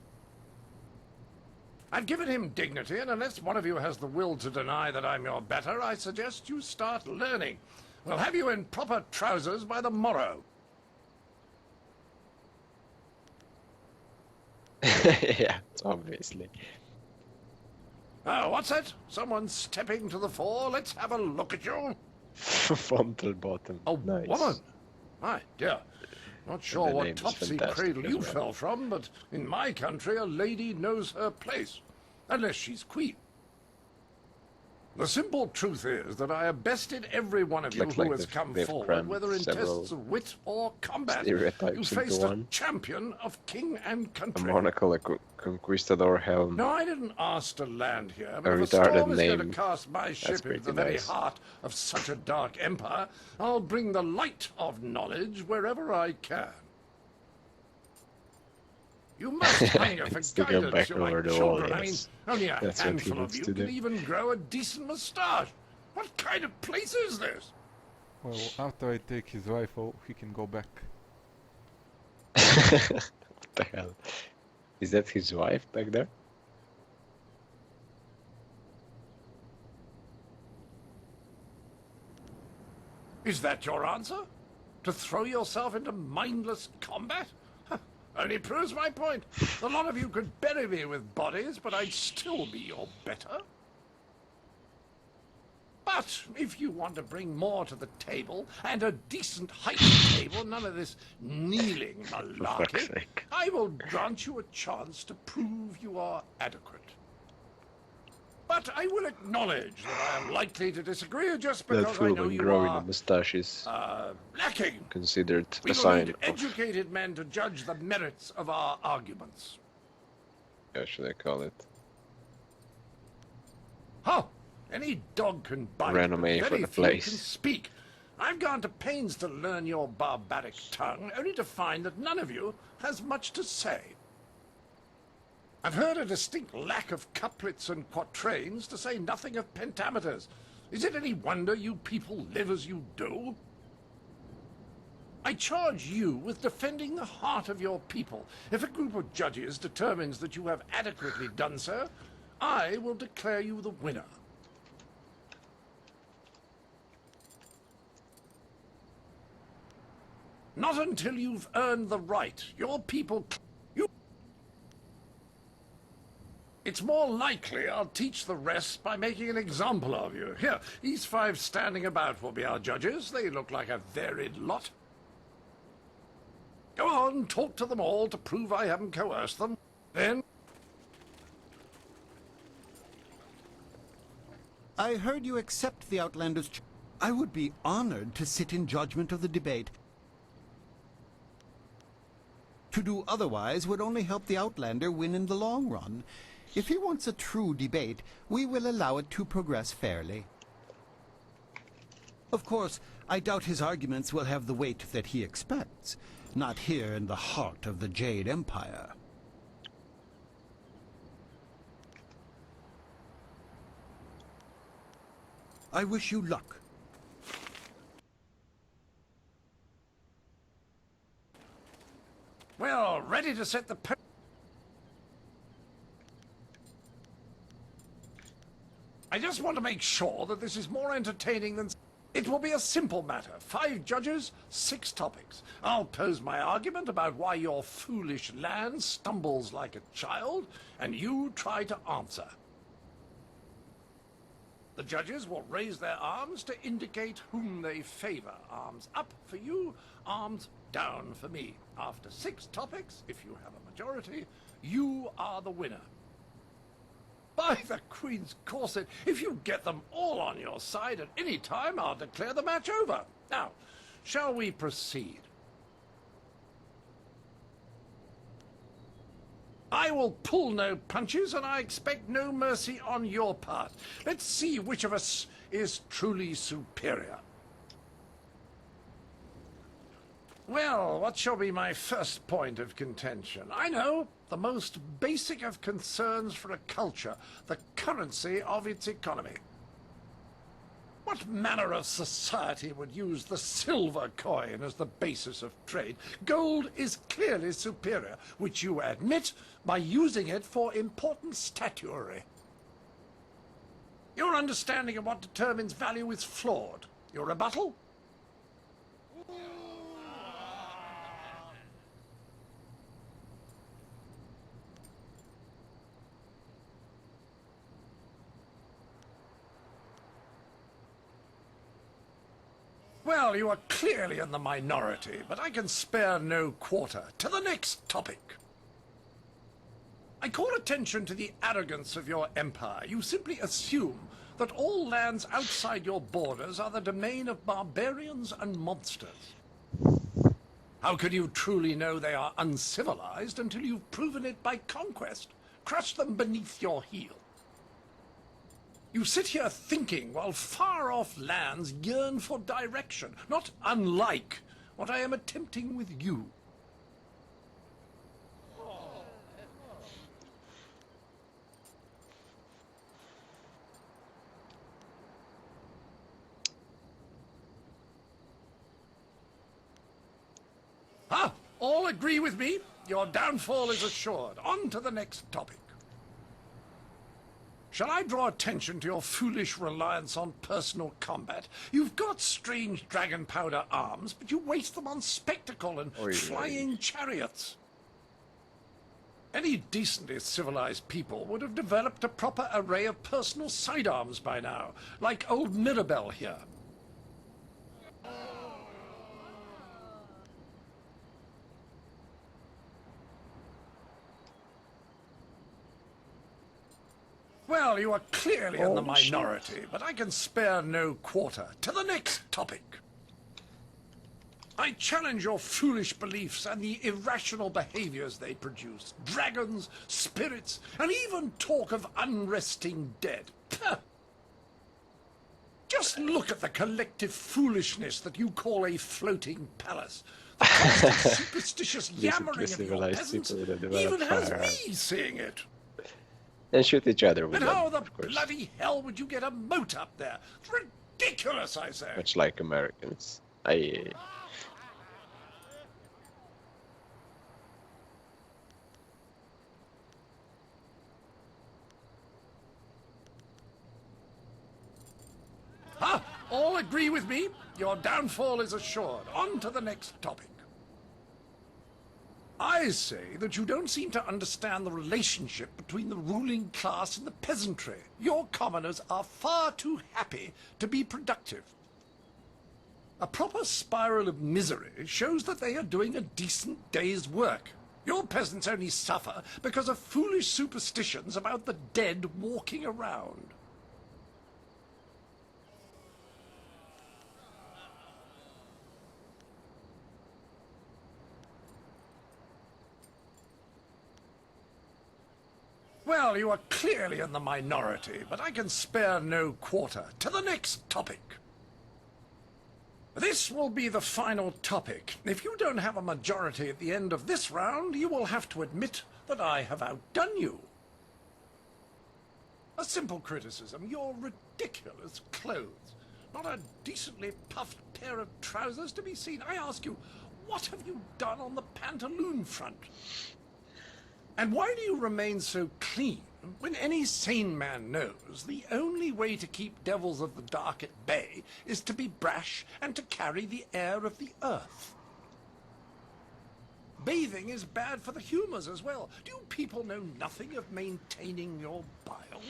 I've given him dignity, and unless one of you has the will to deny that I'm your better, I suggest you start learning. We'll have you in proper trousers by the morrow. Yeah, obviously. Oh, what's that? Someone stepping to the fore? Let's have a look at you. Fontelbottom. A nice. woman? My dear. Not sure The what name is topsy fantastic cradle as you well. fell from, but in my country a lady knows her place. Unless she's queen. The simple truth is that I have bested every one of you Looks who like has come they've forward, crammed whether in several tests of wit or combat. stereotypes You into faced a one. champion of king and A country. monocle, a conquistador helm. No, I didn't ask to land here, A but if a retarded storm is going to name. cast my ship into pretty the very nice. heart of such a dark empire, I'll bring the light of knowledge wherever I can. You must hunger for It's to go guidance, back you're like over the wall, children. I mean, yes. only a That's what he handful of needs you to can do. even grow a decent moustache. What kind of place is this? Well, after I take his rifle, he can go back. What the hell? Is that his wife back there? Is that your answer? To throw yourself into mindless combat? Huh, only proves my point. A lot of you could bury me with bodies, but I'd still be your better. But if you want to bring more to the table, and a decent height table, none of this kneeling malarkey, I will grant you a chance to prove you are adequate. But I will acknowledge that I am likely to disagree just That because I know fool you growing a are mustache is lacking. considered We a will sign need of, educated men to judge the merits of our arguments. how should I call it, Huh! Any dog can bite, renommé but for very the few can place. speak. I've gone to pains to learn your barbaric tongue, only to find that none of you has much to say. I've heard a distinct lack of couplets and quatrains, to say nothing of pentameters. Is it any wonder you people live as you do? I charge you with defending the heart of your people. If a group of judges determines that you have adequately done so, I will declare you the winner. Not until you've earned the right. Your people... It's more likely I'll teach the rest by making an example of you. Here, these 5 standing about will be our judges. They look like a varied lot. Go on, talk to them all to prove I haven't coerced them. Then... I heard you accept the Outlander's I would be honored to sit in judgment of the debate. To do otherwise would only help the Outlander win in the long run. If he wants a true debate, we will allow it to progress fairly. Of course, I doubt his arguments will have the weight that he expects. Not here in the heart of the Jade Empire. I wish you luck. Well, ready to set the... I just want to make sure that this is more entertaining than... It will be a simple matter. 5 judges, 6 topics. I'll pose my argument about why your foolish land stumbles like a child, and you try to answer. The judges will raise their arms to indicate whom they favor. Arms up for you, arms down for me. After 6 topics, if you have a majority, you are the winner. By the Queen's corset, if you get them all on your side at any time, I'll declare the match over. Now, shall we proceed? I will pull no punches, and I expect no mercy on your part. Let's see which of us is truly superior. Well, what shall be my first point of contention? I know, the most basic of concerns for a culture, the currency of its economy. What manner of society would use the silver coin as the basis of trade? Gold is clearly superior, which you admit by using it for important statuary. Your understanding of what determines value is flawed. Your rebuttal? Well, you are clearly in the minority, but I can spare no quarter. To the next topic. I call attention to the arrogance of your empire. You simply assume that all lands outside your borders are the domain of barbarians and monsters. How can you truly know they are uncivilized until you've proven it by conquest? Crush them beneath your heel. You sit here thinking while far-off lands yearn for direction, not unlike what I am attempting with you. Ah, all agree with me? Your downfall is assured. On to the next topic. Shall I draw attention to your foolish reliance on personal combat? You've got strange dragon powder arms, but you waste them on spectacle and flying chariots. Any decently civilized people would have developed a proper array of personal sidearms by now, like old Mirabelle here. Well, you are clearly in the Holy shit. minority, but I can spare no quarter. To the next topic. I challenge your foolish beliefs and the irrational behaviors they produce. Dragons, spirits, and even talk of unresting dead. Puh. Just look at the collective foolishness that you call a floating palace. The constant superstitious yammering of your peasants even has me seeing it. And shoot each other with And them, how the of course. bloody hell would you get a moat up there? It's ridiculous, I say. Much like Americans. Huh? All agree with me? Your downfall is assured. On to the next topic. I say that you don't seem to understand the relationship between the ruling class and the peasantry. Your commoners are far too happy to be productive. A proper spiral of misery shows that they are doing a decent day's work. Your peasants only suffer because of foolish superstitions about the dead walking around. Well, you are clearly in the minority, but I can spare no quarter. To the next topic. This will be the final topic. If you don't have a majority at the end of this round, you will have to admit that I have outdone you. A simple criticism. Your ridiculous clothes. Not a decently puffed pair of trousers to be seen. I ask you, what have you done on the pantaloon front? And why do you remain so clean when any sane man knows the only way to keep devils of the dark at bay is to be brash and to carry the air of the earth? Bathing is bad for the humors as well. Do you people know nothing of maintaining your bile?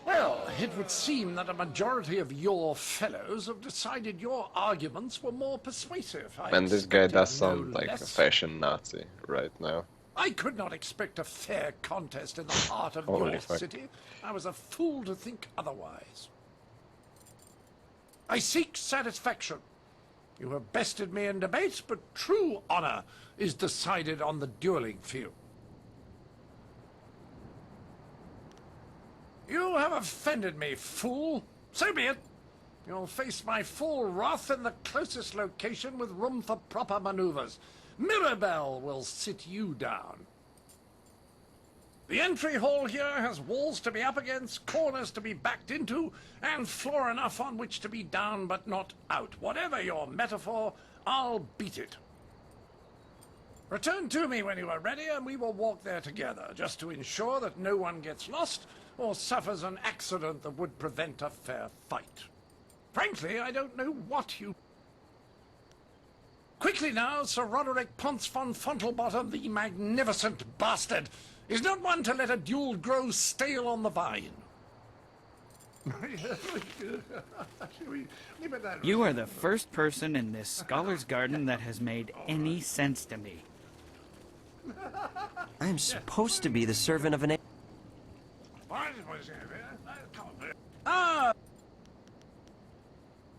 Well, it would seem that a majority of your fellows have decided your arguments were more persuasive. And this guy does no sound like a less. fashion Nazi right now. I could not expect a fair contest in the heart of Holy your fuck. city. I was a fool to think otherwise. I seek satisfaction. You have bested me in debate, but true honor is decided on the dueling field. You have offended me, fool. So be it. You'll face my full wrath in the closest location with room for proper maneuvers. Mirabelle will sit you down. The entry hall here has walls to be up against, corners to be backed into, and floor enough on which to be down but not out. Whatever your metaphor, I'll beat it. Return to me when you are ready, and we will walk there together, just to ensure that no one gets lost or suffers an accident that would prevent a fair fight. Frankly, I don't know what you... Quickly now, Sir Roderick Ponce von Fontelbottom, the magnificent bastard, is not one to let a duel grow stale on the vine. You are the first person in this scholar's garden that has made any sense to me. I am supposed to be the servant of an... Ah!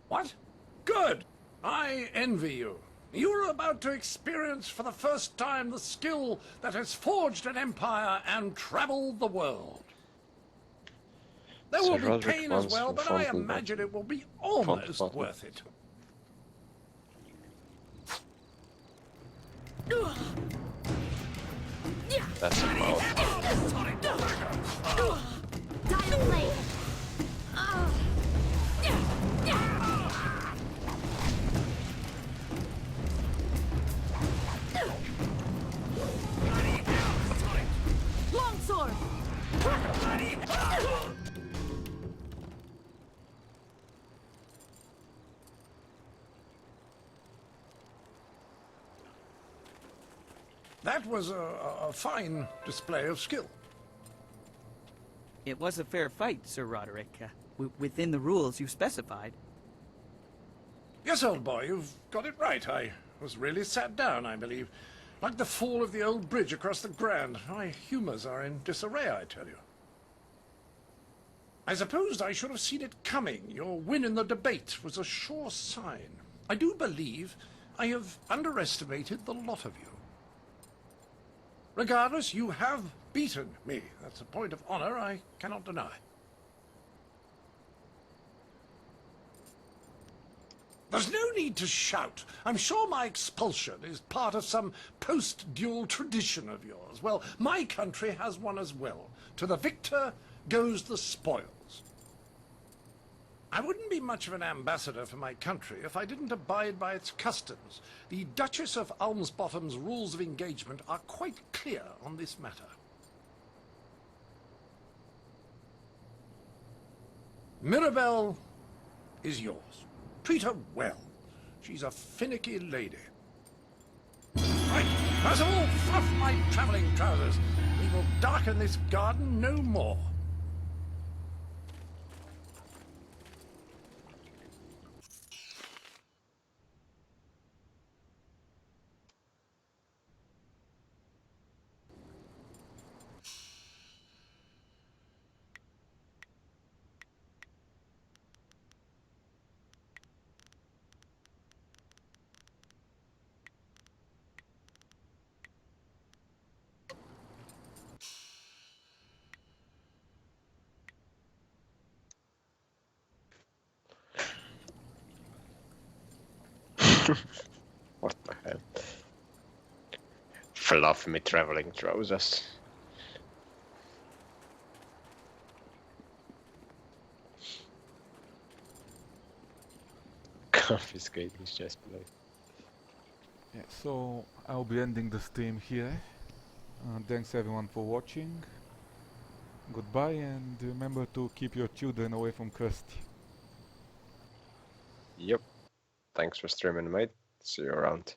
What? Good! I envy you. You are about to experience for the first time the skill that has forged an empire and traveled the world. There will be pain as well, but I imagine it will be almost worth it. That's a mouth. Dial blade. Longsword. That was a fine display of skill. It was a fair fight, Sir Roderick, within the rules you specified. Yes, old boy, you've got it right. I was really sat down, I believe. Like the fall of the old bridge across the Grand. My humours are in disarray, I tell you. I supposed I should have seen it coming. Your win in the debate was a sure sign. I do believe I have underestimated the lot of you. Regardless, you have beaten me. That's a point of honor I cannot deny. There's no need to shout. I'm sure my expulsion is part of some post-duel tradition of yours. Well, my country has one as well. To the victor goes the spoils. I wouldn't be much of an ambassador for my country if I didn't abide by its customs. The Duchess of Almsbottom's rules of engagement are quite clear on this matter. Mirabelle is yours. Treat her well. She's a finicky lady. Right, first of all, fluff my travelling trousers. We will darken this garden no more. What the hell? Fluff me traveling trousers. Confiscate his chest plate. Yeah, so I'll be ending the stream here. Thanks everyone for watching. Goodbye, and remember to keep your children away from Kirsty. Yep. Thanks for streaming, mate. See you around.